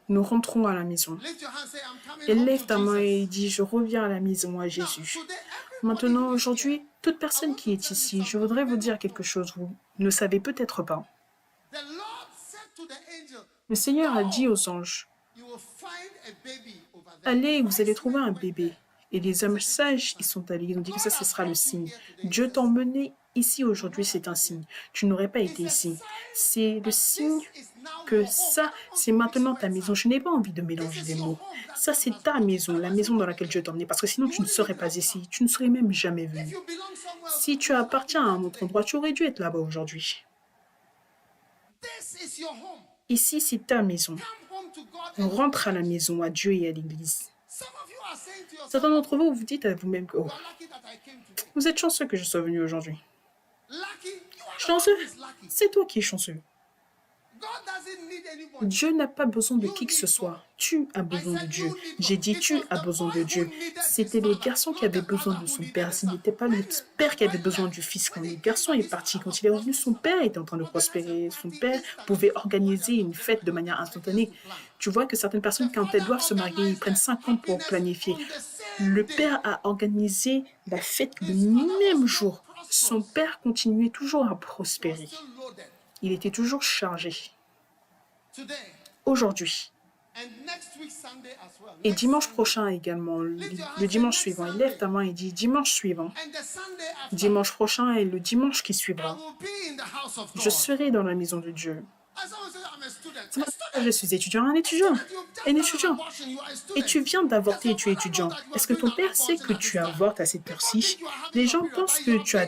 Speaker 3: nous rentrons à la maison. Et lève ta main et dis, je reviens à la maison à Jésus. Maintenant, aujourd'hui, toute personne qui est ici, je voudrais vous dire quelque chose, vous ne savez peut-être pas. Le Seigneur a dit aux anges, allez, vous allez trouver un bébé. Et les hommes sages, ils sont allés, ils ont dit que ça, ce sera le signe. Dieu t'a emmené ici aujourd'hui, c'est un signe. Tu n'aurais pas été ici. C'est le signe que ça, c'est maintenant ta maison. Je n'ai pas envie de mélanger les mots. Ça, c'est ta maison, la maison dans laquelle Dieu t'a emmené. Parce que sinon, tu ne serais pas ici. Tu ne serais même jamais venu. Si tu appartiens à un autre endroit, tu aurais dû être là-bas aujourd'hui. Ici, c'est ta maison. Rentre à la maison, à Dieu et à l'Église. Certains d'entre vous, vous dites à vous-même que oh, vous êtes chanceux que je sois venu aujourd'hui. Chanceux? C'est toi qui es chanceux. Dieu n'a pas besoin de qui que ce soit. Tu as besoin de Dieu. J'ai dit tu as besoin de Dieu. C'était les garçons qui avaient besoin de son père. Ce n'était pas le père qui avait besoin du fils. Quand le garçon est parti, quand il est revenu, son père était en train de prospérer. Son père pouvait organiser une fête de manière instantanée. Tu vois que certaines personnes, quand elles doivent se marier, ils prennent 5 ans pour planifier. Le père a organisé la fête le même jour. Son père continuait toujours à prospérer. Il était toujours chargé. Aujourd'hui. Et dimanche prochain également, le dimanche suivant, il lève ta main et dit dimanche suivant, dimanche prochain et le dimanche qui suivra, je serai dans la maison de Dieu. Je suis étudiant, un étudiant. Et tu viens d'avorter et tu es étudiant. Est-ce que ton père sait que tu avortes à cette heure-ci? Les gens pensent que tu as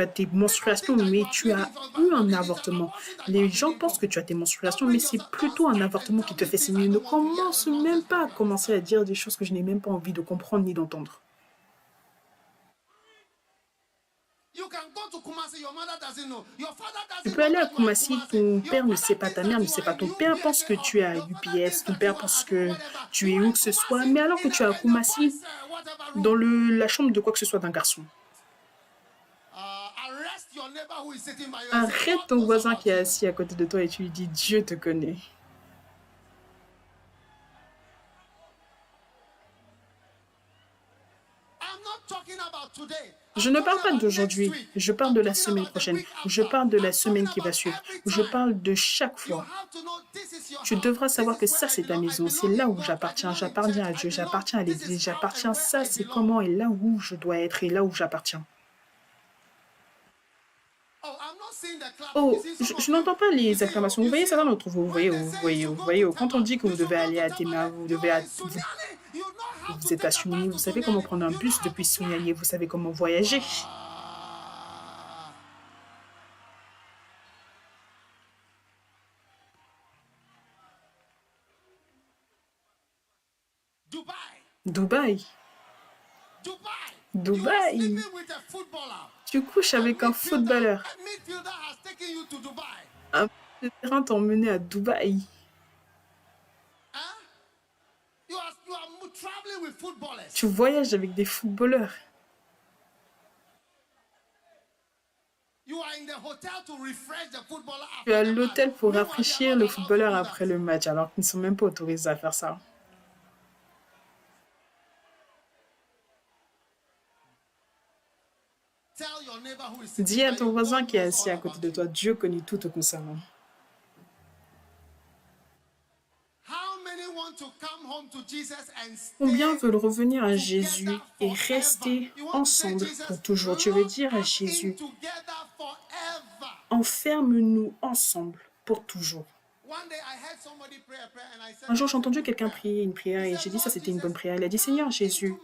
Speaker 3: tes menstruations, mais tu as eu un avortement. Les gens pensent que tu as tes menstruations, mais c'est plutôt un avortement qui te fait saigner. Ne commence même pas à commencer à dire des choses que je n'ai même pas envie de comprendre ni d'entendre. Tu peux aller à Kumasi, ton père ne sait pas, ta mère ne sait pas, ton père pense que tu es à UPS, ton père pense que tu es où que ce soit, mais alors que tu es à Kumasi, dans la chambre de quoi que ce soit d'un garçon. Arrête ton voisin qui est assis à côté de toi et tu lui dis « Dieu te connaît ». Je ne parle pas d'aujourd'hui, je parle de la semaine prochaine, je parle de la semaine qui va suivre, je parle de chaque fois. Tu devras savoir que ça, c'est ta maison, c'est là où j'appartiens à Dieu, j'appartiens à l'Église, j'appartiens, ça, c'est comment et là où je dois être et là où j'appartiens. Oh, je n'entends pas les acclamations. Vous voyez certains d'entre vous, vous voyez, quand on dit que vous devez aller à Tema, vous êtes à Sunyani, vous savez comment prendre un bus depuis Sunyani, vous savez comment voyager. Dubaï. Tu couches avec un footballeur. Un terrain t'a emmené à Dubaï. Tu voyages avec des footballeurs. Tu es à l'hôtel pour rafraîchir le footballeur après le match, alors qu'ils ne sont même pas autorisés à faire ça. Dis à ton voisin qui est assis à côté de toi, Dieu connaît tout te concernant. Combien veulent revenir à Jésus et rester ensemble pour toujours? Tu veux dire à Jésus, enferme-nous ensemble pour toujours. Un jour, j'ai entendu quelqu'un prier une prière et j'ai dit ça, c'était une bonne prière. Il a dit, Seigneur Jésus,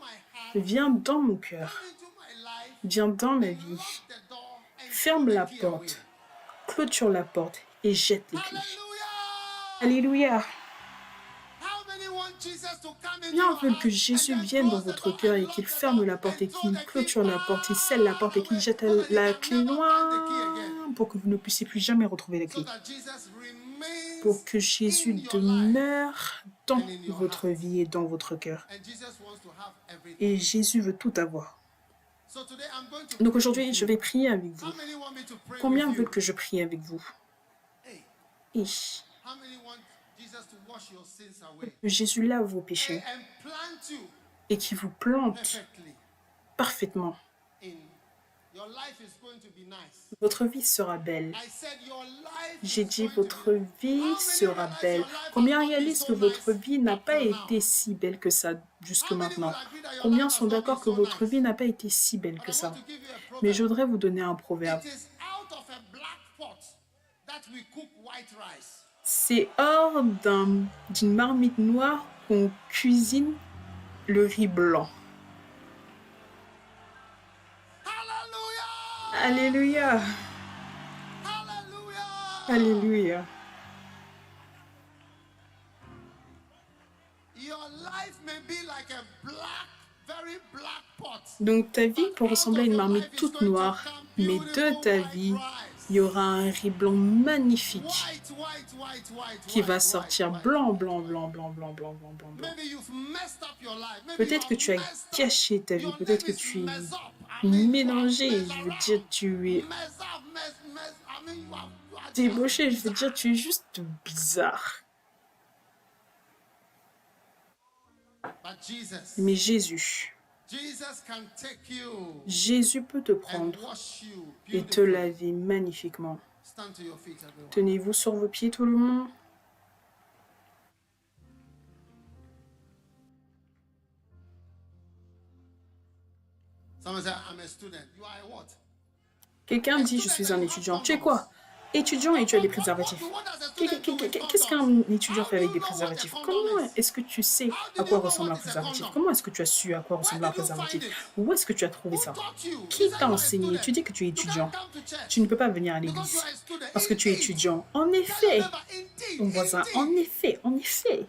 Speaker 3: viens dans mon cœur, viens dans ma vie, ferme la porte, clôture la porte et jette les clés. Alléluia. Combien veulent que Jésus vienne dans votre cœur et qu'il ferme la porte et qu'il clôture la porte, il scelle la porte et qu'il jette la clé loin pour que vous ne puissiez plus jamais retrouver la clé. Pour que Jésus demeure dans votre vie et dans votre cœur. Et Jésus veut tout avoir. Donc aujourd'hui, je vais prier avec vous. Combien veulent que je prie avec vous? Et que Jésus lave vos péchés et qui vous plante parfaitement. Votre vie sera belle. J'ai dit votre vie sera belle. Combien réalisent que votre vie n'a pas été si belle que ça jusque maintenant? Combien sont d'accord que votre vie n'a pas été si belle que ça? Mais je voudrais vous donner un proverbe. C'est hors d'une marmite noire qu'on cuisine le riz blanc. Alléluia. Alléluia. Donc ta vie peut ressembler à une marmite toute noire, mais de ta vie, il y aura un riz blanc magnifique qui va sortir blanc, blanc, blanc, blanc, blanc, blanc, blanc, blanc, blanc. Peut-être que tu as gâché ta vie, peut-être que tu es mélangé, je veux dire, tu es débauché, je veux dire, tu es juste bizarre. Mais Jésus peut te prendre et te laver magnifiquement. Tenez-vous sur vos pieds, tout le monde. Quelqu'un dit, je suis un étudiant. Tu es quoi? Étudiant et tu as des préservatifs. Qu'est-ce qu'un étudiant fait avec des préservatifs? Comment est-ce que tu sais à quoi ressemble un préservatif? Comment est-ce que tu as su à quoi ressemble un préservatif? Où est-ce que tu as trouvé ça? Qui t'a enseigné? Tu dis que tu es étudiant. Tu ne peux pas venir à l'église parce que tu es étudiant. En effet, mon voisin, en effet, en effet.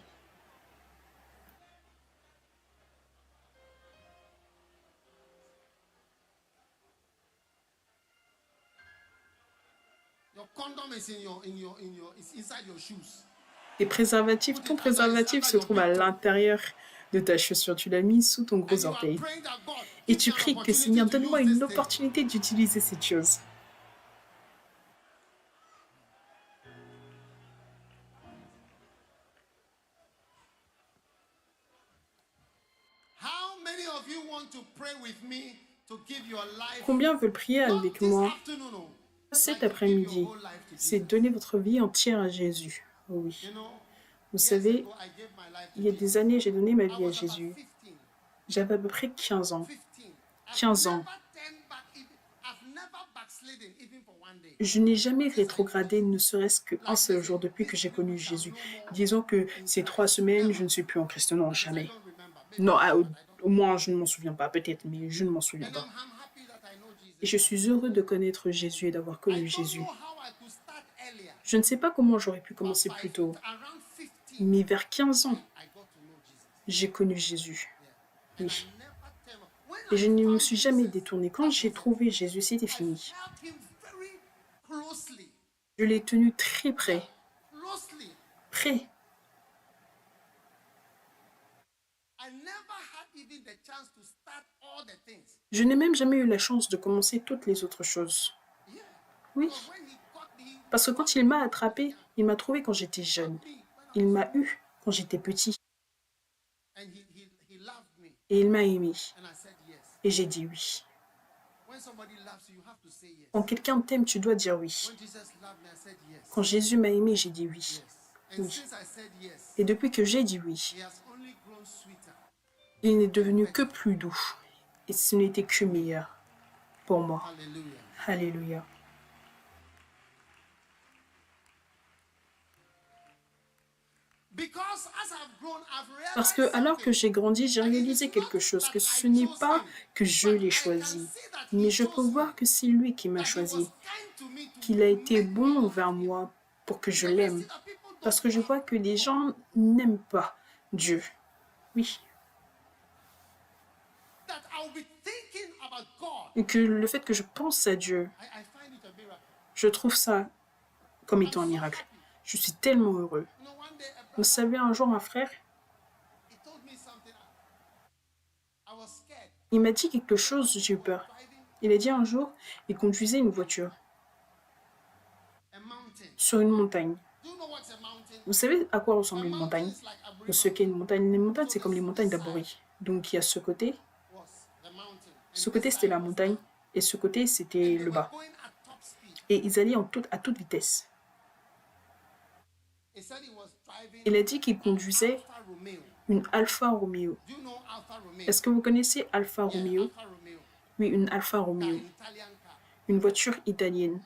Speaker 3: Tes préservatifs, ton préservatif se trouve à l'intérieur de ta chaussure. Tu l'as mis sous ton gros orteil. Et tu pries que Seigneur, donne-moi une opportunité d'utiliser cette chose. Combien veulent prier avec moi cet après-midi? C'est donner votre vie entière à Jésus. Oui. Vous savez, il y a des années, j'ai donné ma vie à Jésus. J'avais à peu près 15 ans. 15 ans. Je n'ai jamais rétrogradé, ne serait-ce qu'un seul jour depuis que j'ai connu Jésus. Disons que ces 3 semaines, je ne suis plus en Christ. Non, jamais. Non, au moins, je ne m'en souviens pas. Peut-être, mais je ne m'en souviens pas. Et je suis heureux de connaître Jésus et d'avoir connu Jésus. Je ne sais pas comment j'aurais pu commencer plus tôt, mais vers 15 ans, j'ai connu Jésus. Oui. Et je ne me suis jamais détournée. Quand j'ai trouvé Jésus, c'était fini. Je l'ai tenu très près. Près. Je n'ai même jamais eu la chance de commencer toutes les autres choses. Oui. Parce que quand il m'a attrapé, il m'a trouvé quand j'étais jeune. Il m'a eu quand j'étais petit. Et il m'a aimé. Et j'ai dit oui. Quand quelqu'un t'aime, tu dois dire oui. Quand Jésus m'a aimé, j'ai dit oui.
Speaker 2: And
Speaker 3: Oui.
Speaker 2: since I said yes,
Speaker 3: Et depuis que j'ai dit oui,
Speaker 2: he has only grown sweeter.
Speaker 3: il n'est devenu que plus doux. Et ce n'était que meilleur pour moi.
Speaker 2: Hallelujah.
Speaker 3: Alléluia.
Speaker 2: Because as I've grown, I've realized
Speaker 3: Parce que alors que j'ai grandi, j'ai réalisé quelque chose, que ce n'est pas que je l'ai choisi, mais je peux voir que c'est lui qui m'a choisi, qu'il a été bon envers moi pour que je l'aime. Parce que je vois que les gens n'aiment pas Dieu. Oui.
Speaker 2: that I'll be thinking about God.
Speaker 3: Et que le fait que je pense à Dieu,
Speaker 2: I find it a miracle.
Speaker 3: je trouve ça comme étant un miracle. Je suis tellement heureux.
Speaker 2: You know, one day a
Speaker 3: Vous
Speaker 2: brother,
Speaker 3: savez, un jour, un frère,
Speaker 2: he told me something. I was scared.
Speaker 3: il m'a dit quelque chose, j'ai eu peur.
Speaker 2: Driving
Speaker 3: Il a dit un jour, il conduisait une voiture
Speaker 2: a mountain.
Speaker 3: sur une montagne.
Speaker 2: Do you know what's a mountain?
Speaker 3: Vous savez à quoi
Speaker 2: A
Speaker 3: ressemble une
Speaker 2: mountain
Speaker 3: montagne?
Speaker 2: is like a
Speaker 3: Ou ce qu'est une montagne? Les montagnes, c'est comme les montagnes d'Abori. Donc il y a ce côté,
Speaker 2: was the mountain.
Speaker 3: ce côté c'était la montagne, et ce côté c'était
Speaker 2: They
Speaker 3: le
Speaker 2: were
Speaker 3: bas.
Speaker 2: going at top speed.
Speaker 3: Et ils allaient à toute vitesse.
Speaker 2: He said he was driving
Speaker 3: Il a dit qu'il conduisait
Speaker 2: Alfa Romeo.
Speaker 3: une Alfa Romeo.
Speaker 2: Do you know Alfa Romeo?
Speaker 3: Est-ce que vous connaissez Alfa
Speaker 2: Yeah,
Speaker 3: Romeo?
Speaker 2: Alfa Romeo.
Speaker 3: Oui, une Alfa
Speaker 2: An
Speaker 3: Romeo,
Speaker 2: Italian car.
Speaker 3: une voiture italienne.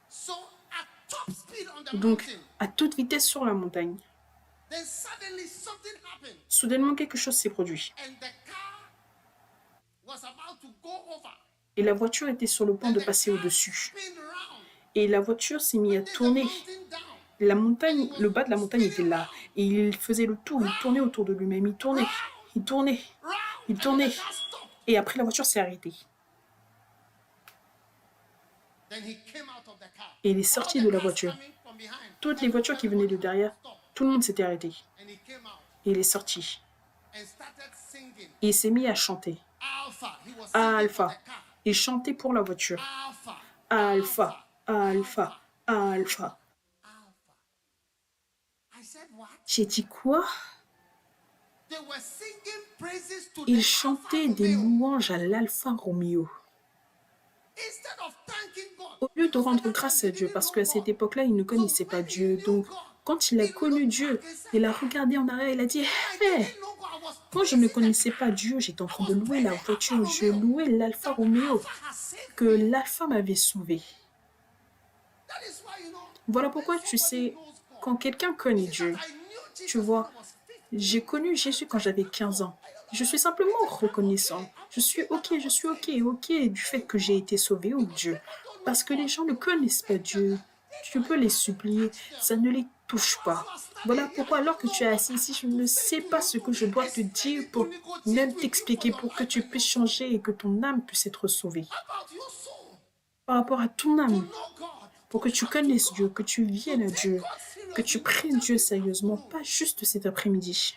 Speaker 2: So at top speed on the
Speaker 3: Donc
Speaker 2: mountain,
Speaker 3: à toute vitesse sur la montagne.
Speaker 2: then suddenly something happened,
Speaker 3: Soudainement quelque chose s'est produit.
Speaker 2: and the car was about to go over.
Speaker 3: Et la voiture était sur le point de
Speaker 2: The
Speaker 3: passer
Speaker 2: car
Speaker 3: au-dessus.
Speaker 2: spin round.
Speaker 3: Et la voiture s'est mise à
Speaker 2: Take the
Speaker 3: tourner.
Speaker 2: mountain down.
Speaker 3: La montagne, le bas de la montagne était là. Et il faisait le tour, il tournait autour de lui-même. Il tournait, il tournait,
Speaker 2: Round.
Speaker 3: il
Speaker 2: And
Speaker 3: tournait.
Speaker 2: the car stopped.
Speaker 3: Et après la voiture s'est arrêtée.
Speaker 2: Then he came out of the car.
Speaker 3: Et il est sorti de la voiture.
Speaker 2: Coming from behind.
Speaker 3: Toutes les voitures qui venaient de derrière, tout le monde s'était arrêté.
Speaker 2: And he came out
Speaker 3: Et il est sorti.
Speaker 2: and started singing.
Speaker 3: Et il s'est mis à chanter.
Speaker 2: Alpha. He was singing for
Speaker 3: Alpha.
Speaker 2: the car.
Speaker 3: Il chantait pour la voiture.
Speaker 2: Alpha.
Speaker 3: Alpha, Alpha, Alpha.
Speaker 2: Alpha. I said what?
Speaker 3: J'ai dit quoi?
Speaker 2: They were singing praises to
Speaker 3: Il
Speaker 2: the
Speaker 3: chantait
Speaker 2: Alpha
Speaker 3: des
Speaker 2: Romeo.
Speaker 3: louanges à l'Alfa Romeo.
Speaker 2: Instead of thanking God.
Speaker 3: Au lieu de rendre grâce à Dieu, parce qu'à cette époque-là, il ne connaissait pas Dieu. Donc, quand il a connu Dieu, il a regardé en arrière, il a dit, hé, moi je ne connaissais pas Dieu, j'étais en train de louer la voiture, je louais l'Alfa Romeo que l'Alpha m'avait sauvé. Voilà pourquoi tu sais, quand quelqu'un connaît Dieu, tu vois, j'ai connu Jésus quand j'avais 15 ans. Je suis simplement reconnaissant. Je suis ok du fait que j'ai été sauvé, oh Dieu. Parce que les gens ne connaissent pas Dieu. Tu peux les supplier, ça ne les touche pas. Voilà pourquoi alors que tu es assis ici, je ne sais pas ce que je dois te dire pour même t'expliquer, pour que tu puisses changer et que ton âme puisse être sauvée. Par rapport à ton âme, pour que tu connaisses Dieu, que tu viennes à Dieu, que tu prennes Dieu sérieusement, pas juste cet après-midi.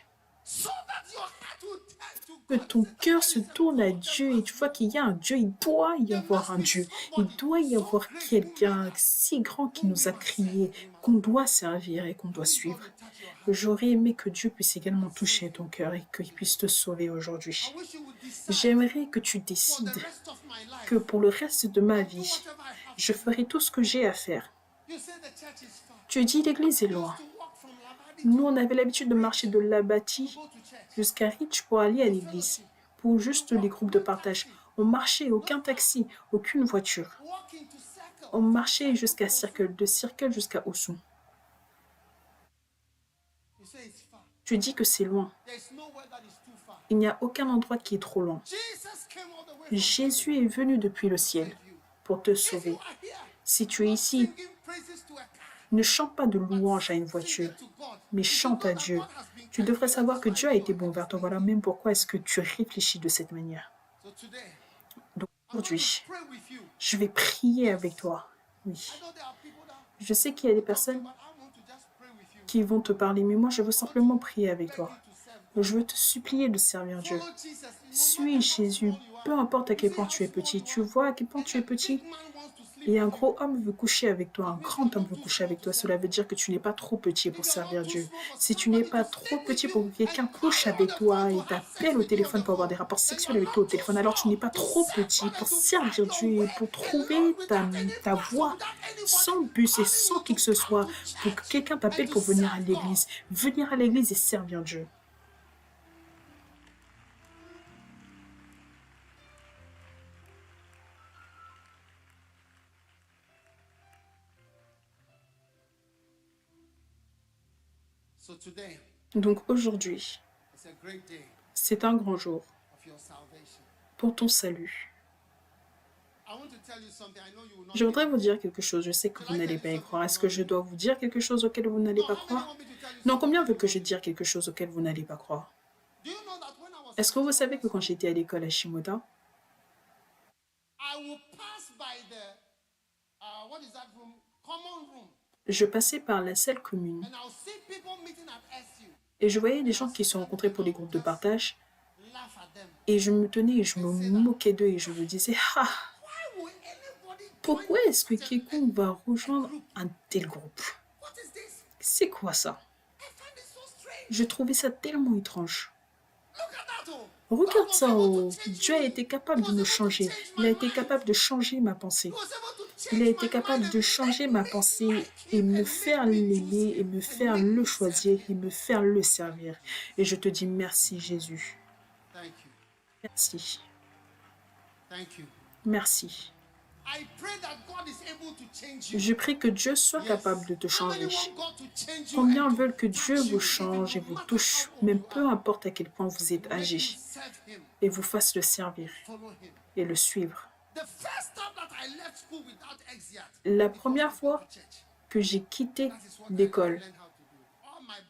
Speaker 3: Que ton cœur se tourne à Dieu et tu vois qu'il y a un Dieu, il doit y avoir un Dieu. Il doit y avoir quelqu'un si grand qui nous a crié, qu'on doit servir et qu'on doit suivre. J'aurais aimé que Dieu puisse également toucher ton cœur et qu'il puisse te sauver aujourd'hui. J'aimerais que tu décides que pour le reste de ma vie, je ferai tout ce que j'ai à faire. Tu dis l'église est loin. Nous, on avait l'habitude de marcher de Labati jusqu'à Rich pour aller à l'église, pour juste les groupes de partage. On marchait, aucun taxi, aucune voiture. On marchait jusqu'à Circle, de Circle jusqu'à Osu. Tu dis que c'est loin. Il n'y a aucun endroit qui est trop loin. Jésus est venu depuis le ciel pour te sauver. Si tu es ici, ne chante pas de louange à une voiture, mais chante à Dieu. Tu devrais savoir que Dieu a été bon vers toi. Voilà même pourquoi est-ce que tu réfléchis de cette manière. Donc aujourd'hui, je vais prier avec toi. Oui. Je sais qu'il y a des personnes qui vont te parler, mais moi je veux simplement prier avec toi. Je veux te supplier de servir Dieu. Suis Jésus, peu importe à quel point tu es petit. Tu vois à quel point tu es petit. Et un gros homme veut coucher avec toi, un grand homme veut coucher avec toi. Cela veut dire que tu n'es pas trop petit pour servir Dieu. Si tu n'es pas trop petit pour que quelqu'un couche avec toi et t'appelle au téléphone pour avoir des rapports sexuels avec toi au téléphone, alors tu n'es pas trop petit pour servir Dieu et pour trouver ta voie sans bus et sans qui que ce soit, pour que quelqu'un t'appelle pour venir à l'église. Venir à l'église et servir Dieu.
Speaker 2: So today
Speaker 3: Donc aujourd'hui,
Speaker 2: is a great day
Speaker 3: c'est un grand jour
Speaker 2: of your salvation.
Speaker 3: pour ton salut.
Speaker 2: I want to tell you something. I know you will not.
Speaker 3: Je voudrais vous dire quelque chose. Je sais que vous n'allez pas y croire. Est-ce que je dois vous dire quelque chose auquel vous n'allez pas croire? Non, combien veut que je dise quelque chose auquel vous n'allez pas croire?
Speaker 2: Do you know that when I was
Speaker 3: Est-ce que vous savez que quand j'étais à l'école à Shimoda,
Speaker 2: I will pass by the what is that room? Common room.
Speaker 3: je passais par la salle commune
Speaker 2: And I'll see people meeting at SU.
Speaker 3: et je voyais des gens qui se rencontraient pour les groupes de partage
Speaker 2: Laugh at them.
Speaker 3: et je me tenais et je me moquais d'eux et je me disais « Ah,
Speaker 2: Why will anybody
Speaker 3: pourquoi est-ce que quiconque va rejoindre un tel groupe?
Speaker 2: What is this?
Speaker 3: C'est quoi ça?
Speaker 2: I find it so strange.
Speaker 3: Je trouvais ça tellement étrange.
Speaker 2: Look at that. Oh.
Speaker 3: Regarde ça, oh. Dieu a été capable de me changer. Il a été capable de changer ma pensée.
Speaker 2: He was able to
Speaker 3: Il a
Speaker 2: change
Speaker 3: été
Speaker 2: my
Speaker 3: capable
Speaker 2: mind
Speaker 3: de
Speaker 2: and
Speaker 3: changer
Speaker 2: make
Speaker 3: ma
Speaker 2: me
Speaker 3: pensée
Speaker 2: like
Speaker 3: et
Speaker 2: him
Speaker 3: me
Speaker 2: and
Speaker 3: faire
Speaker 2: make me
Speaker 3: l'aimer
Speaker 2: choose
Speaker 3: et me
Speaker 2: him
Speaker 3: faire
Speaker 2: and make
Speaker 3: le
Speaker 2: me
Speaker 3: choisir
Speaker 2: serve
Speaker 3: et me faire le servir. Et je te dis merci Jésus.
Speaker 2: him. Thank you.
Speaker 3: Merci.
Speaker 2: Thank you.
Speaker 3: Merci.
Speaker 2: I pray that God is able to change you.
Speaker 3: Je prie que Dieu soit
Speaker 2: Yes.
Speaker 3: capable de te
Speaker 2: How many
Speaker 3: changer.
Speaker 2: want God to change you
Speaker 3: Combien
Speaker 2: and
Speaker 3: veulent que
Speaker 2: touch
Speaker 3: Dieu
Speaker 2: you,
Speaker 3: vous change et
Speaker 2: even
Speaker 3: vous
Speaker 2: no matter
Speaker 3: touche,
Speaker 2: how old
Speaker 3: même
Speaker 2: you
Speaker 3: peu
Speaker 2: are,
Speaker 3: importe à quel point vous êtes
Speaker 2: make you
Speaker 3: âgé,
Speaker 2: serve him,
Speaker 3: et vous fasse le servir
Speaker 2: follow him.
Speaker 3: et le suivre?
Speaker 2: The first time that I left school without exit,
Speaker 3: La
Speaker 2: because
Speaker 3: première
Speaker 2: I go
Speaker 3: fois
Speaker 2: to church.
Speaker 3: que j'ai quitté
Speaker 2: That is what I
Speaker 3: l'école,
Speaker 2: learned how to do. All my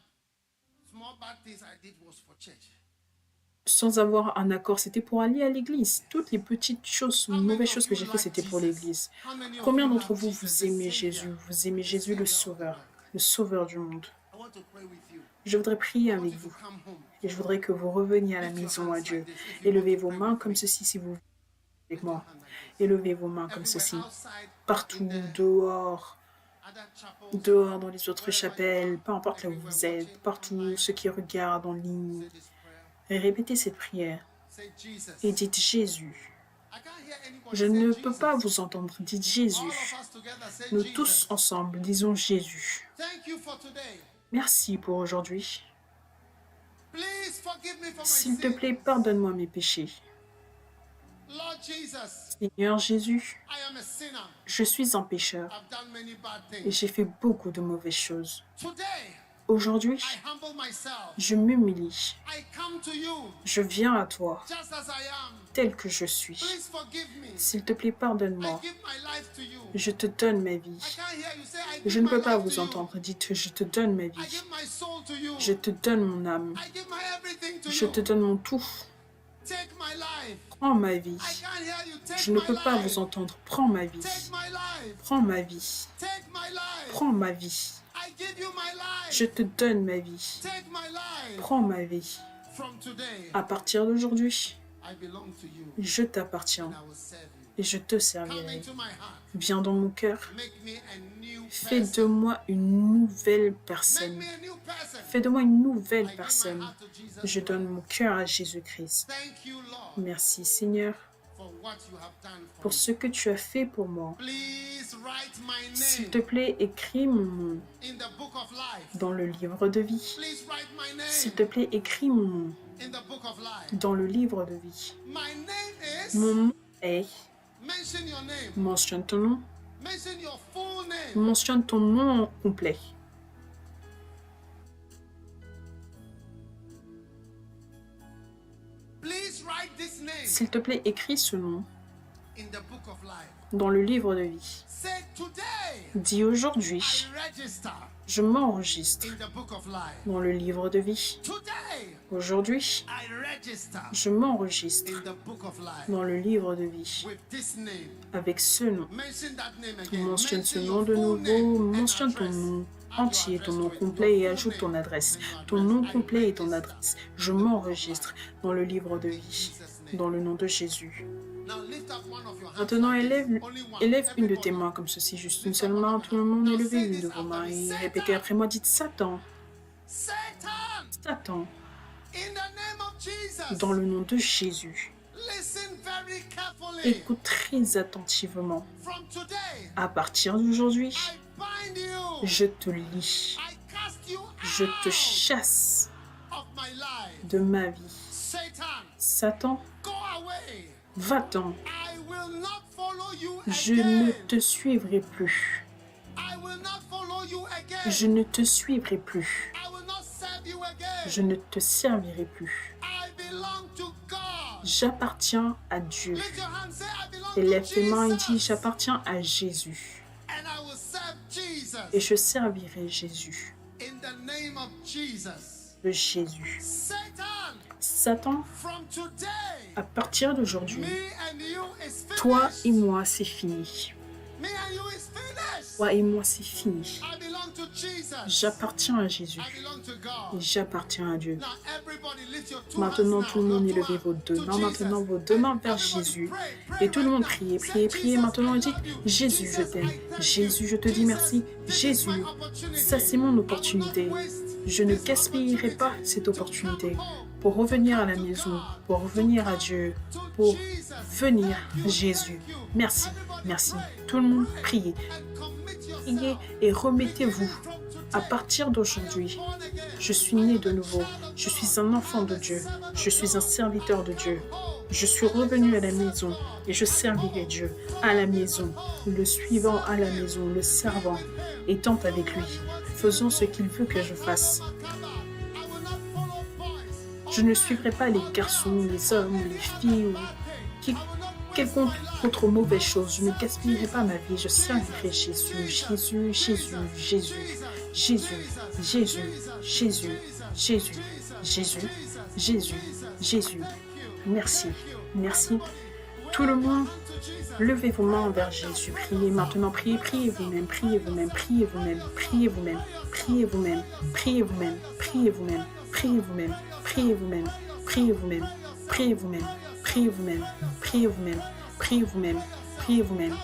Speaker 2: small bad things I did was for church.
Speaker 3: sans avoir un accord, c'était pour aller à l'église. Toutes les petites choses, mauvaises choses que j'ai faites, c'était pour l'église.
Speaker 2: How many of
Speaker 3: Combien
Speaker 2: you
Speaker 3: d'entre
Speaker 2: love
Speaker 3: vous,
Speaker 2: Jesus,
Speaker 3: vous
Speaker 2: the
Speaker 3: aimez
Speaker 2: Savior?
Speaker 3: Jésus? Vous aimez Jésus, le Sauveur du monde.
Speaker 2: I want to pray with you.
Speaker 3: Je voudrais prier
Speaker 2: I want
Speaker 3: avec
Speaker 2: you to
Speaker 3: vous.
Speaker 2: come home.
Speaker 3: Et je voudrais que vous reveniez à la maison à Dieu. Élevez vos mains comme ceci si vous voulez avec moi. Élevez vos mains comme ceci.
Speaker 2: Everywhere outside,
Speaker 3: Partout,
Speaker 2: in the
Speaker 3: dehors,
Speaker 2: other chapels,
Speaker 3: dehors dans les autres chapelles, peu importe là où vous êtes, partout, ceux qui regardent en ligne.
Speaker 2: say this prayer.
Speaker 3: Et répétez cette prière
Speaker 2: Say Jesus.
Speaker 3: et dites Jésus.
Speaker 2: I can't hear anybody
Speaker 3: Je
Speaker 2: say
Speaker 3: ne
Speaker 2: Jesus.
Speaker 3: peux pas vous entendre. Dites
Speaker 2: All
Speaker 3: Jésus.
Speaker 2: of us together say
Speaker 3: Nous
Speaker 2: Jesus.
Speaker 3: tous ensemble disons Jésus.
Speaker 2: Thank you for today.
Speaker 3: Merci pour aujourd'hui.
Speaker 2: Please forgive me for my
Speaker 3: S'il te
Speaker 2: sins.
Speaker 3: plaît, pardonne-moi mes péchés.
Speaker 2: Lord Jesus,
Speaker 3: Seigneur Jésus,
Speaker 2: I am a sinner.
Speaker 3: je suis un pécheur
Speaker 2: I've done many bad
Speaker 3: et
Speaker 2: things.
Speaker 3: j'ai fait beaucoup de mauvaises choses.
Speaker 2: Today,
Speaker 3: Aujourd'hui,
Speaker 2: I humble myself.
Speaker 3: je m'humilie.
Speaker 2: I come to you
Speaker 3: Je viens à toi
Speaker 2: just as I am.
Speaker 3: tel que je suis.
Speaker 2: Please forgive me.
Speaker 3: S'il te plaît,
Speaker 2: I
Speaker 3: pardonne-moi.
Speaker 2: give my life to you.
Speaker 3: Je te donne ma
Speaker 2: I
Speaker 3: vie.
Speaker 2: can't hear you say I
Speaker 3: Je
Speaker 2: give
Speaker 3: ne
Speaker 2: my
Speaker 3: peux pas
Speaker 2: life
Speaker 3: vous
Speaker 2: to you.
Speaker 3: entendre. Dites, je te donne ma
Speaker 2: I
Speaker 3: vie.
Speaker 2: give my soul to you.
Speaker 3: Je te donne mon âme.
Speaker 2: I give my everything to
Speaker 3: Je
Speaker 2: you.
Speaker 3: te donne mon tout.
Speaker 2: Take my life.
Speaker 3: Prends ma vie.
Speaker 2: I can't hear you. Take
Speaker 3: Je ne
Speaker 2: my
Speaker 3: peux pas
Speaker 2: life.
Speaker 3: vous entendre. Prends ma vie.
Speaker 2: Take my life.
Speaker 3: Prends ma vie.
Speaker 2: Take my life.
Speaker 3: Prends ma vie.
Speaker 2: I give you my life.
Speaker 3: Je te donne ma vie.
Speaker 2: Take my life.
Speaker 3: Prends ma vie.
Speaker 2: From today,
Speaker 3: À partir d'aujourd'hui,
Speaker 2: I belong to you.
Speaker 3: je t'appartiens
Speaker 2: And I will serve you.
Speaker 3: et je te
Speaker 2: Come
Speaker 3: servirai.
Speaker 2: into my heart.
Speaker 3: Viens dans mon cœur.
Speaker 2: Make me a new
Speaker 3: Fais de
Speaker 2: person.
Speaker 3: moi une nouvelle
Speaker 2: Make
Speaker 3: personne.
Speaker 2: me a new person.
Speaker 3: Fais de moi une
Speaker 2: I
Speaker 3: nouvelle
Speaker 2: give my
Speaker 3: personne.
Speaker 2: heart to Jesus
Speaker 3: Je donne
Speaker 2: Christ.
Speaker 3: mon cœur à Jésus-Christ.
Speaker 2: Thank you, Lord,
Speaker 3: Merci Seigneur
Speaker 2: for what you have done for
Speaker 3: pour
Speaker 2: me.
Speaker 3: ce que tu as fait pour moi.
Speaker 2: Please write my
Speaker 3: S'il te
Speaker 2: name
Speaker 3: plaît, écris mon nom
Speaker 2: in the book of life.
Speaker 3: dans le livre de vie.
Speaker 2: Please write my
Speaker 3: S'il
Speaker 2: name
Speaker 3: te plaît, écris mon nom
Speaker 2: in the book of life.
Speaker 3: dans le livre de vie.
Speaker 2: My name is.
Speaker 3: Mon nom est,
Speaker 2: Mention your name.
Speaker 3: mentionne ton nom,
Speaker 2: Mention your full name.
Speaker 3: mentionne ton nom complet.
Speaker 2: Please write this name
Speaker 3: S'il te plaît, écris ce nom
Speaker 2: in the book of life.
Speaker 3: dans le livre de vie.
Speaker 2: Say today.
Speaker 3: Dis aujourd'hui,
Speaker 2: I register
Speaker 3: je m'enregistre
Speaker 2: in the book of life.
Speaker 3: dans le livre de vie.
Speaker 2: Today,
Speaker 3: Aujourd'hui,
Speaker 2: I register
Speaker 3: je m'enregistre
Speaker 2: in the book of life
Speaker 3: dans le livre de vie
Speaker 2: with this name.
Speaker 3: avec ce nom.
Speaker 2: Mention that name again.
Speaker 3: Mentionne ce
Speaker 2: Mention
Speaker 3: nom
Speaker 2: your
Speaker 3: de
Speaker 2: full
Speaker 3: nouveau,
Speaker 2: name and
Speaker 3: mentionne ton
Speaker 2: address.
Speaker 3: nom
Speaker 2: Add your
Speaker 3: entier, ton
Speaker 2: address
Speaker 3: nom
Speaker 2: to it.
Speaker 3: complet et
Speaker 2: Your
Speaker 3: ajoute
Speaker 2: full
Speaker 3: ton
Speaker 2: name
Speaker 3: adresse.
Speaker 2: and your
Speaker 3: Ton
Speaker 2: address.
Speaker 3: nom
Speaker 2: I
Speaker 3: complet et ton
Speaker 2: register
Speaker 3: adresse. Je m'enregistre dans le livre de vie,
Speaker 2: in Jesus' name.
Speaker 3: dans le nom de Jésus. Maintenant, élève une de tes mains comme ceci, juste une seule main, tout le monde élevez une de vos mains et répétez après moi, dites Satan, Satan, dans le nom de Jésus. Écoute très attentivement. À partir d'aujourd'hui, je te lie, je te chasse de ma vie. Satan, va-t'en. Je ne te suivrai plus. Je ne te suivrai plus. Je ne te servirai plus. J'appartiens à Dieu. Élève tes mains et dis, j'appartiens à Jésus. Et je servirai Jésus. De Jésus. Satan, à partir d'aujourd'hui, toi et moi, c'est fini. Toi et moi, c'est fini. J'appartiens à Jésus. Et j'appartiens à Dieu. Maintenant, tout le monde élevez vos deux mains. Maintenant, vos deux mains vers Jésus. Et tout le monde priez, priez, priez. Maintenant, dites, Jésus, je t'aime. Jésus, je te dis merci. Jésus, ça c'est mon opportunité. Je ne gaspillerai pas cette opportunité pour revenir à la maison, pour revenir à Dieu, pour venir Jésus. Merci, merci. Tout le monde, priez. Priez et remettez-vous. À partir d'aujourd'hui, je suis né de nouveau. Je suis un enfant de Dieu. Je suis un serviteur de Dieu. Je suis revenu à la maison et je servirai Dieu à la maison, le suivant à la maison, le servant, étant avec lui, faisant ce qu'il veut que je fasse. Je ne suivrai pas les garçons, les hommes, les filles ou quelconque autre mauvaise chose. Je ne gaspillerai pas ma vie. Je servirai Jésus, Jésus, Jésus, Jésus, Jésus, Jésus, Jésus, Jésus, Jésus, Jésus, Jésus. Merci, merci. Tout le monde, levez vos mains vers Jésus. Priez maintenant, priez, priez vous-même, priez vous-même, priez vous-même, priez vous-même, priez vous-même, priez vous-même, priez vous-même, priez vous-même, priez vous-même, priez vous-même, priez vous-même, priez vous-même, priez vous-même, priez vous-même, priez vous-même.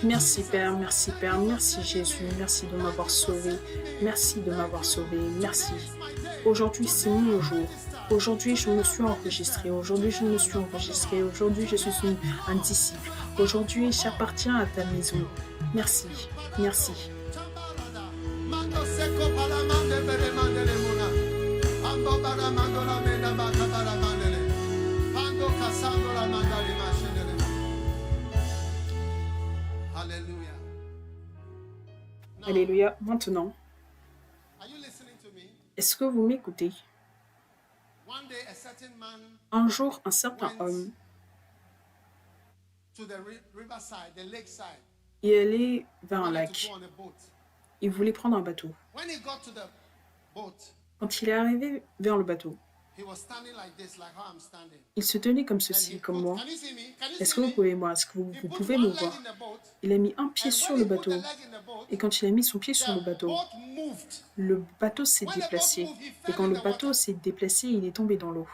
Speaker 3: Merci Père, merci Jésus, merci de m'avoir sauvé, merci de m'avoir sauvé, merci. Aujourd'hui c'est mon jour, aujourd'hui je me suis enregistré, aujourd'hui je me suis enregistré, aujourd'hui je suis un disciple, aujourd'hui j'appartiens à ta maison. Merci, merci. Alléluia. Maintenant, est-ce que vous m'écoutez? Un jour, un certain homme est allé vers un lac. Il voulait prendre un bateau. Quand il est arrivé vers le bateau, il se tenait comme ceci, comme moi. Est-ce que vous pouvez me voir? Est-ce que vous pouvez me voir? Il a mis un pied sur le bateau. Et quand il a mis son pied sur le bateau s'est déplacé. Et quand le bateau s'est déplacé, il est tombé dans l'eau.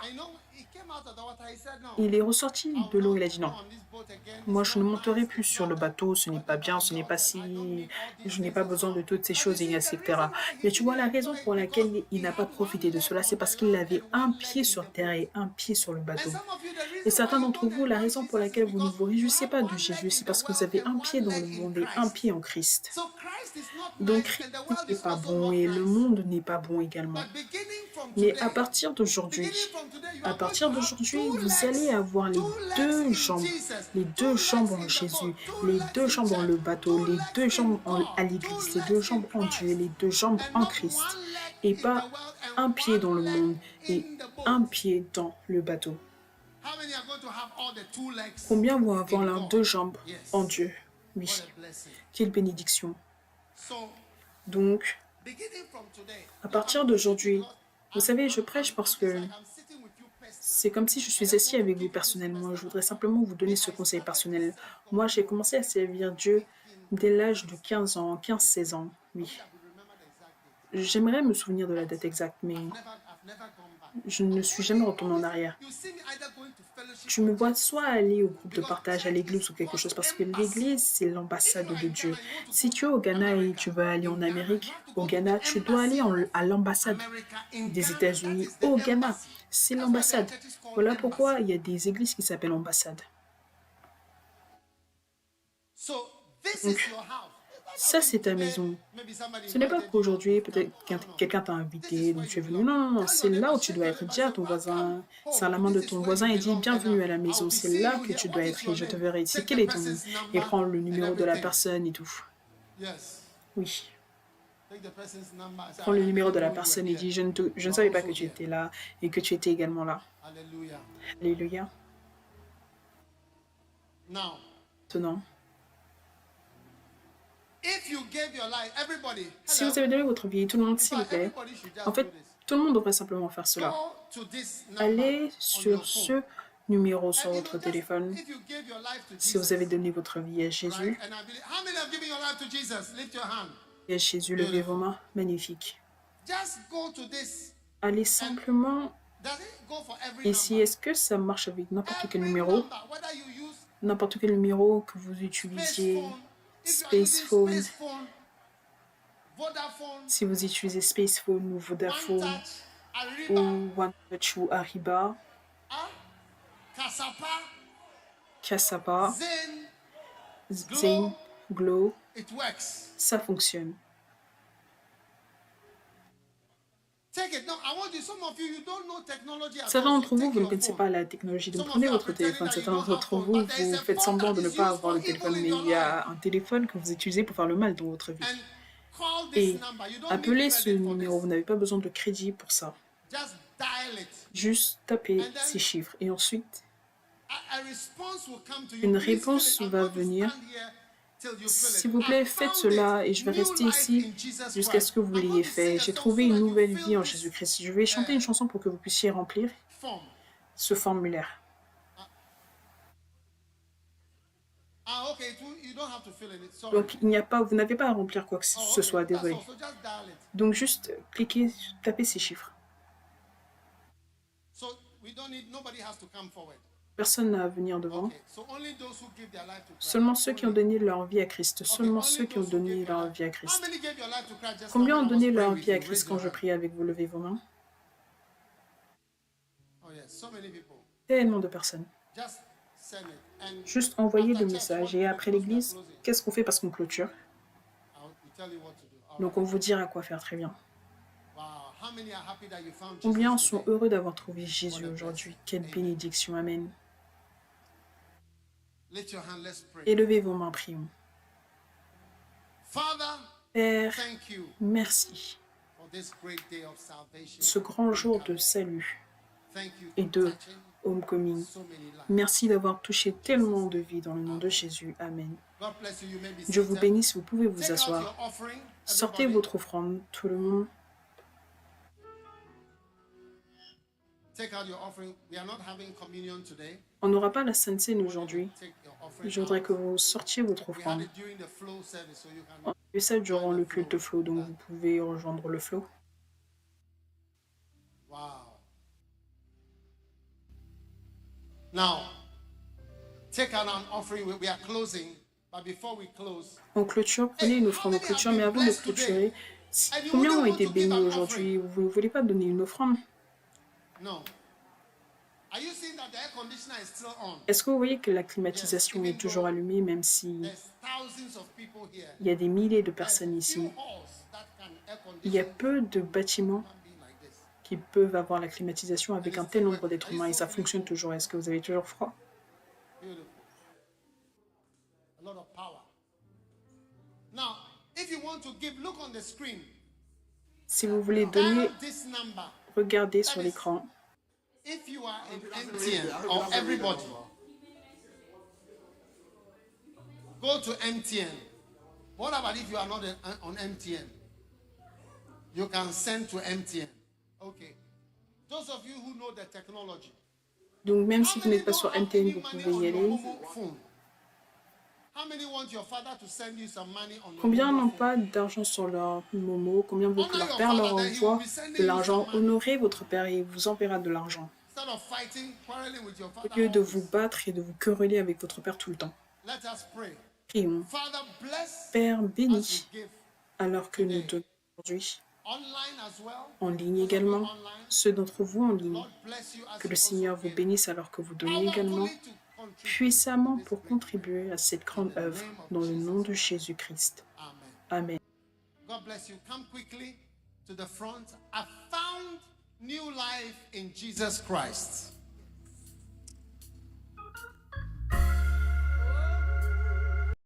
Speaker 3: Il est ressorti de l'eau, il a dit non. Moi, je ne monterai plus sur le bateau, ce n'est pas bien, ce n'est pas si... Je n'ai pas besoin de toutes ces choses, etc. Mais tu vois, la raison pour laquelle il n'a pas profité de cela, c'est parce qu'il avait un pied sur terre et un pied sur le bateau. Et certains d'entre vous, la raison pour laquelle vous ne vous réjouissez pas de Jésus, c'est parce que vous avez un pied dans le monde et un pied en Christ. Donc, Christ n'est pas bon et le monde n'est pas bon également. Mais à partir d'aujourd'hui, vous allez avoir les deux jambes en Jésus, les deux jambes dans le bateau, les deux jambes à l'église, les deux jambes en Dieu, les deux jambes en Christ, et pas un pied dans le monde et un pied dans le bateau. Combien vont avoir leurs deux jambes en Dieu? Oui, quelle bénédiction. Donc, à partir d'aujourd'hui, vous savez, je prêche parce que C'est comme si je suis assis avec vous personnellement. Je voudrais simplement vous donner ce conseil personnel. Moi, j'ai commencé à servir Dieu dès l'âge de 15 ans, 15-16 ans, oui. J'aimerais me souvenir de la date exacte, mais
Speaker 2: I've never gone back.
Speaker 3: je ne suis jamais retourné en arrière.
Speaker 2: You see me either going to fellowship
Speaker 3: Tu me vois soit aller au groupe de partage, à l'église ou quelque chose, parce que l'église, c'est l'ambassade de Dieu. Si tu es au Ghana et tu veux aller en Amérique, au Ghana, tu dois aller à l'ambassade
Speaker 2: America in
Speaker 3: des
Speaker 2: Ghana.
Speaker 3: États-Unis
Speaker 2: That is
Speaker 3: au
Speaker 2: the
Speaker 3: Ghana.
Speaker 2: embassy.
Speaker 3: C'est
Speaker 2: That's why there are
Speaker 3: l'ambassade.
Speaker 2: churches called
Speaker 3: Voilà
Speaker 2: embassy.
Speaker 3: pourquoi il y a des églises qui s'appellent ambassades.
Speaker 2: So this
Speaker 3: Donc,
Speaker 2: is your house.
Speaker 3: ça, c'est ta maison.
Speaker 2: Maybe somebody
Speaker 3: Ce n'est pas
Speaker 2: invited
Speaker 3: qu'aujourd'hui,
Speaker 2: you.
Speaker 3: peut-être quelqu'un t'a invité, donc tu es venu. Non, non, non, c'est là où tu dois être. Dis à ton voisin, serre la main de ton voisin et dis bienvenue à la maison. C'est là que tu dois être et je te verrai ici. Quel est ton nom? Et prends le numéro de la personne et tout.
Speaker 2: Yes.
Speaker 3: Oui.
Speaker 2: Take the person's number. Say,
Speaker 3: Prends le
Speaker 2: I
Speaker 3: numéro de la
Speaker 2: know you were
Speaker 3: personne et
Speaker 2: here.
Speaker 3: dis je ne savais pas que tu étais là et que tu étais également là.
Speaker 2: Hallelujah.
Speaker 3: Alléluia.
Speaker 2: Now,
Speaker 3: Maintenant,
Speaker 2: if you gave your life, everybody,
Speaker 3: si vous avez donné votre vie, tout le monde, s'il vous plaît,
Speaker 2: everybody should just
Speaker 3: en fait,
Speaker 2: do this.
Speaker 3: tout le monde devrait simplement faire cela.
Speaker 2: Go to this number
Speaker 3: Allez
Speaker 2: on
Speaker 3: sur
Speaker 2: your phone.
Speaker 3: ce numéro sur
Speaker 2: And you
Speaker 3: votre
Speaker 2: know, just
Speaker 3: téléphone.
Speaker 2: if you gave your life to
Speaker 3: Si
Speaker 2: Jesus,
Speaker 3: vous avez donné votre vie à Jésus,
Speaker 2: right? And I believe, how many have given your life to Jesus? Lift your hand.
Speaker 3: et à Jésus, levez vos mains. Magnifique.
Speaker 2: Just go to this.
Speaker 3: Allez simplement
Speaker 2: Does it go for every
Speaker 3: ici.
Speaker 2: number?
Speaker 3: Est-ce que ça marche avec n'importe quel
Speaker 2: Every
Speaker 3: numéro?
Speaker 2: number, whether you use
Speaker 3: N'importe quel numéro que vous
Speaker 2: space
Speaker 3: utilisiez,
Speaker 2: phone, if you are
Speaker 3: Space
Speaker 2: using
Speaker 3: phone.
Speaker 2: space phone, Vodafone,
Speaker 3: si vous utilisez Spacephone ou
Speaker 2: One
Speaker 3: Vodafone
Speaker 2: Touch, Ariba,
Speaker 3: ou OneTouch ou Ariba,
Speaker 2: Kasapa,
Speaker 3: Kasapa,
Speaker 2: Zen,
Speaker 3: Zain, Glow,
Speaker 2: it works.
Speaker 3: ça fonctionne.
Speaker 2: Take it. No, I want you. Some of you, you don't know technology at
Speaker 3: Certains
Speaker 2: all.
Speaker 3: d'entre
Speaker 2: So
Speaker 3: vous,
Speaker 2: take
Speaker 3: vous ne
Speaker 2: your
Speaker 3: connaissez
Speaker 2: phone.
Speaker 3: pas la technologie, donc
Speaker 2: Some of
Speaker 3: prenez
Speaker 2: you are
Speaker 3: votre
Speaker 2: pretending
Speaker 3: téléphone.
Speaker 2: that you
Speaker 3: Certains
Speaker 2: don't have
Speaker 3: d'entre
Speaker 2: phone,
Speaker 3: vous,
Speaker 2: but there is
Speaker 3: vous
Speaker 2: a
Speaker 3: faites
Speaker 2: phone
Speaker 3: semblant
Speaker 2: that
Speaker 3: de ne
Speaker 2: is
Speaker 3: pas
Speaker 2: used
Speaker 3: avoir
Speaker 2: for
Speaker 3: le téléphone,
Speaker 2: evil
Speaker 3: mais
Speaker 2: in your
Speaker 3: il y
Speaker 2: life.
Speaker 3: a un téléphone que vous utilisez pour faire le mal dans votre vie.
Speaker 2: And call
Speaker 3: Et
Speaker 2: this number. You don't
Speaker 3: appelez
Speaker 2: need
Speaker 3: ce
Speaker 2: credit for
Speaker 3: numéro, vous
Speaker 2: this.
Speaker 3: n'avez pas besoin de crédit pour ça.
Speaker 2: Just dial it.
Speaker 3: Juste tapez
Speaker 2: And then-
Speaker 3: ces chiffres et ensuite,
Speaker 2: A response will come to you.
Speaker 3: Une
Speaker 2: Please fill
Speaker 3: réponse
Speaker 2: it. I'm
Speaker 3: va
Speaker 2: going to
Speaker 3: venir.
Speaker 2: stand here till you fill it.
Speaker 3: s'il vous plaît,
Speaker 2: I
Speaker 3: faites
Speaker 2: found
Speaker 3: cela
Speaker 2: it.
Speaker 3: et je vais
Speaker 2: New
Speaker 3: rester
Speaker 2: life
Speaker 3: ici
Speaker 2: in Jesus
Speaker 3: jusqu'à ce que vous
Speaker 2: Christ. I'm
Speaker 3: l'ayez
Speaker 2: going to
Speaker 3: fait.
Speaker 2: sing a
Speaker 3: J'ai
Speaker 2: song
Speaker 3: trouvé
Speaker 2: so
Speaker 3: une
Speaker 2: that you
Speaker 3: nouvelle
Speaker 2: fill
Speaker 3: vie en
Speaker 2: this
Speaker 3: Jésus-Christ. Je vais chanter une chanson pour que vous puissiez remplir
Speaker 2: form.
Speaker 3: ce formulaire.
Speaker 2: Okay. You don't have to fill it. Sorry.
Speaker 3: Donc, vous n'avez pas à remplir quoi que ce
Speaker 2: okay.
Speaker 3: soit,
Speaker 2: That's
Speaker 3: désolé.
Speaker 2: all. So just dial it.
Speaker 3: Donc, juste cliquez, tapez ces chiffres.
Speaker 2: So nobody has to come forward.
Speaker 3: Personne n'a à venir devant.
Speaker 2: Okay. So only those who give their life to Christ.
Speaker 3: Seulement ceux qui ont
Speaker 2: Only.
Speaker 3: donné leur vie à Christ.
Speaker 2: Okay,
Speaker 3: Seulement
Speaker 2: only
Speaker 3: ceux qui ont
Speaker 2: those who
Speaker 3: donné
Speaker 2: gave their
Speaker 3: leur
Speaker 2: life.
Speaker 3: vie à
Speaker 2: How
Speaker 3: Christ.
Speaker 2: many gave your life to Christ just
Speaker 3: Combien
Speaker 2: now
Speaker 3: ont
Speaker 2: when I
Speaker 3: donné
Speaker 2: was
Speaker 3: leur
Speaker 2: praying
Speaker 3: vie à
Speaker 2: with you?
Speaker 3: Christ
Speaker 2: Raise
Speaker 3: quand
Speaker 2: your
Speaker 3: je
Speaker 2: hand.
Speaker 3: priais avec vous? Levez vos mains.
Speaker 2: Oh yes, so many people.
Speaker 3: Tellement de personnes.
Speaker 2: Just send it. And
Speaker 3: Juste envoyer
Speaker 2: after
Speaker 3: le
Speaker 2: church,
Speaker 3: message.
Speaker 2: what
Speaker 3: Et
Speaker 2: do we
Speaker 3: après
Speaker 2: close? We are
Speaker 3: l'église,
Speaker 2: closing.
Speaker 3: qu'est-ce qu'on fait parce qu'on clôture?
Speaker 2: We'll tell you what to do. All
Speaker 3: Donc, on vous dira quoi faire. Très bien.
Speaker 2: right. Wow. How many are happy that you found
Speaker 3: Combien
Speaker 2: Jesus
Speaker 3: sont
Speaker 2: today?
Speaker 3: heureux d'avoir trouvé Jésus aujourd'hui? Quelle bénédiction. Amen.
Speaker 2: Lift your hand, let's pray.
Speaker 3: Élevez vos mains, prions.
Speaker 2: Father,
Speaker 3: Père,
Speaker 2: thank you
Speaker 3: merci.
Speaker 2: for this great day of salvation.
Speaker 3: Ce grand jour de salut
Speaker 2: Thank you
Speaker 3: et
Speaker 2: for
Speaker 3: de
Speaker 2: touching
Speaker 3: homecoming.
Speaker 2: so many lives.
Speaker 3: Merci d'avoir touché tellement de vies dans le nom de Jésus. Amen.
Speaker 2: God bless you. You may be
Speaker 3: Dieu vous
Speaker 2: seated.
Speaker 3: bénisse, vous pouvez vous
Speaker 2: Take out
Speaker 3: asseoir.
Speaker 2: your offering.
Speaker 3: Sortez
Speaker 2: Everybody.
Speaker 3: votre offrande, tout le monde.
Speaker 2: Take out your offering. We are not having communion today.
Speaker 3: On n'aura pas la Sainte Seine aujourd'hui.
Speaker 2: Take your offering
Speaker 3: Je voudrais
Speaker 2: out.
Speaker 3: que vous sortiez votre
Speaker 2: We had
Speaker 3: offrande.
Speaker 2: it during the flow service, so you
Speaker 3: On
Speaker 2: can.
Speaker 3: a fait ça durant le culte flow, donc vous pouvez rejoindre le flow.
Speaker 2: Wow. Now, take out an offering. We are closing, but before we close,
Speaker 3: En clôture, prenez une offrande en clôture, mais avant de clôturer, combien ont été bénis aujourd'hui? Vous ne voulez pas donner une offrande?
Speaker 2: no. Are you seeing that the air conditioner is still on?
Speaker 3: Est-ce que vous voyez que la climatisation est toujours allumée, même si
Speaker 2: There's thousands of people here.
Speaker 3: il y a des milliers de
Speaker 2: There's
Speaker 3: personnes
Speaker 2: few
Speaker 3: ici?
Speaker 2: halls that can air
Speaker 3: Il y a
Speaker 2: condition
Speaker 3: peu de bâtiments
Speaker 2: can be like this.
Speaker 3: qui peuvent avoir la climatisation avec un tel nombre d'êtres humains et ça fonctionne toujours. Est-ce que vous avez toujours froid?
Speaker 2: Beautiful. A lot of power. Now, if you want to give, look on the screen.
Speaker 3: Si vous voulez donner,
Speaker 2: Dial this number.
Speaker 3: regardez sur l'écran.
Speaker 2: If you are in MTN or everybody, go to MTN. What about if you are not on MTN? You can send to MTN. Okay. Those of you who know the technology,
Speaker 3: Donc même si vous n'êtes pas sur MTN, vous pouvez y aller. Combien n'ont pas d'argent sur leur Momo? Combien veulent que leur père leur envoie de l'argent? Honorez votre père et il vous enverra de l'argent. Au lieu de vous battre et de vous quereller avec votre père tout le temps. Prions. Père, bénis alors que nous donnons aujourd'hui. En ligne également, ceux d'entre vous en ligne. Que le Seigneur vous bénisse alors que vous donnez également puissamment pour contribuer à cette grande œuvre dans le nom de Jésus-Christ. Amen.
Speaker 2: God bless you. Come quickly to the front. I found new life in Jesus Christ.